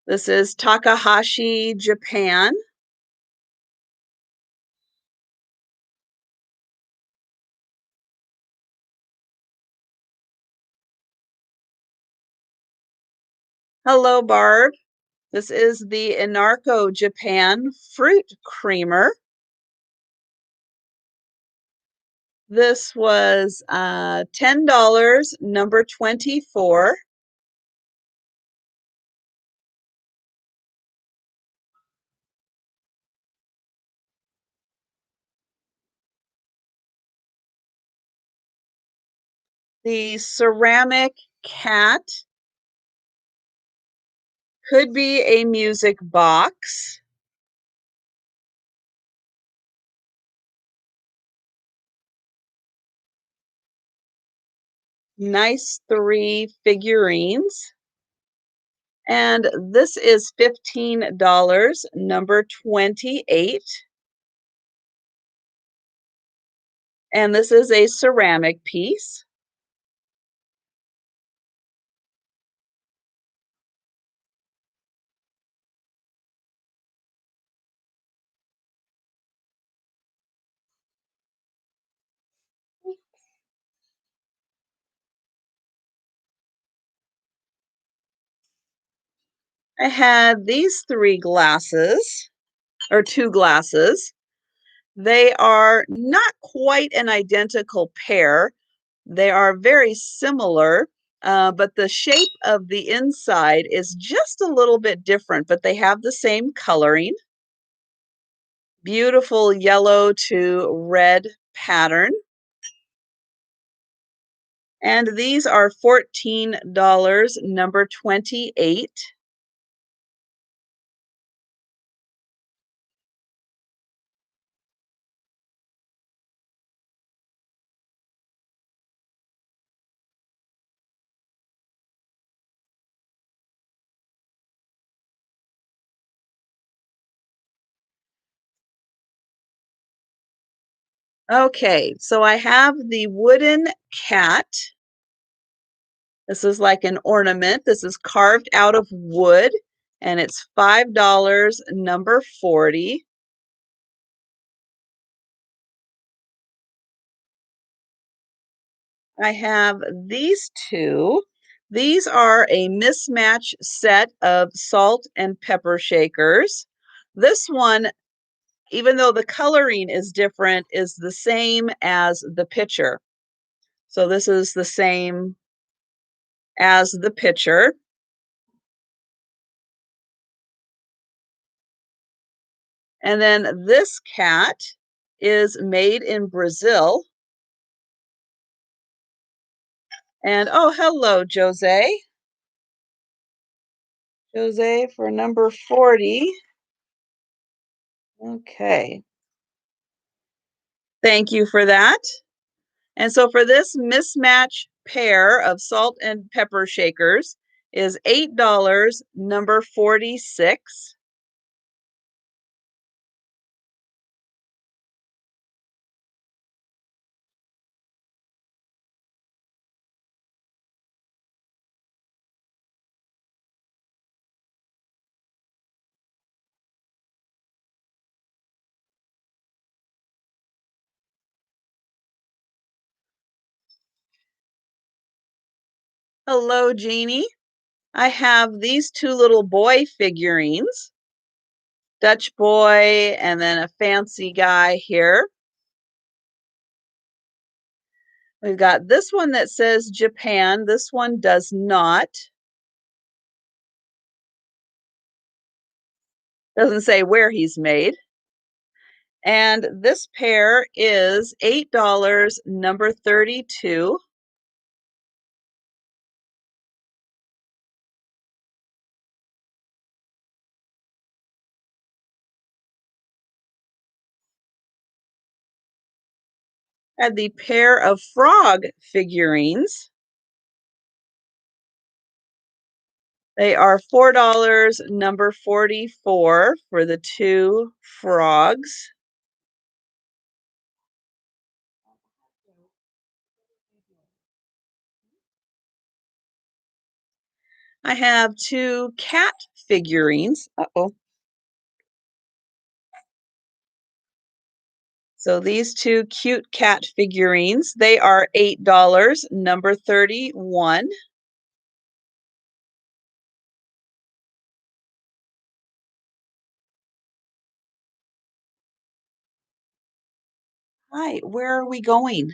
This is Takahashi, Japan. Hello, Barb. This is the Inarco, Japan fruit creamer. This was $10, number 24. The ceramic cat could be a music box. Nice 3 figurines. And this is $15, number 28. And this is a ceramic piece. I had these 3 glasses, or 2 glasses. They are not quite an identical pair. They are very similar, but the shape of the inside is just a little bit different, but they have the same coloring. Beautiful yellow to red pattern. And these are $14, number 28. Okay, so I have the wooden cat. This is like an ornament. This is carved out of wood, and it's $5, number 40. I have these 2. These are a mismatch set of salt and pepper shakers. This one, even though the coloring is different, is the same as the picture. So this is the same as the picture. And then this cat is made in Brazil. And oh, hello, Jose. Jose for number 40. Okay. Thank you for that. And so for this mismatch pair of salt and pepper shakers is $8, number 46. Hello, Jeannie. I have these 2 little boy figurines, Dutch boy and then a fancy guy here. We've got this one that says Japan. This one does not. Doesn't say where he's made. And this pair is $8, number 32. And the pair of frog figurines. They are $4, number 44 for the 2 frogs. I have 2 cat figurines. Uh-oh. So these 2 cute cat figurines, they are $8, number 31. Hi, where are we going?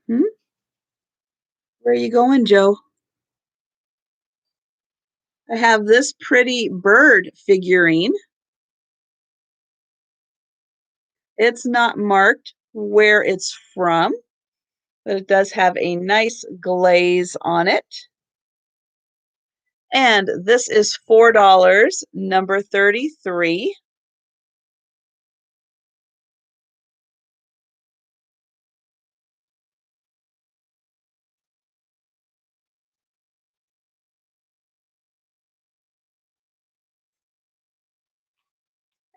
Hmm? Where are you going, Joe? I have this pretty bird figurine. It's not marked where it's from. but it does have a nice glaze on it. And this is $4, number 33.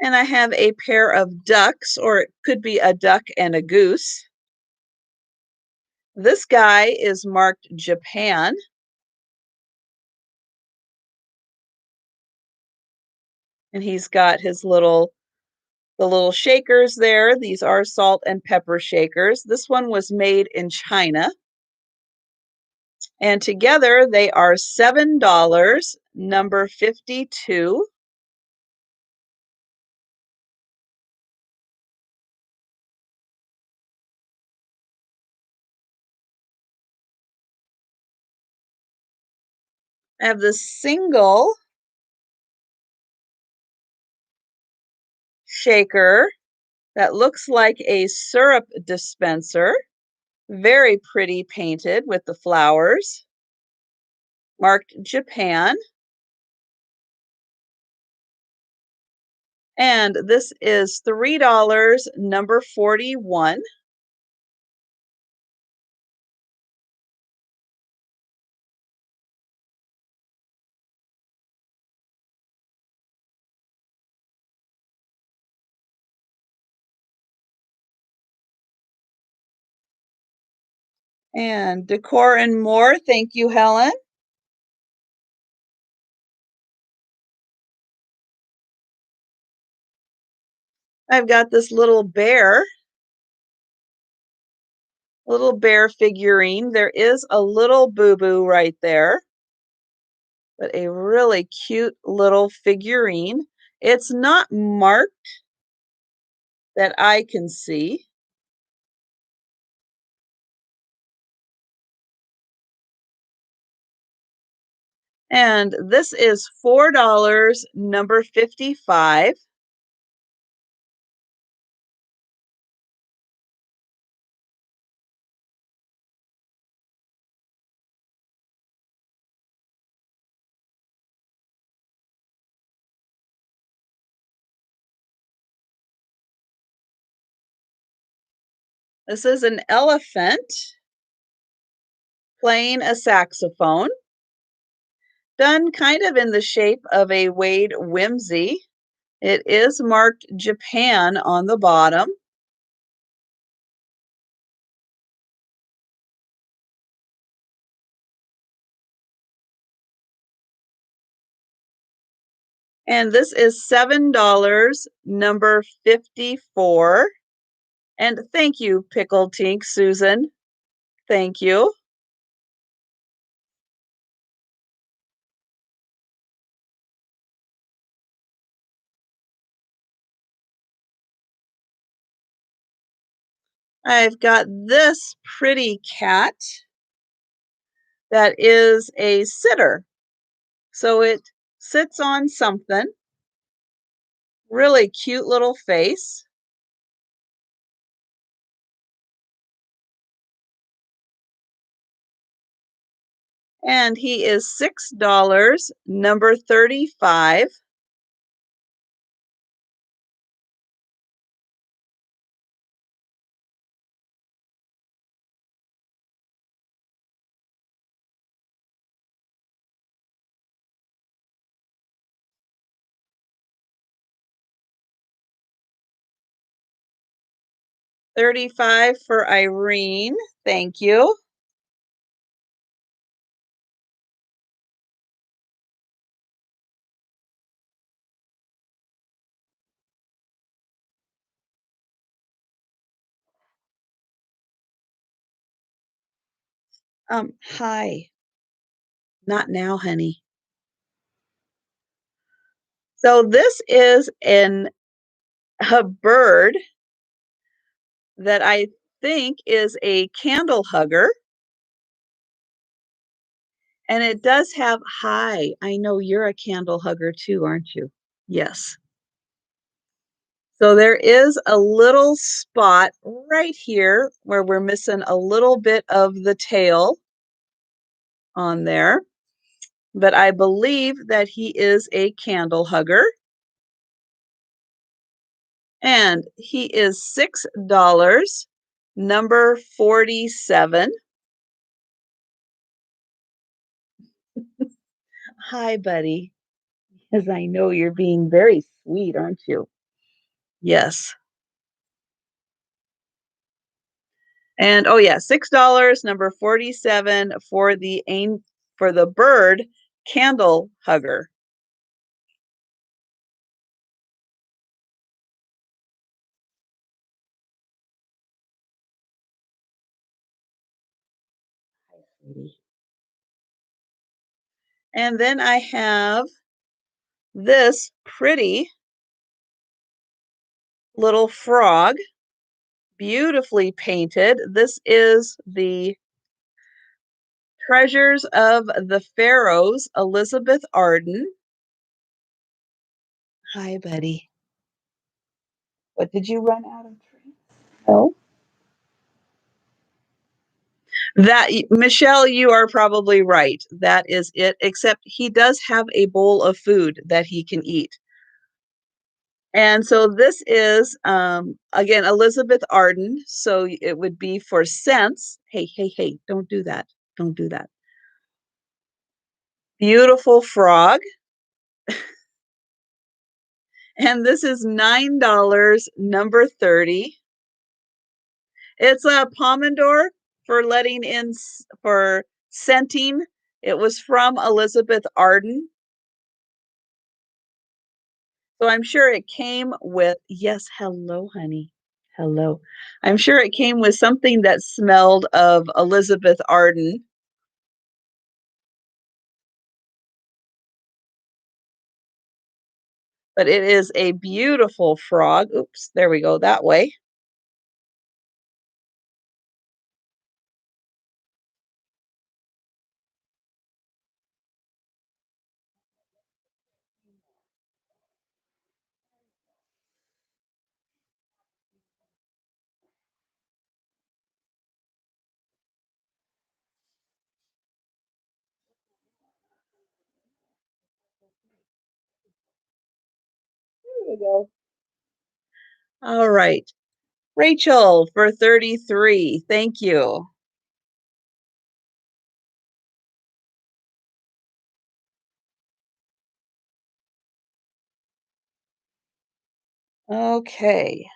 And I have a pair of ducks, or it could be a duck and a goose. This guy is marked Japan. And he's got the little shakers there. These are salt and pepper shakers. This one was made in China. And together they are $7, number 52. I have the single shaker that looks like a syrup dispenser. Very pretty painted with the flowers. Marked Japan. And this is $3, number 41. And Decor and More. Thank you, Helen. I've got this little bear figurine. There is a little boo-boo right there, but a really cute little figurine. It's not marked that I can see. And this is $4, number 55. This is an elephant playing a saxophone, done kind of in the shape of a Wade Whimsy. It is marked Japan on the bottom. And this is $7, number 54. And thank you, Pickled Tink, Susan. Thank you. I've got this pretty cat that is a sitter. So it sits on something. Really cute little face. And he is $6, number 35. $35 for Irene. Thank you. Hi. Not now, honey. So this is a bird that I think is a candle hugger. And it does have, hi, I know you're a candle hugger too, aren't you? Yes. So there is a little spot right here where we're missing a little bit of the tail on there, but I believe that he is a candle hugger. And he is $6, number 47. Hi, buddy. Because I know you're being very sweet, aren't you? Yes. And oh yeah, $6, number 47 for the bird candle hugger. Hi, sweetie. And then I have this pretty little frog, beautifully painted. This is the Treasures of the Pharaohs, Elizabeth Arden. Hi, buddy. What, did you run out of treats? No. Michelle, you are probably right. That is it, except he does have a bowl of food that he can eat. And so this is, again, Elizabeth Arden. So it would be for cents. Hey, hey, hey, don't do that. Don't do that. Beautiful frog. And this is $9, number 30. It's a pomodoro for letting in, for scenting. It was from Elizabeth Arden. So I'm sure it came with, yes, hello, honey. Hello. I'm sure it came with something that smelled of Elizabeth Arden. But it is a beautiful frog. Oops, there we go, that way. There we go. All right. Rachel for 33. Thank you. Okay.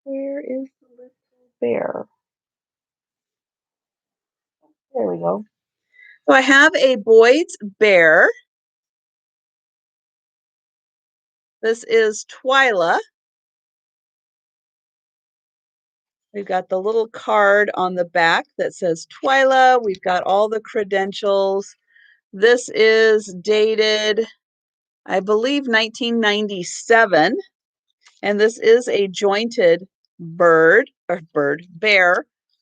Where is the little bear? There we go. So I have a Boyd's bear. This is Twyla. We've got the little card on the back that says Twyla. We've got all the credentials. This is dated, I believe, 1997. And this is a jointed bear.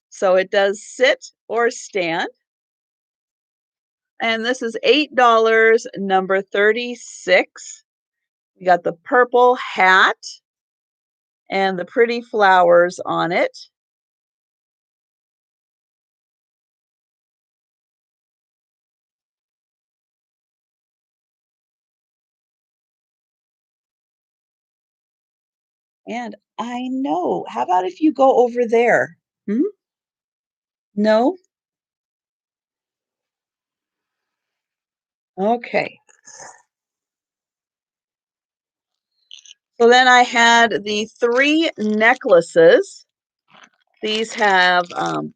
So it does sit or stand. And this is $8, number 36. We got the purple hat and the pretty flowers on it. And I know, how about if you go over there? Hmm? No? Okay. So then I had the 3 necklaces. These have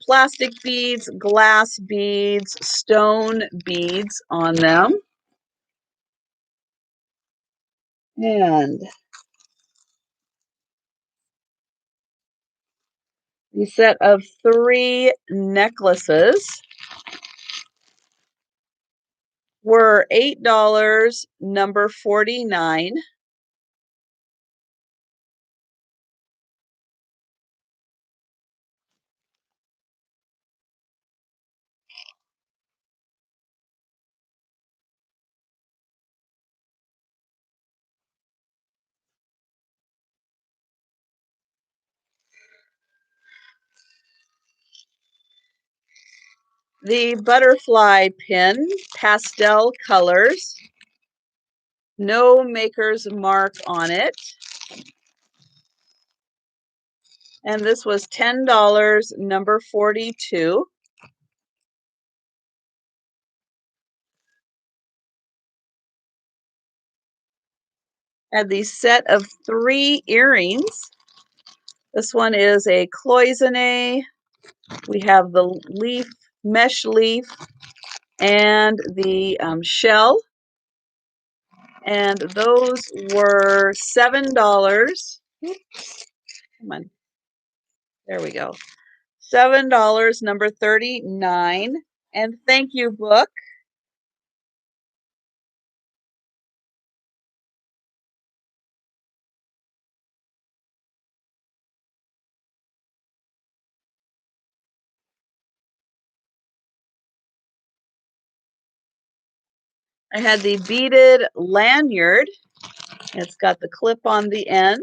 plastic beads, glass beads, stone beads on them. And the set of 3 necklaces were $8, number 49. The butterfly pin, pastel colors, no maker's mark on it. And this was $10, number 42. And the set of 3 earrings. This one is a cloisonne. We have the leaf, mesh leaf, and the shell. And those were $7. Oops. Come on. There we go. $7, number 39. And thank you, book. I had the beaded lanyard. It's got the clip on the end.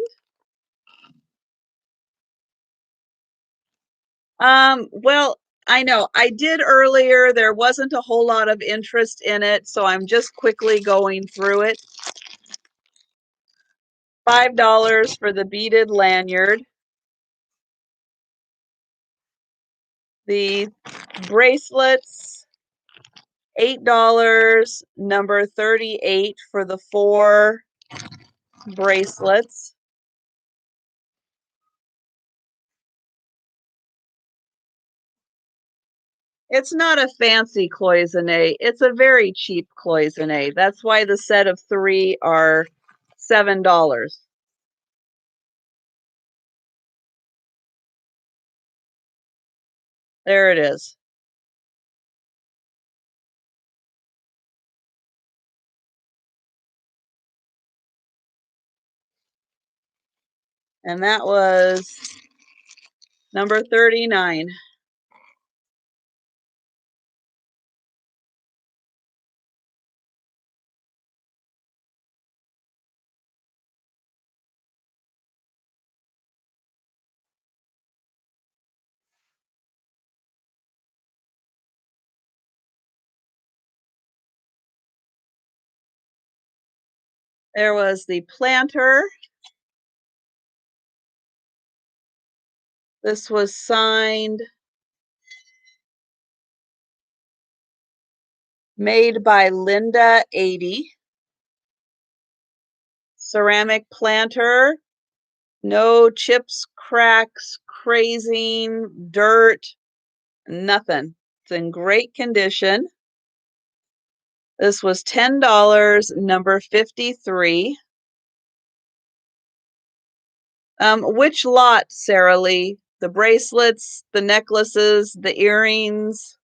Well, I know I did earlier. There wasn't a whole lot of interest in it, so I'm just quickly going through it. $5 for the beaded lanyard. The bracelets, $8, number 38 for the 4 bracelets. It's not a fancy cloisonne. It's a very cheap cloisonne. That's why the set of 3 are $7. There it is. And that was number 39. There was the planter. This was signed, made by Linda 80. Ceramic planter. No chips, cracks, crazing, dirt, nothing. It's in great condition. This was $10, number 53. Which lot, Sarah Lee? The bracelets, the necklaces, the earrings?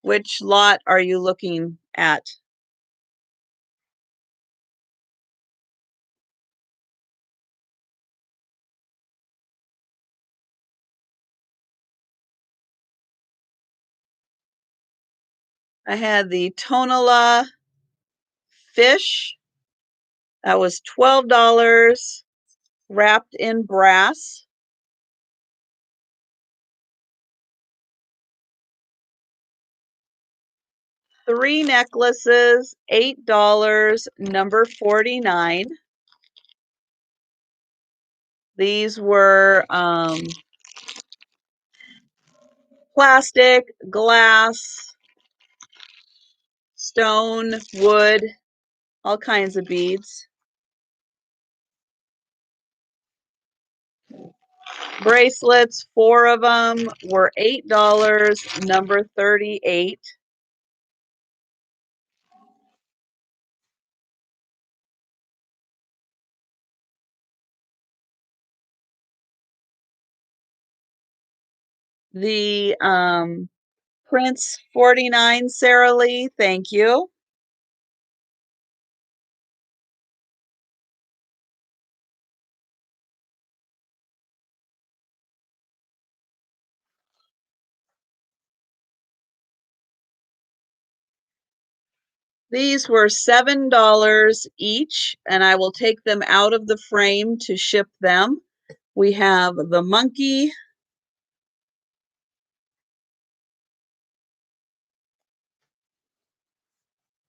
Which lot are you looking at? I had the Tonala fish. That was $12, wrapped in brass. Three necklaces, $8, number 49. These were plastic, glass, stone, wood, all kinds of beads. Bracelets, 4 of them were $8, number 38. The Prince 49, Sarah Lee, thank you. These were $7 each, and I will take them out of the frame to ship them. We have the monkey,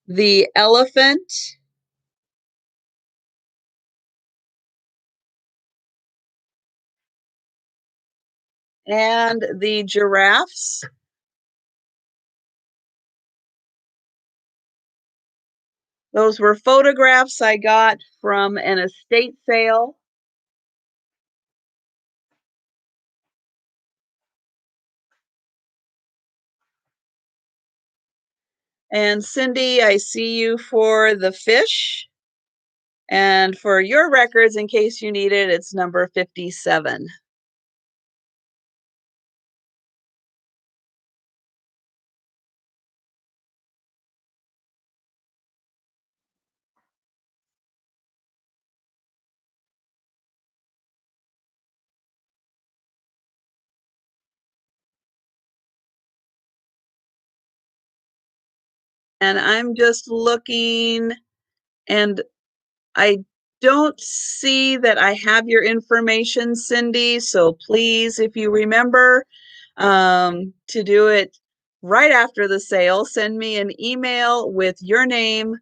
the elephant, and the giraffes. Those were photographs I got from an estate sale. And Cindy, I see you for the fish. And for your records, in case you need it, it's number 57. And I'm just looking, and I don't see that I have your information, Cindy. So please, if you remember to do it right after the sale, send me an email with your name,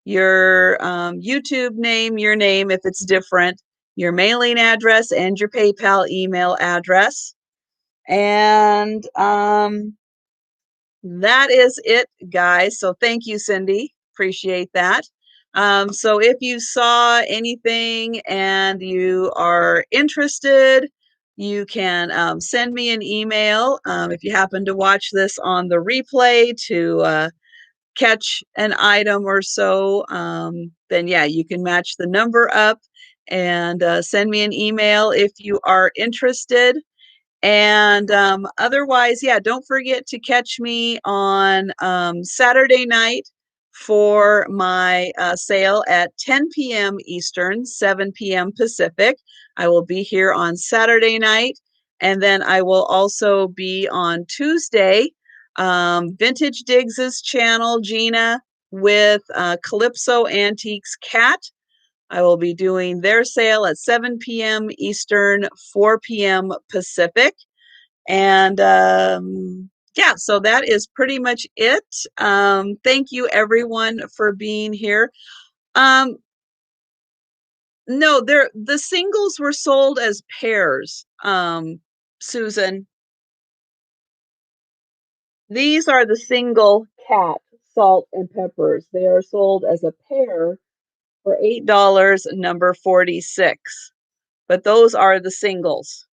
your YouTube name, your name if it's different, your mailing address, and your PayPal email address. And that is it, guys. So thank you, Cindy. Appreciate that. So if you saw anything and you are interested, you can send me an email if you happen to watch this on the replay to catch an item or so. Then yeah, you can match the number up and send me an email if you are interested. And otherwise, yeah, don't forget to catch me on Saturday night for my sale at 10 p.m. Eastern, 7 p.m. Pacific. I will be here on Saturday night. And then I will also be on Tuesday, Vintage Diggs's channel, Gina, with Calypso Antiques Cat. I will be doing their sale at 7 p.m. Eastern, 4 p.m. Pacific. And yeah, so that is pretty much it. Thank you everyone for being here. No, the singles were sold as pairs, Susan. These are the single cat salt and peppers. They are sold as a pair for $8, number 46. But those are the singles.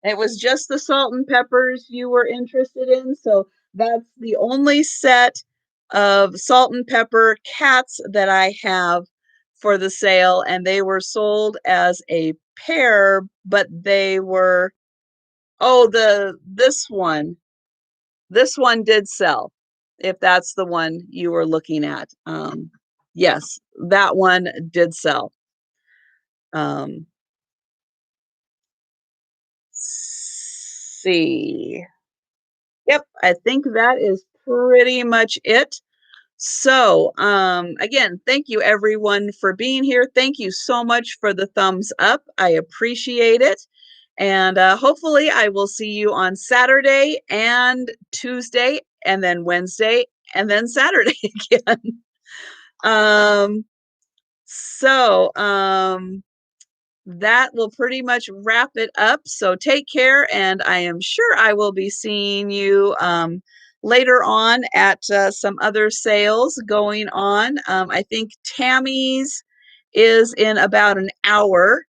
It was just the salt and peppers you were interested in. So that's the only set of salt and pepper cats that I have for the sale. And they were sold as a pair, but they were, oh, this one. This one did sell, if that's the one you were looking at. Yes, that one did sell. See. Yep, I think that is pretty much it. So, again, thank you everyone for being here. Thank you so much for the thumbs up. I appreciate it. And hopefully I will see you on Saturday and Tuesday and then Wednesday and then Saturday again. Um, so, that will pretty much wrap it up. So take care, and I am sure I will be seeing you later on at some other sales going on. I think Tammy's is in about an hour.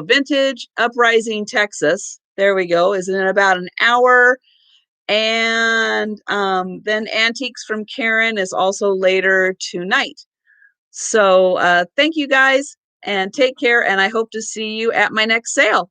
Vintage Uprising Texas. There we go, is in about an hour. And then Antiques from Karen is also later tonight. So thank you guys and take care. And I hope to see you at my next sale.